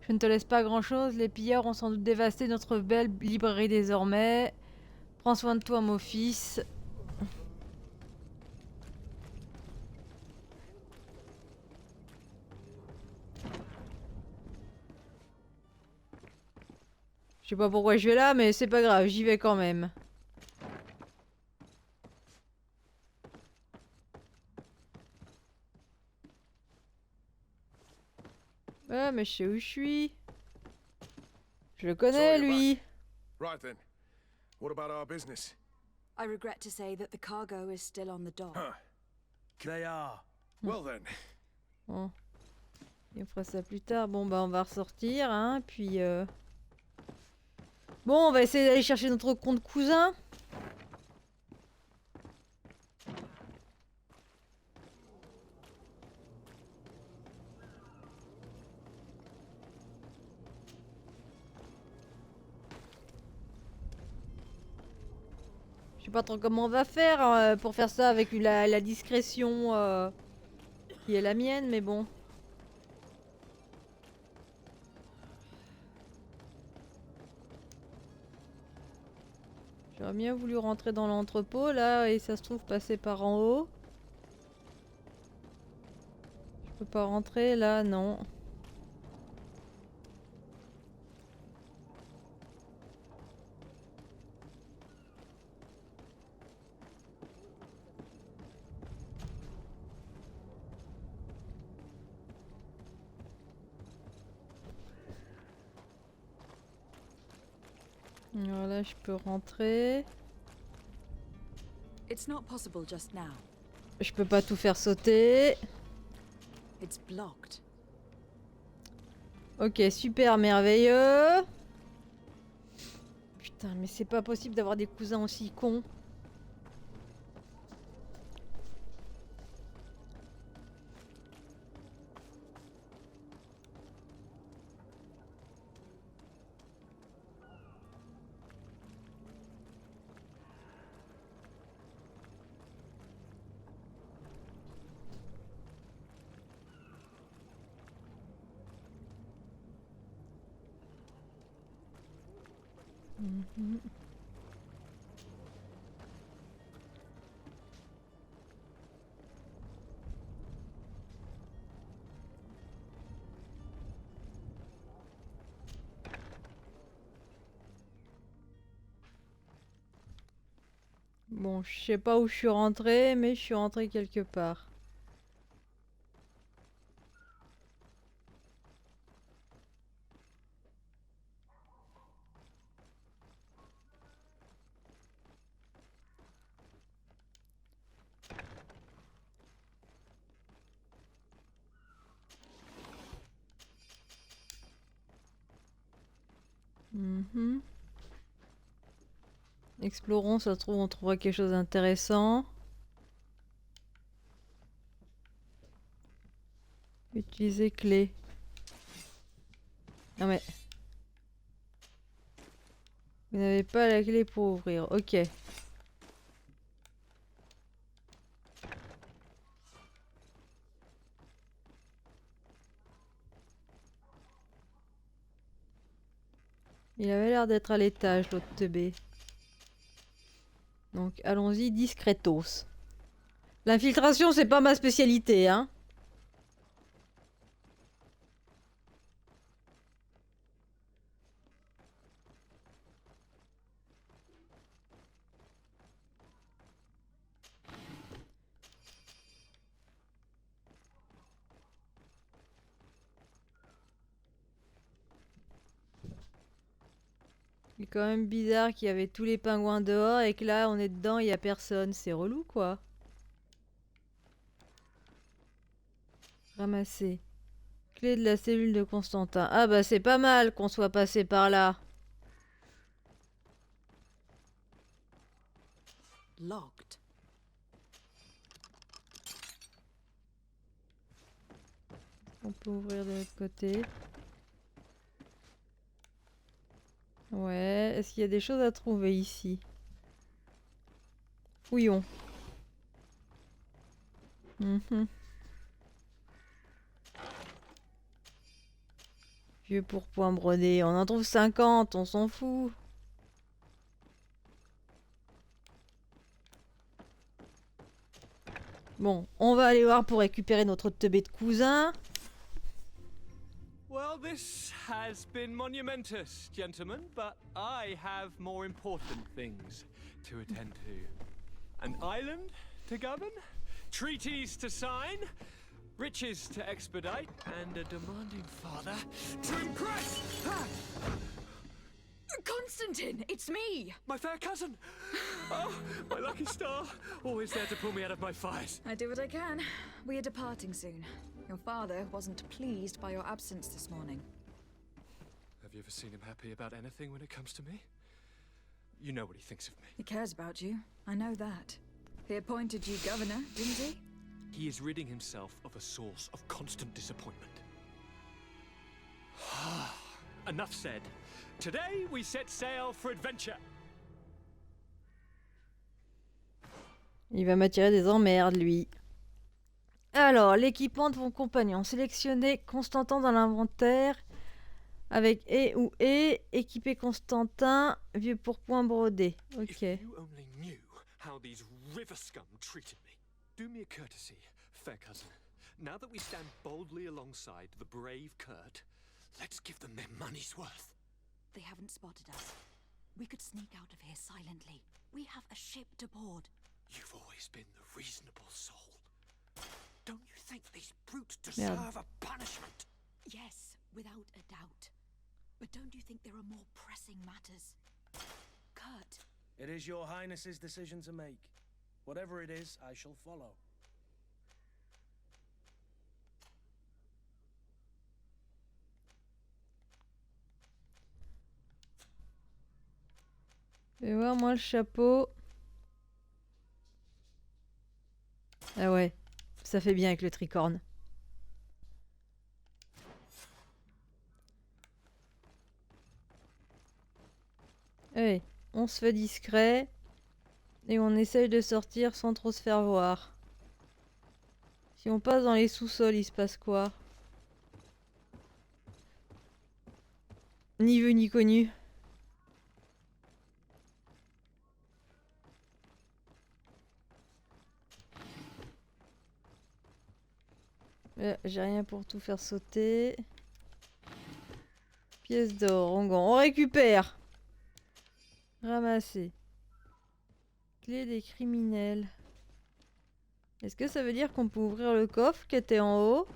Je ne te laisse pas grand-chose. Les pillards ont sans doute dévasté notre belle librairie désormais. Prends soin de toi, mon fils. sais pas pourquoi je vais là, mais c'est pas grave, j'y vais quand même. Ouais, mais je sais où je suis. Je le connais, lui. Right then. What about our business? I regret to say that the cargo is still on the dock. They are. Well then. Bon. Et on fera ça plus tard. Bon, bah, on va ressortir, hein, puis... Bon, on va essayer d'aller chercher notre compte cousin. Je sais pas trop comment on va faire pour faire ça avec la discrétion qui est la mienne, mais bon. J'aurais bien voulu rentrer dans l'entrepôt là et ça se trouve passer par en haut. Je peux pas rentrer là, non. Voilà, je peux rentrer. It's not possible just now. Je peux pas tout faire sauter. It's blocked. Ok, super merveilleux. Putain, mais c'est pas possible d'avoir des cousins aussi cons. Mhm. Bon, je sais pas où je suis rentrée, mais je suis rentrée quelque part. Mhm. Explorons, ça se trouve on trouvera quelque chose d'intéressant. Utiliser clé. Non mais... Vous n'avez pas la clé pour ouvrir, ok. Il avait l'air d'être à l'étage, l'autre teubé. Donc allons-y discretos. L'infiltration, c'est pas ma spécialité, hein. C'est quand même bizarre qu'il y avait tous les pingouins dehors et que là on est dedans, il y a personne. C'est relou quoi. Ramasser. Clé de la cellule de Constantin. Ah bah c'est pas mal qu'on soit passé par là. Locked. On peut ouvrir de l'autre côté. Ouais, est-ce qu'il y a des choses à trouver ici? Fouillons. Mhm. Vieux pourpoint brodé, on en trouve 50, on s'en fout. Bon, on va aller voir pour récupérer notre teubé de cousin. Well, this has been monumentous, gentlemen, but I have more important things to attend to. An island to govern, treaties to sign, riches to expedite, and a demanding father to impress! Constantine, it's me! My fair cousin! Oh, my lucky star, always there to pull me out of my fires. I do what I can. We are departing soon. Your father wasn't pleased by your absence this morning. Have you ever seen him happy about anything when it comes to me? You know what he thinks of me. He cares about you. I know that. He appointed you governor, didn't he? He is ridding himself of a source of constant disappointment. Enough said. Today we set sail for adventure. Il va m'attirer des emmerdes, lui. Alors, l'équipement de vos compagnons. Sélectionnez Constantin dans l'inventaire. Avec E ou E. Équipé Constantin. Vieux pourpoint brodé. Ok. If you only knew how these river scum treated me. Do me a courtesy, fair cousin. Now that we stand boldly alongside the brave Kurt, let's give them their money's worth. They haven't spotted us. We could sneak out of here silently. We have a ship to board. You've always been the reasonable soul. Don't you think these brutes deserve a punishment? Yes, without a doubt. But don't you think there are more pressing matters? Kurt. It is your highness's decision to make. Whatever it is, I shall follow. Fais voir moi le chapeau. Ah ouais, ça fait bien avec le tricorne. Allez, on se fait discret. Et on essaye de sortir sans trop se faire voir. Si on passe dans les sous-sols, il se passe quoi? Ni vu ni connu. J'ai rien pour tout faire sauter. Pièce d'or, on récupère. Ramasser. Clé des criminels. Est-ce que ça veut dire qu'on peut ouvrir le coffre qui était en haut?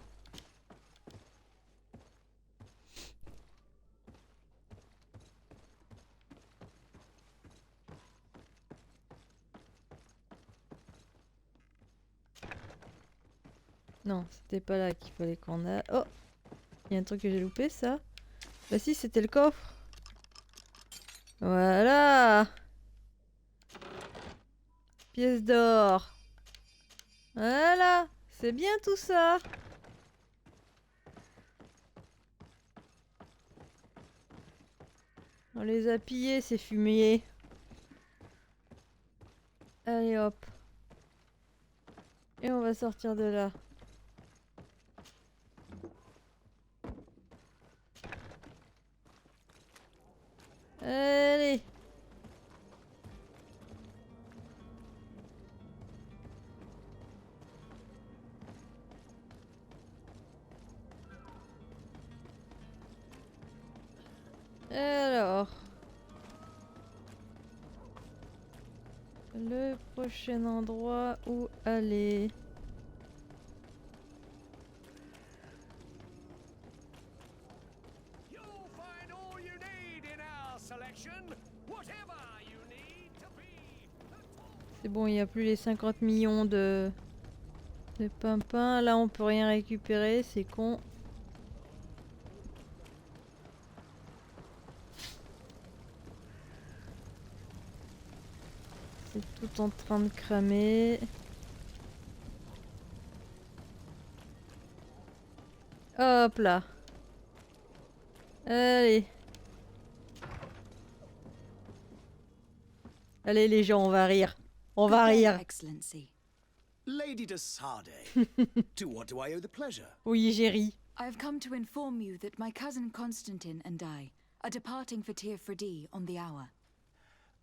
Non, c'était pas là qu'il fallait qu'on a... Oh! Il y a un truc que j'ai loupé, ça? Bah si, c'était le coffre. Voilà! Pièce d'or. Voilà! C'est bien tout ça! On les a pillés, ces fumiers. Allez hop. Et on va sortir de là. Allez. Alors. Le prochain endroit où aller. C'est bon, il n'y a plus les 50 millions de pimpins. Là, on peut rien récupérer, c'est con. C'est tout en train de cramer. Hop là. Allez. Allez les gens, on va rire. On va rire. Excellency. Lady de Sardet, to what do I owe the pleasure? Oui, j'ai ri. I have come to inform you that my cousin Constantine and I are departing for Tir-Freddy on the hour.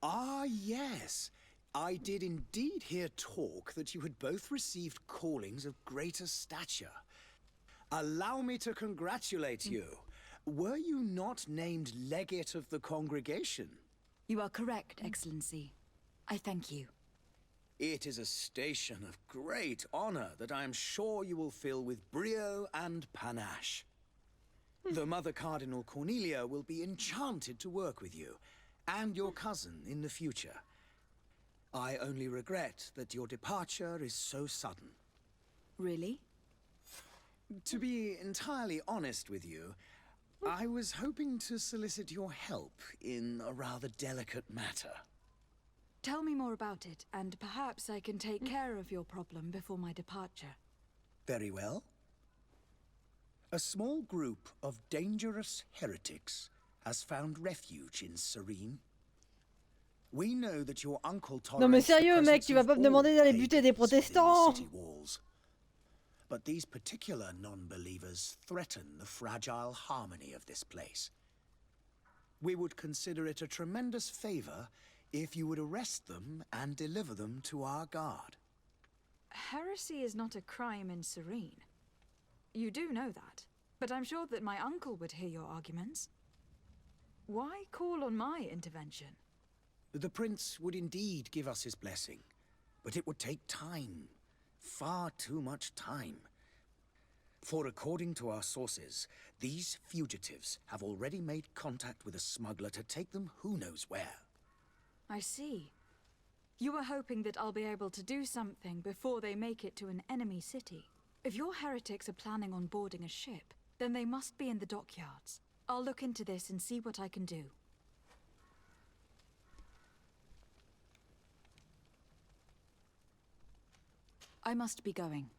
Ah, yes. I did indeed hear talk that you had both received callings of greater stature. Allow me to congratulate you. Were you not named legate of the congregation? You are correct, Excellency. I thank you. It is a station of great honor that I am sure you will fill with brio and panache. The Mother Cardinal Cornelia will be enchanted to work with you, and your cousin in the future. I only regret that your departure is so sudden. Really? To be entirely honest with you, I was hoping to solicit your help in a rather delicate matter. Tell me more about it, and perhaps I can take care of your problem before my departure. Very well. A small group of dangerous heretics has found refuge in Serene. We know that your uncle Non mais tolerates the sérieux mec, presence tu vas of pas me all demander d'aller buter des pagans within the protestants. city walls. But these particular non-believers threaten the fragile harmony of this place. We would consider it a tremendous favor if you would arrest them and deliver them to our guard. Heresy is not a crime in Serene. You do know that, but I'm sure that my uncle would hear your arguments. Why call on my intervention? The prince would indeed give us his blessing, but it would take time. Far too much time. For according to our sources, these fugitives have already made contact with a smuggler to take them who knows where. I see. You were hoping that I'll be able to do something before they make it to an enemy city. If your heretics are planning on boarding a ship, then they must be in the dockyards. I'll look into this and see what I can do. I must be going.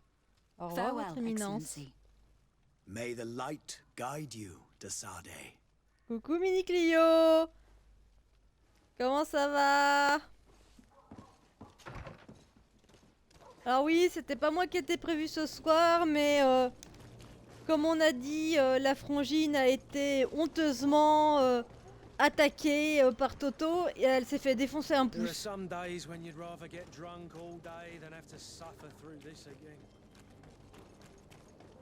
Au revoir, Farewell, Votre Éminence. Excellency. May the light guide you, de Sade. Coucou Mini Clio. Comment ça va? Alors oui, c'était pas moi qui était prévu ce soir, mais comme on a dit, la frangine a été honteusement attaquée par Toto et elle s'est fait défoncer un There are pouce. some days when you'd rather get drunk all day than have to suffer through this again.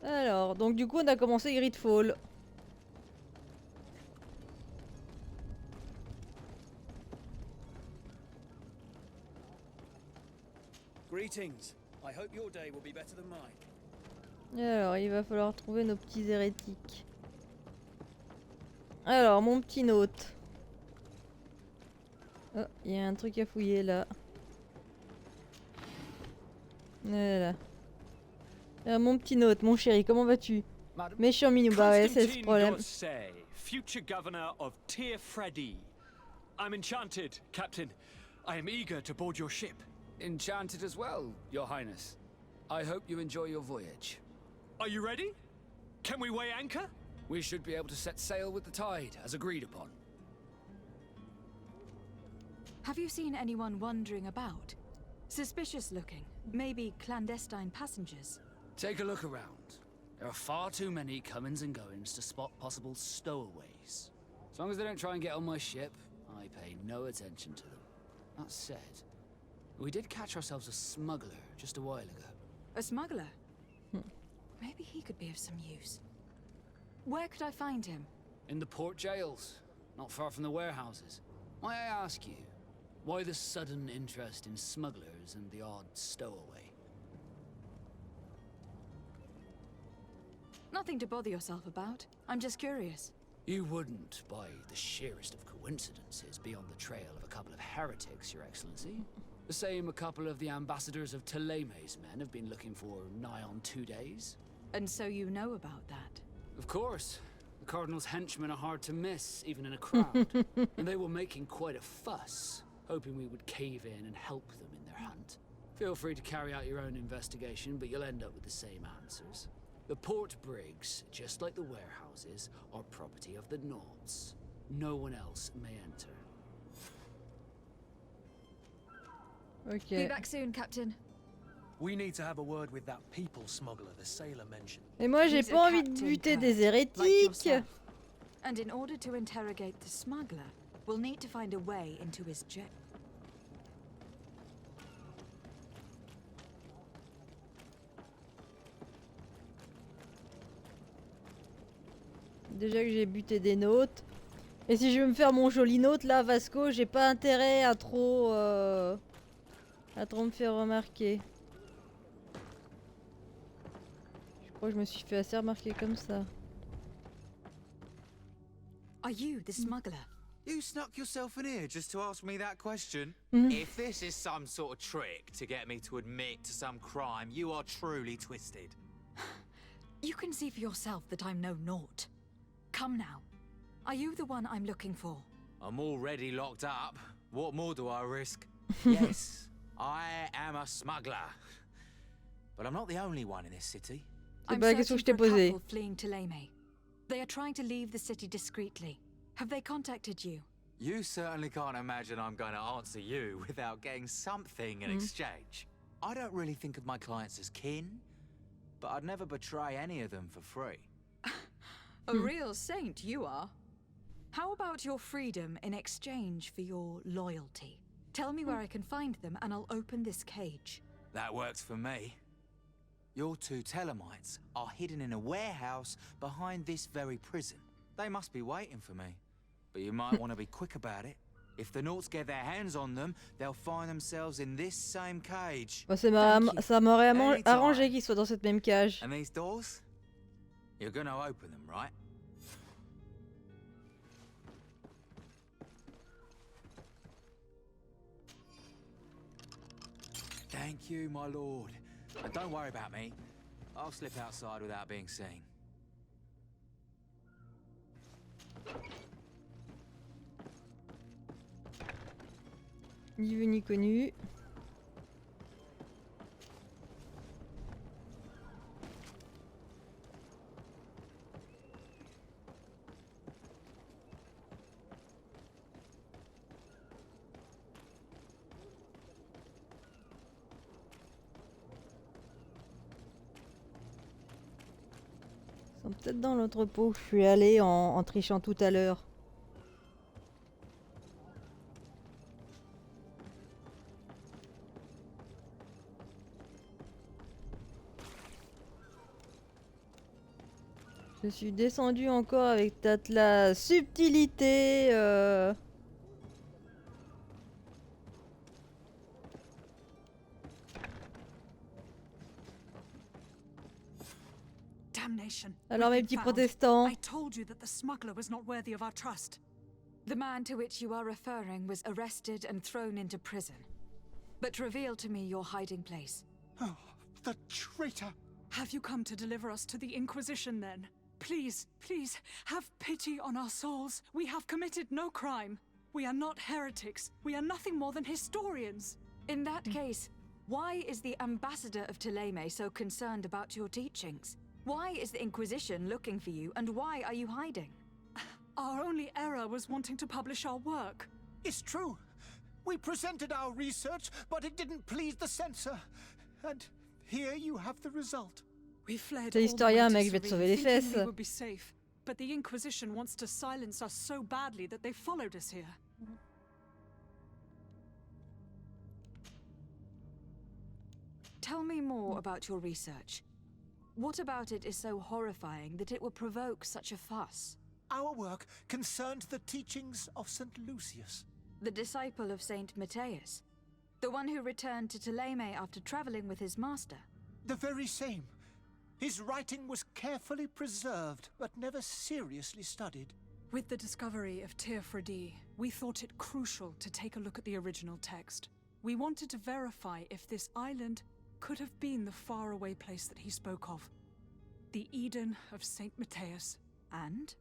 Alors, donc du coup on a commencé Greedfall. Greetings. I hope your day will be better than mine. Alors, il va falloir trouver nos petits hérétiques. Alors, mon petit note. Oh, il y a un truc à fouiller là. Voilà. Alors, mon petit note, mon chéri, comment vas-tu? Méchant minou, bah ouais, c'est le problème. Constantine Dorsey, future governor of Tir Freddy. I'm enchanted, Captain. I am eager to board your ship. Enchanted as well, Your Highness. I hope you enjoy your voyage. Are you ready? Can we weigh anchor? We should be able to set sail with the tide, as agreed upon. Have you seen anyone wandering about? Suspicious looking. Maybe clandestine passengers. Take a look around. There are far too many comings and goings to spot possible stowaways. As long as they don't try and get on my ship, I pay no attention to them. That said, we did catch ourselves a smuggler just a while ago. A smuggler? Maybe he could be of some use. Where could I find him? In the port jails, not far from the warehouses. May I ask you, why the sudden interest in smugglers and the odd stowaway? Nothing to bother yourself about. I'm just curious. You wouldn't, by the sheerest of coincidences, be on the trail of a couple of heretics, Your Excellency. The same a couple of the ambassadors of Teleme's men have been looking for nigh on 2 days. And so you know about that? Of course. The Cardinal's henchmen are hard to miss, even in a crowd. And they were making quite a fuss, hoping we would cave in and help them in their hunt. Feel free to carry out your own investigation, but you'll end up with the same answers. The port brigs, just like the warehouses, are property of the Nauts. No one else may enter. Be back soon, Captain. We need to have a word with that people smuggler the sailor mentioned. Et moi j'ai He's a pas envie de captain, buter Kurt, des like hérétiques. yourself. And in order to interrogate the smuggler, we'll need to find a way into his jet. Déjà que j'ai buté des notes. Et si je veux me faire mon joli note là, Vasco, j'ai pas intérêt à trop me faire remarquer. Je crois que je me suis fait assez remarquer comme ça. Are you the smuggler? You snuck yourself in here just to ask me that question? If this is some sort of trick to get me to admit to some crime, you are truly twisted. You can see for yourself that I'm no naught. Come now. Are you the one I'm looking for? I'm already locked up. What more do I risk? Yes, I am a smuggler. But I'm not the only one in this city. I'm searching for a couple fleeing Thélème. They are trying to leave the city discreetly. Have they contacted you? You certainly can't imagine I'm going to answer you without getting something in exchange. I don't really think of my clients as kin, but I'd never betray any of them for free. A real saint you are. How about your freedom in exchange for your loyalty? Tell me where I can find them and I'll open this cage. That works for me. Your two Thelemites are hidden in a warehouse behind this very prison. They must be waiting for me. But you might want to be quick about it. If the Naughts get their hands on them, they'll find themselves in this same cage. Bah, ça m'aurait arrangé qu'ils soient dans cette même cage. And these doors? You're gonna open them, right? Thank you, my lord. And don't worry about me. I'll slip outside without being seen. Ni vu ni connu. Ils sont peut-être dans l'entrepôt où je suis allée en trichant tout à l'heure. Je suis descendue encore avec peut-être la subtilité. Damnation. Alors mes petits protestants. I told you that the smuggler was not worthy of our trust. The man to which you are referring was arrested and thrown into prison. But reveal to me your hiding place. Oh, the traitor! Have you come to deliver us to the Inquisition then? Please, please, have pity on our souls. We have committed no crime. We are not heretics. We are nothing more than historians. In that case, why is the ambassador of Thélème so concerned about your teachings? Why is the Inquisition looking for you, and why are you hiding? Our only error was wanting to publish our work. It's true. We presented our research, but it didn't please the censor. And here you have the result. We fled C'est l'historien, mec, je vais te sauver les fesses. We would be safe, but the Inquisition wants to silence us so badly that they followed us here. Tell me more about your research. What about it is so horrifying that it would provoke such a fuss? Our work concerned the teachings of St. Lucius. The disciple of Saint Matthias? The one who returned to Thélème after traveling with his master? The very same. His writing was carefully preserved, but never seriously studied. With the discovery of Teofredi, we thought it crucial to take a look at the original text. We wanted to verify if this island could have been the faraway place that he spoke of. The Eden of Saint Matthias. And?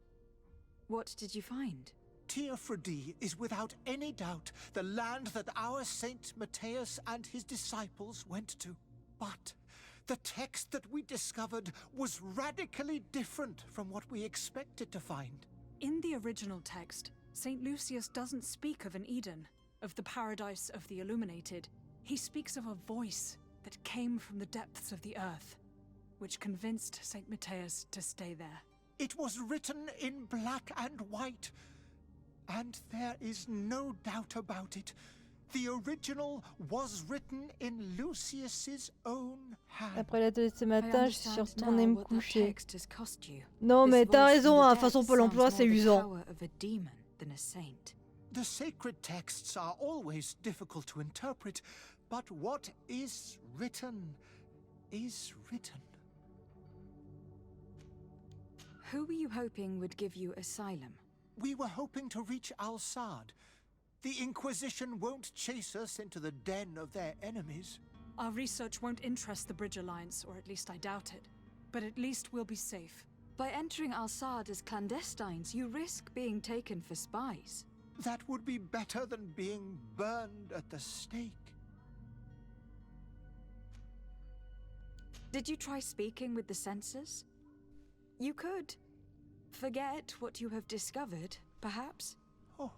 What did you find? Teofredi is without any doubt the land that our Saint Matthias and his disciples went to. But the text that we discovered was radically different from what we expected to find. In the original text, Saint Lucius doesn't speak of an Eden, of the paradise of the illuminated. He speaks of a voice that came from the depths of the earth, which convinced Saint Matthias to stay there. It was written in black and white, and there is no doubt about it. The original was written in Lucius's own hand. Après l'atelier de ce matin, je suis retournée me coucher. Text has cost you. Non, This mais t'as voice raison, from the hein. De dead toute façon, Pôle emploi, sounds c'est more the usant. power of a demon than a saint. The sacred texts are always difficult to interpret, but what is written is written. Who were you hoping would give you asylum? We were hoping to reach Al-Sad. The Inquisition won't chase us into the den of their enemies. Our research won't interest the Bridge Alliance, or at least I doubt it. But at least we'll be safe. By entering Al-Sad as clandestines, you risk being taken for spies. That would be better than being burned at the stake. Did you try speaking with the censors? You could. Forget what you have discovered, perhaps? Oh,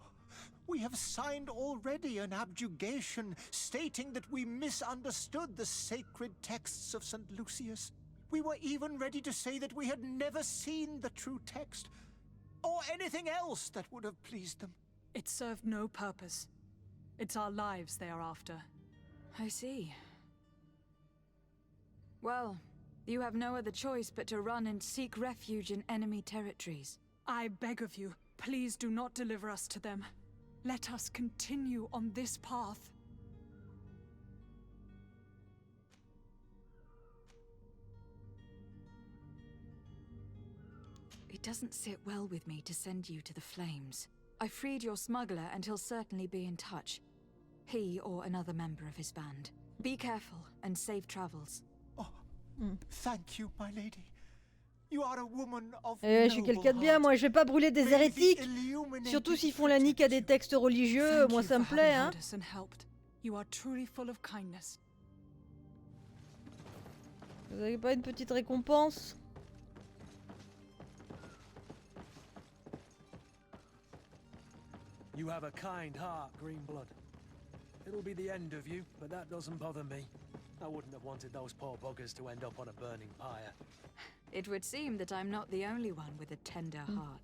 we have signed already an abjugation stating that we misunderstood the sacred texts of St. Lucius. We were even ready to say that we had never seen the true text, or anything else that would have pleased them. It served no purpose. It's our lives they are after. I see. Well, you have no other choice but to run and seek refuge in enemy territories. I beg of you, please do not deliver us to them. Let us continue on this path. It doesn't sit well with me to send you to the flames. I freed your smuggler and he'll certainly be in touch. He or another member of his band. Be careful and safe travels. Thank you, my lady. You are a woman of Je suis quelqu'un de bien, moi je vais pas brûler des hérétiques. Surtout s'ils font la nique à des textes religieux, moi ça me plaît, hein. You are truly full of kindness. Vous avez pas une petite récompense? You have a kind heart, Greenblood. It'll be the end of you, but that doesn't bother me. I wouldn't have wanted those poor buggers to end up on a burning pyre. It would seem that I'm not the only one with a tender heart.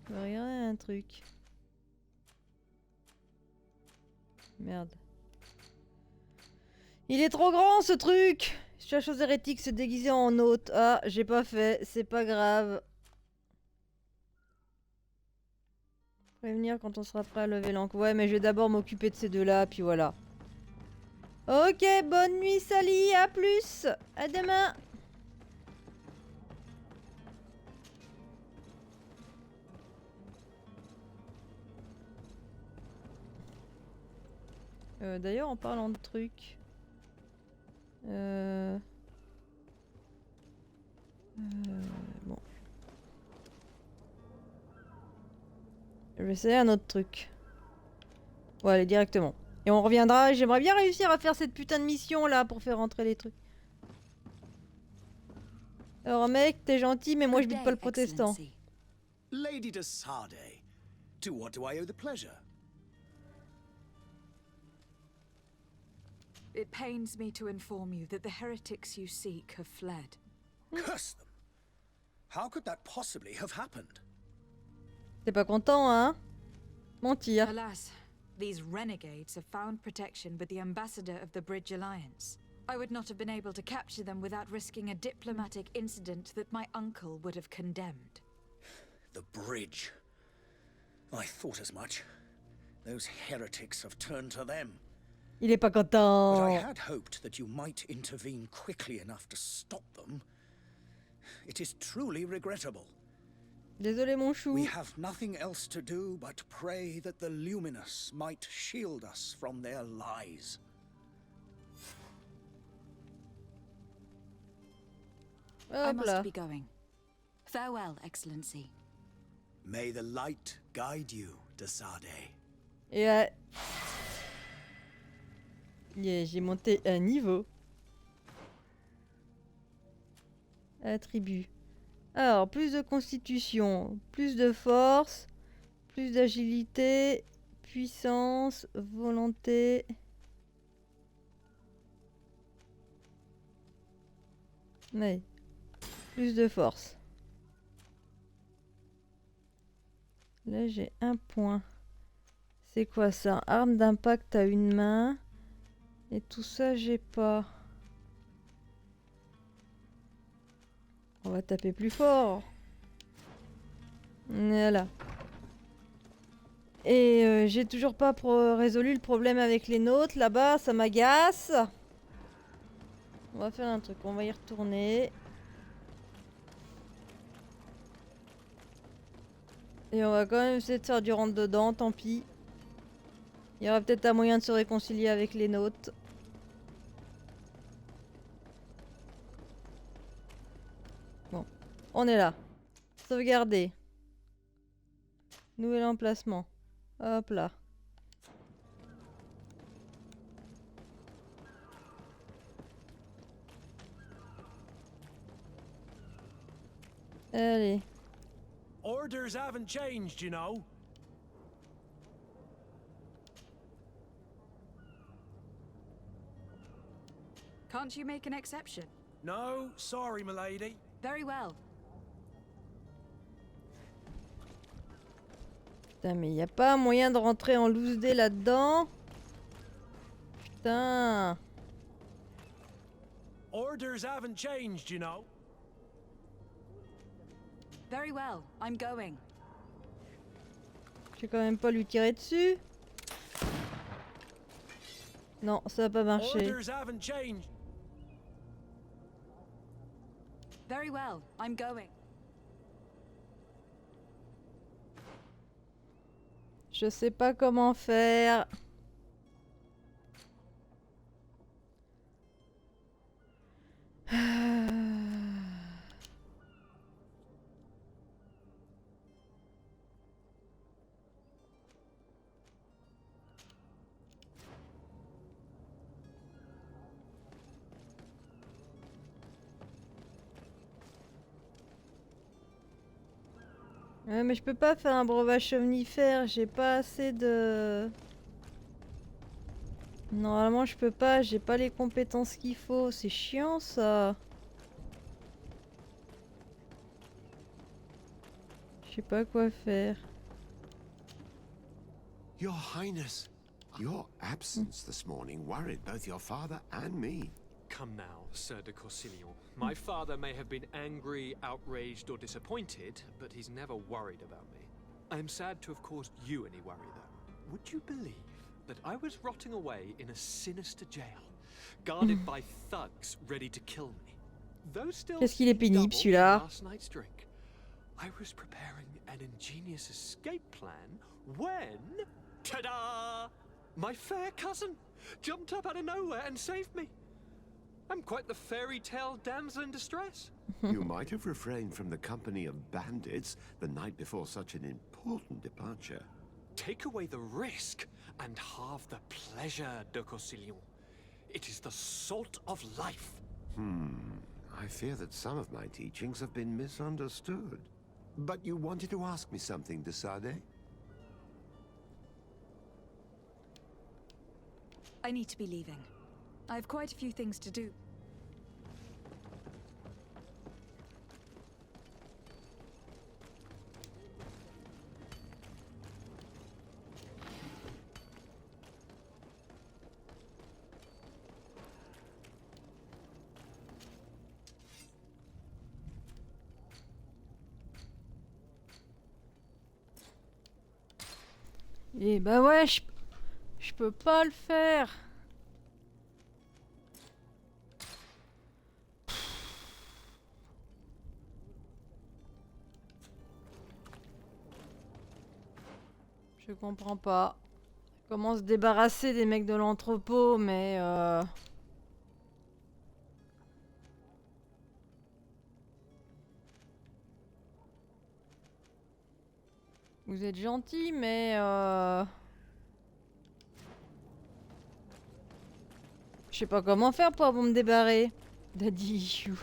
Je vais regarder un truc. Merde. Il est trop grand ce truc! Cherche aux hérétiques se déguiser en hôte. Ah, j'ai pas fait, c'est pas grave. Prévenir quand on sera prêt à lever l'encre. Ouais, mais je vais d'abord m'occuper de ces deux-là, puis voilà. Ok, bonne nuit Sally, à plus! À demain! D'ailleurs, en parlant de trucs... bon. Je vais essayer un autre truc. Ouais, allez, directement. Et on reviendra. J'aimerais bien réussir à faire cette putain de mission là pour faire rentrer les trucs. Alors mec, t'es gentil, mais moi je bute pas le protestant. Lady de Sarde, to what do I owe the pleasure? It pains me to inform you that the heretics you seek have fled. Curse them! How could that possibly have happened? T'es pas content, hein? Mentir. Alas, these renegades have found protection with the ambassador of the Bridge Alliance. I would not have been able to capture them without risking a diplomatic incident that my uncle would have condemned. The bridge. I thought as much. Those heretics have turned to them. Il est pas content. But I had hoped that you might intervene quickly enough to stop them. It is truly regrettable. Désolé mon chou. We have nothing else to do but pray that the Luminous might shield us from their lies. I must be going. Farewell, Excellency. May the light guide you, de Sarde. Et yeah, j'ai monté un niveau. Attribut. Alors, plus de constitution, plus de force, plus d'agilité, puissance, volonté. Ouais. Plus de force. Là, j'ai un point. C'est quoi ça? Arme d'impact à une main. Et tout ça, j'ai pas. On va taper plus fort. Voilà. Et j'ai toujours pas résolu le problème avec les nôtres. Là-bas, ça m'agace. On va faire un truc. On va y retourner. Et on va quand même essayer de faire du rentre dedans. Tant pis. Il y aura peut-être un moyen de se réconcilier avec les nôtres. Bon. On est là. Sauvegarder. Nouvel emplacement. Hop là. Allez. Orders haven't changed, you know. Can't you make an exception? No, sorry, milady. Very well. Putain, mais y a pas moyen de rentrer en loose day là-dedans? Putain. Orders haven't changed, you know. Very well, I'm going. Je vais quand même pas lui tirer dessus. Non, ça va pas marcher. Orders haven't changed. Very well, I'm going. Je sais pas comment faire. Ouais, mais je peux pas faire un breuvage somnifère, j'ai pas assez de... Normalement je peux pas, j'ai pas les compétences qu'il faut, c'est chiant ça. Je sais pas quoi faire. Your Highness, your absence this morning worried both your father and me. Come now, Sir de Corsilion. My father may have been angry, outraged, or disappointed, but he's never worried about me. I am sad to have caused you any worry, though. Would you believe that I was rotting away in a sinister jail, guarded by thugs ready to kill me? Though still Qu'est-ce qu'il est pénible celui-là. last night's drink, I was preparing an ingenious escape plan when, ta-da! My fair cousin jumped up out of nowhere and saved me. I'm quite the fairy tale damsel in distress. You might have refrained from the company of bandits the night before such an important departure. Take away the risk and halve the pleasure, de Corsilion. It is the salt of life. I fear that some of my teachings have been misunderstood. But you wanted to ask me something, de Sade? I need to be leaving. I have quite a few things to do. Et bah ouais, je peux pas le faire. Je comprends pas. Comment se débarrasser des mecs de l'entrepôt, mais vous êtes gentil, mais je sais pas comment faire pour me débarrer. Daddy issue.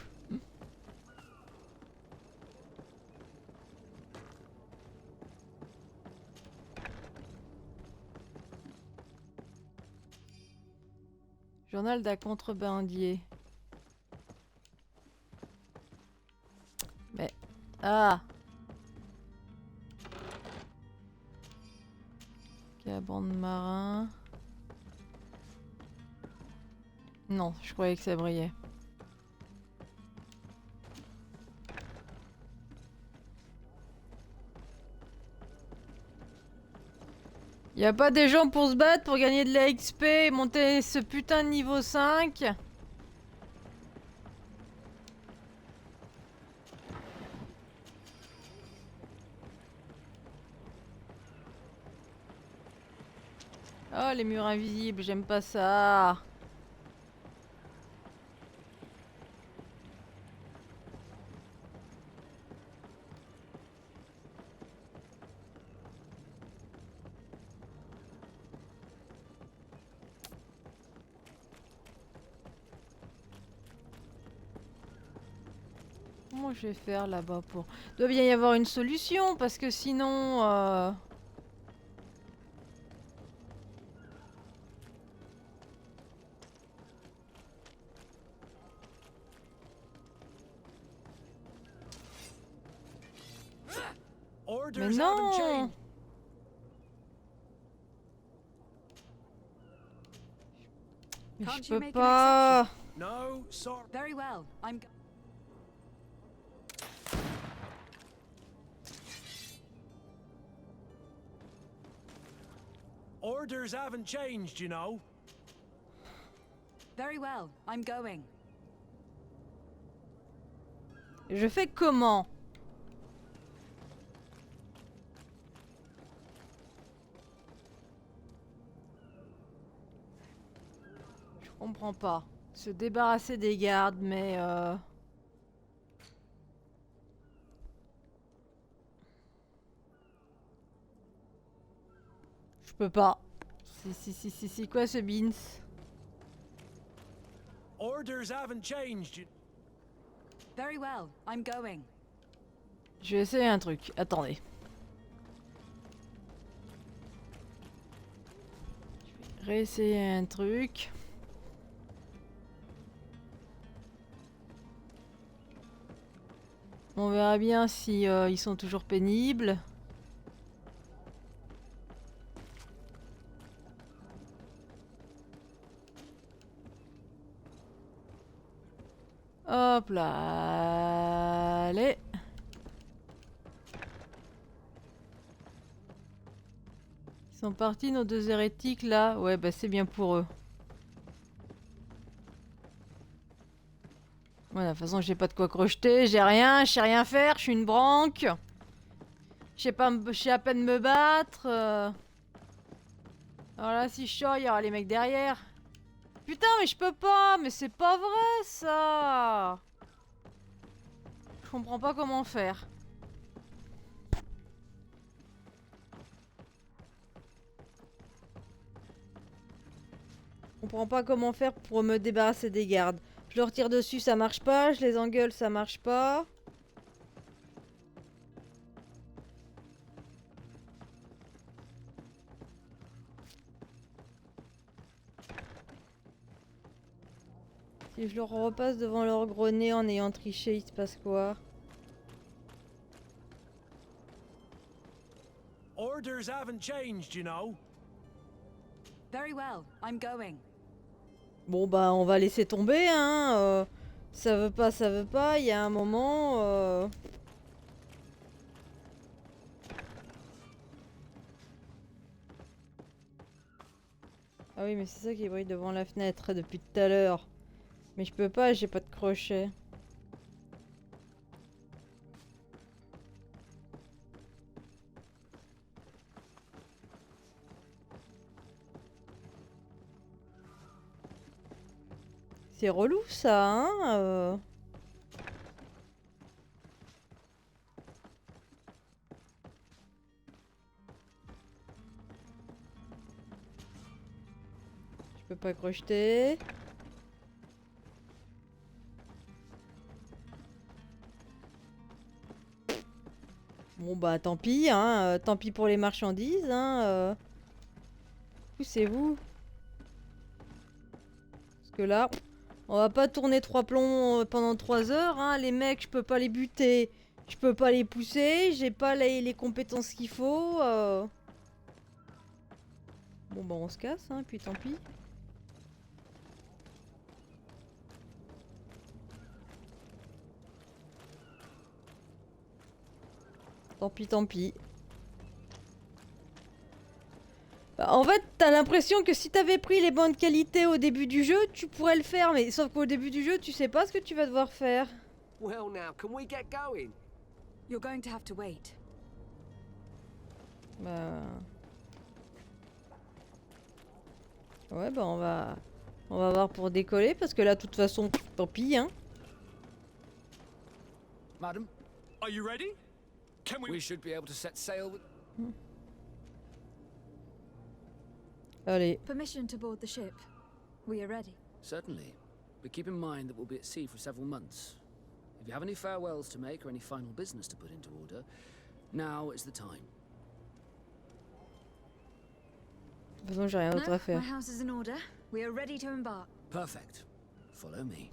Journal d'un contrebandier. Mais... Ah! Cabane de marin. Non, je croyais que ça brillait. Y a pas des gens pour se battre, pour gagner de la XP et monter ce putain de niveau 5? Oh, les murs invisibles, j'aime pas ça. Comment je vais faire là-bas pour... Il doit bien y avoir une solution, parce que sinon... Mais non! Mais je peux pas... No, sorry. Very well. I'm Orders haven't changed, you know. Very well. I'm going. Je fais comment? Je comprends pas. Se débarrasser des gardes, mais je peux pas. Si, quoi ce beans? Orders haven't changed. Very well. I'm going. Je vais essayer un truc. Attendez. Je vais réessayer un truc. On verra bien si ils sont toujours pénibles. Hop là. Allez. Ils sont partis nos deux hérétiques là. Ouais bah c'est bien pour eux. Voilà, de toute façon j'ai pas de quoi crocheter, j'ai rien, je sais rien faire, je suis une branque. Je sais à peine me battre. Alors là si je sors, il y aura les mecs derrière. Putain mais je peux pas, mais c'est pas vrai ça. Je comprends pas comment faire. Je comprends pas comment faire pour me débarrasser des gardes. Je leur tire dessus, ça marche pas. Je les engueule, ça marche pas. Si je leur repasse devant leur gros nez en ayant triché, il se passe quoi? Orders haven't changed, you know. Very well. I'm going. Bon bah on va laisser tomber hein. Ça veut pas, il y a un moment... Ah oui mais c'est ça qui brille devant la fenêtre depuis tout à l'heure. Mais je peux pas, j'ai pas de crochet. C'est relou ça, hein Je peux pas crocheter. Bon bah tant pis, hein. Tant pis pour les marchandises, hein. Poussez-vous. Parce que là... On va pas tourner trois plombs pendant 3 heures, hein. Les mecs, je peux pas les buter, je peux pas les pousser, j'ai pas les compétences qu'il faut. Bon bah on se casse, hein, puis tant pis. Tant pis, tant pis. Bah, en fait, t'as l'impression que si t'avais pris les bonnes qualités au début du jeu, tu pourrais le faire, mais sauf qu'au début du jeu, tu sais pas ce que tu vas devoir faire. Well now, can we get going? You're going to have to wait. Bah... Ouais, bah on va voir pour décoller, parce que là, de toute façon, tant pis, hein. Madam, are you ready? Can we... We should be able to set sail with... Allez. Permission to board the ship. We are ready. Certainly. But keep in mind that we'll be at sea for several months. If you have any farewells to make or any final business to put into order, now is the time. De toute façon, j'ai rien d'autre à faire. My house is in order. We are ready to embark. Perfect. Follow me.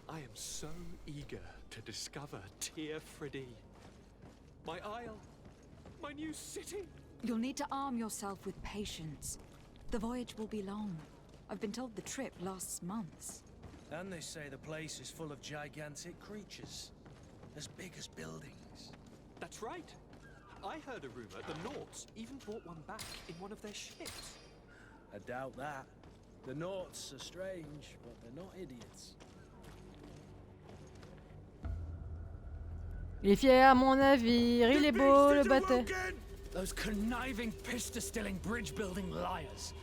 I am so eager to discover Tear Freddy. My isle. My new city. You'll need to arm yourself with patience. The voyage will be long. I've been told the trip lasts months. And they say the place is full of gigantic creatures. As big as buildings. That's right. I heard a rumor the Nauts even brought one back in one of their ships. I doubt that. The Nauts are strange, but they're not idiots. Il est fier, mon navire, il est beau, le bateau. Those conniving, piss-distilling, bridge-building liars.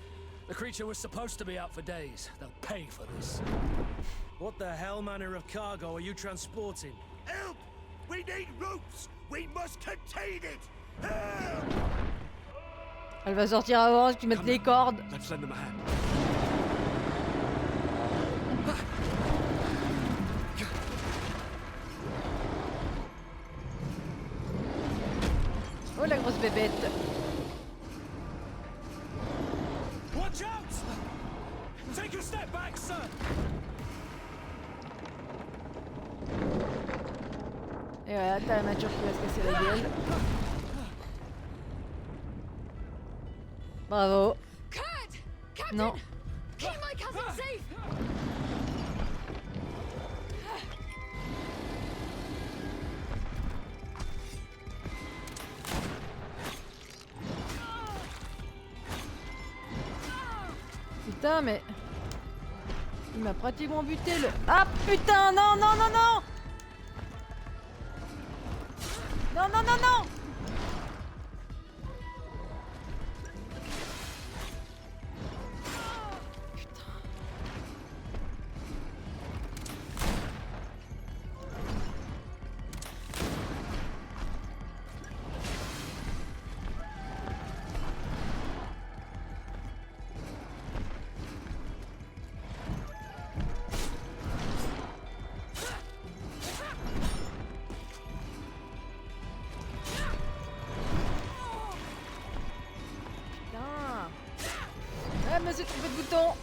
The creature was supposed to be out for days. They'll pay for this. What the hell manner of cargo are you transporting? Help! We need ropes! We must contain it! Help! Elle va sortir avant que tu mettes les cordes. Let's lend them a hand. Oh la grosse bébête. Watch out! Take a step back, sir! Et voilà, t'as la nature qui va se casser la gueule. Bravo. Kurt! Captain! Non. Keep my cousin safe! Putain, mais... Il m'a pratiquement buté le... Ah putain, non, non, non, non! Non, non, non, non! Ah, mais c'est trompé de bouton.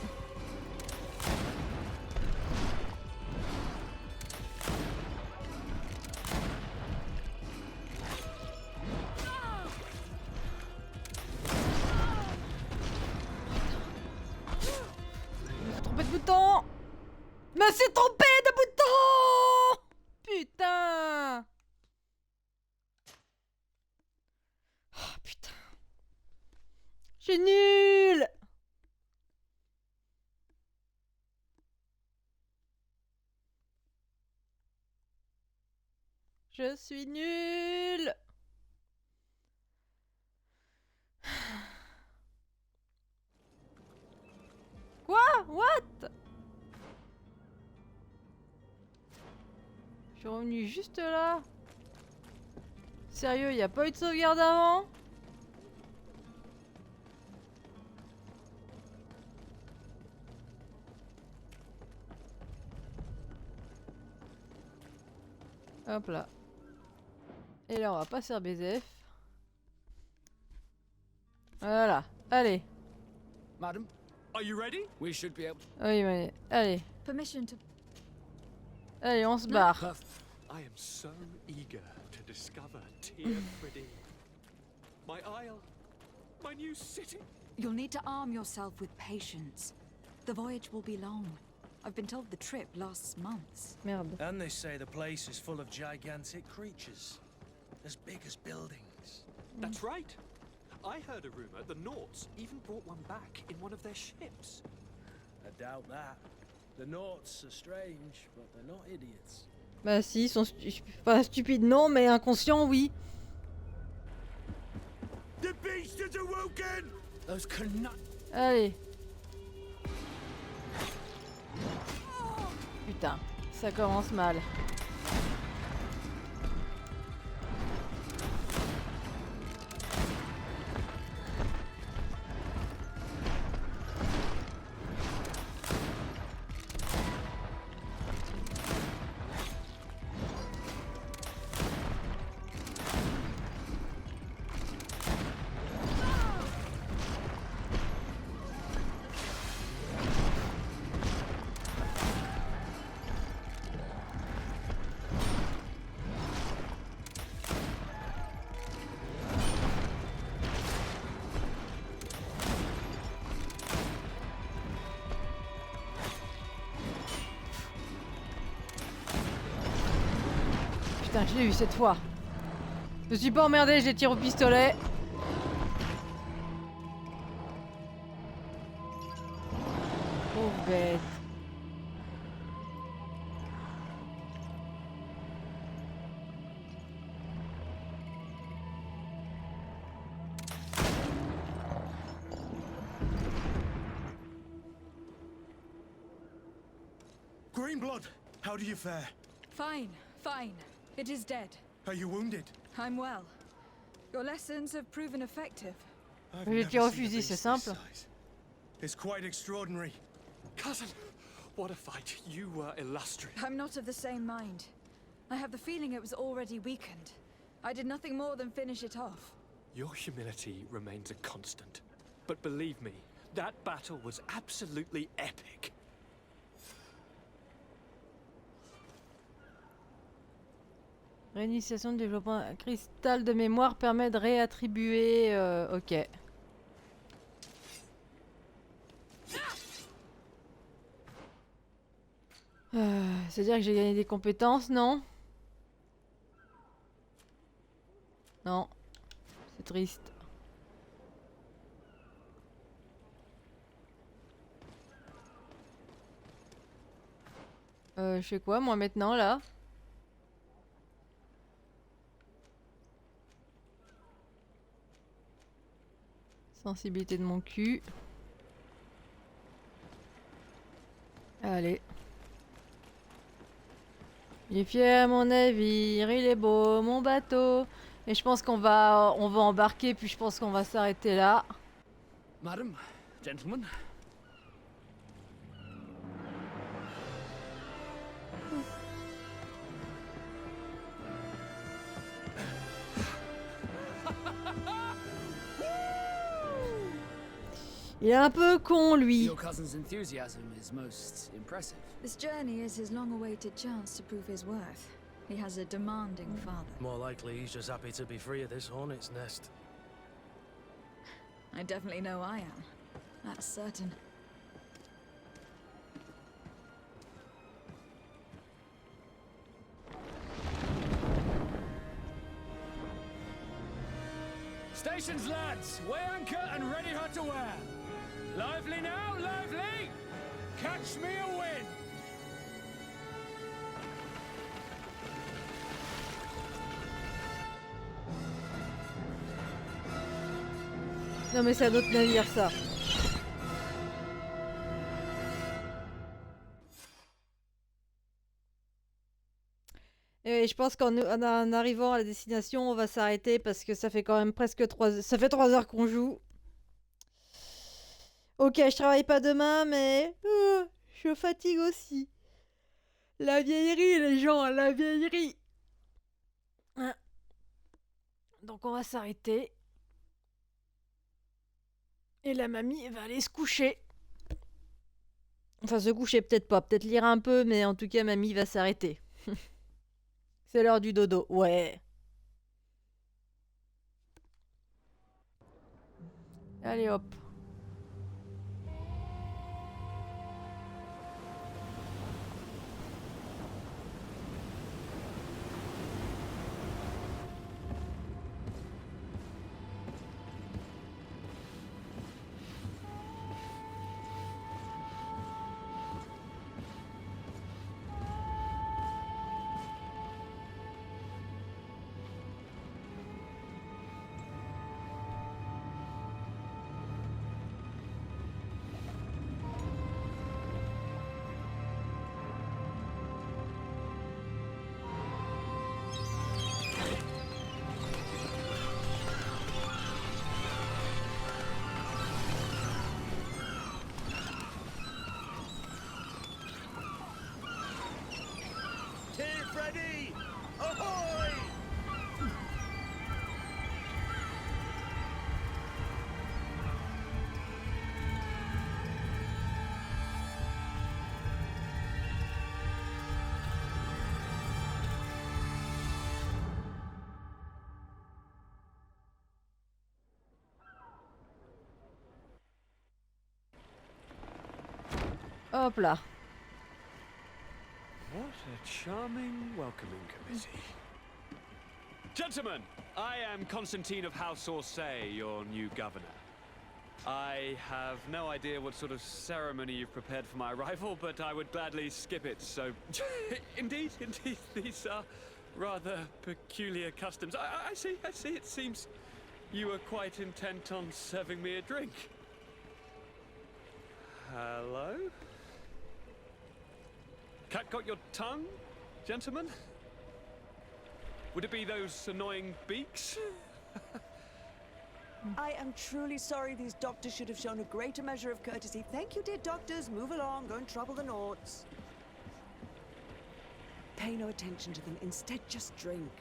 Trompé de bouton. Me suis trompé de bouton. Putain. Oh putain. Je suis nul. Je suis nulle. Quoi? What? Je suis revenu juste là. Sérieux, y a pas eu de sauvegarde avant? Hop là. Et là, on va passer BZF. Voilà. Allez. Madam, are you ready? We should be able to... Oui, mais... Allez. Permission to... Allez, on se barre. I am so eager to discover Tear Freddy. My isle. My new city. You'll need to arm yourself with patience. The voyage will be long. I've been told the trip lasts months. Merde. And they say the place is full of gigantic creatures. As big as buildings. That's right. I heard a rumor the Nauts even brought one back in one of their ships. I doubt that. The Nauts are strange, but they're not idiots. Bah si, ils sont pas stupides non, mais inconscients oui. The beast is awoken! Those cannot. Allez. Putain, ça commence mal. Putain, je l'ai eu cette fois. Je suis pas emmerdé, je les tire au pistolet. Pauvre bête. Greenblood, how do you fare? Fine, fine. It is dead. Are you wounded? I'm well. Your lessons have proven effective. I've Je never tire au seen a fusil, beast c'est this simple. size. It's quite extraordinary. Cousin, what a fight. You were illustrious. I'm not of the same mind. I have the feeling it was already weakened. I did nothing more than finish it off. Your humility remains a constant. But believe me, that battle was absolutely epic. Réinitiation de développement. Un cristal de mémoire permet de réattribuer. Ok. C'est-à-dire que j'ai gagné des compétences, non? Non. C'est triste. Je fais quoi moi maintenant là? Sensibilité de mon cul. Allez. Il est fier mon navire, il est beau mon bateau. Et je pense qu'on va embarquer puis je pense qu'on va s'arrêter là. Madam, gentlemen. Il est un peu con lui. Your cousin's enthusiasm is most impressive. This journey is his long-awaited chance to prove his worth. He has a demanding father. More likely he's just happy to be free of this hornet's nest. I definitely know I am. That's certain. Stations, lads! Weigh anchor and ready her to wear. Lively now, lively! Catch me a wind! Non mais c'est un autre navire ça. Et je pense qu'en arrivant à la destination, on va s'arrêter parce que ça fait quand même presque 3 heures qu'on joue. Ok, je travaille pas demain, mais je fatigue aussi. La vieillerie, les gens, la vieillerie. Donc on va s'arrêter. Et la mamie va aller se coucher. Enfin, se coucher peut-être pas, peut-être lire un peu, mais en tout cas, mamie va s'arrêter. C'est l'heure du dodo, ouais. Allez hop. Hop là. What a charming welcoming committee. Gentlemen, I am Constantine of House Orsay, your new governor. I have no idea what sort of ceremony you've prepared for my arrival, but I would gladly skip it, so... indeed, these are rather peculiar customs. I see, it seems you are quite intent on serving me a drink. Hello? Cat got your tongue, gentlemen? Would it be those annoying beaks? I am truly sorry these doctors should have shown a greater measure of courtesy. Thank you, dear doctors. Move along, don't trouble the Nords. Pay no attention to them. Instead, just drink.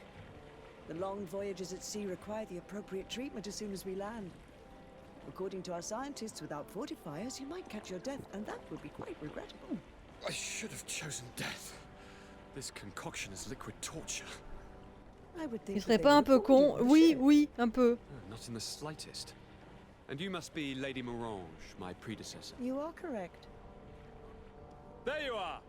The long voyages at sea require the appropriate treatment as soon as we land. According to our scientists, without fortifiers, you might catch your death, and that would be quite regrettable. I should have chosen death. This concoction is liquid torture. Il serait pas un peu con? Oui, un peu. Not in the slightest. And you must be Lady Morange, my predecessor. You are correct. There you are!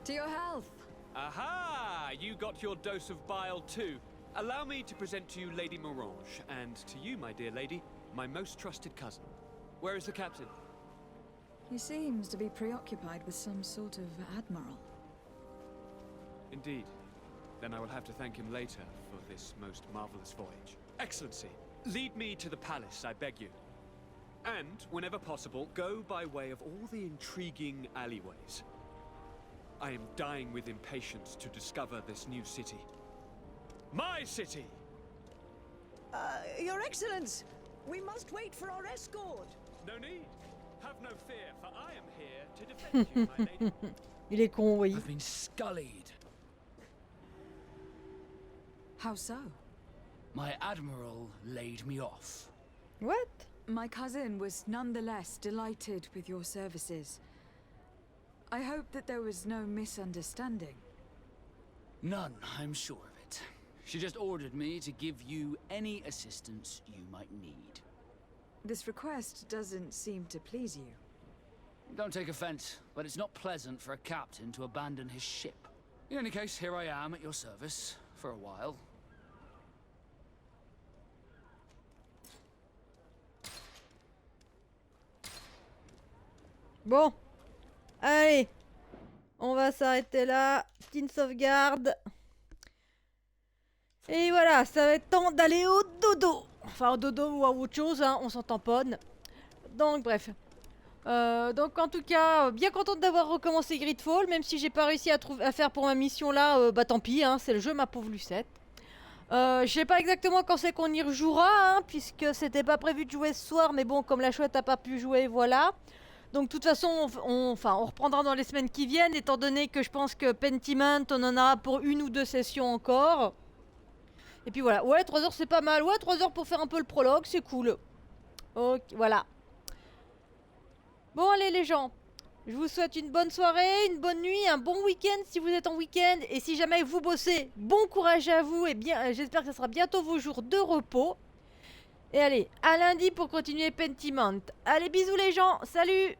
To your health! Aha! You got your dose of bile too. Allow me to present to you Lady Morange, and to you, my dear lady, my most trusted cousin. Where is the captain? He seems to be preoccupied with some sort of admiral. Indeed. Then I will have to thank him later for this most marvelous voyage. Excellency, lead me to the palace, I beg you. And, whenever possible, go by way of all the intriguing alleyways. I am dying with impatience to discover this new city. My city! Your Excellence, we must wait for our escort. No need. Have no fear, for I am here to defend you, my lady. Il est con, oui. I've been scullied. How so? My admiral laid me off. What? My cousin was nonetheless delighted with your services. I hope that there was no misunderstanding. None, I'm sure of it. She just ordered me to give you any assistance you might need. This request doesn't seem to please you. Don't take offense, but it's not pleasant for a captain to abandon his ship. In any case, here I am at your service, for a while. Bon. Allez. On va s'arrêter là. Petite sauvegarde. Et voilà, ça va être temps d'aller au dodo. Enfin, au dodo ou à autre chose, hein, on s'en tamponne. Donc, bref. Donc, en tout cas, bien contente d'avoir recommencé Greedfall, même si j'ai pas réussi à faire pour ma mission là, bah tant pis, hein, c'est le jeu, ma pauvre Lucette. Je sais pas exactement quand c'est qu'on y rejouera, hein, puisque c'était pas prévu de jouer ce soir, mais bon, comme la chouette a pas pu jouer, voilà. Donc, de toute façon, on reprendra dans les semaines qui viennent, étant donné que je pense que Pentiment, on en aura pour 1 ou 2 sessions encore. Et puis voilà, ouais, 3 heures c'est pas mal, ouais, 3 heures pour faire un peu le prologue, c'est cool. Ok, voilà. Bon, allez les gens, je vous souhaite une bonne soirée, une bonne nuit, un bon week-end si vous êtes en week-end. Et si jamais vous bossez, bon courage à vous et bien, j'espère que ce sera bientôt vos jours de repos. Et allez, à lundi pour continuer Pentiment. Allez, bisous les gens, salut!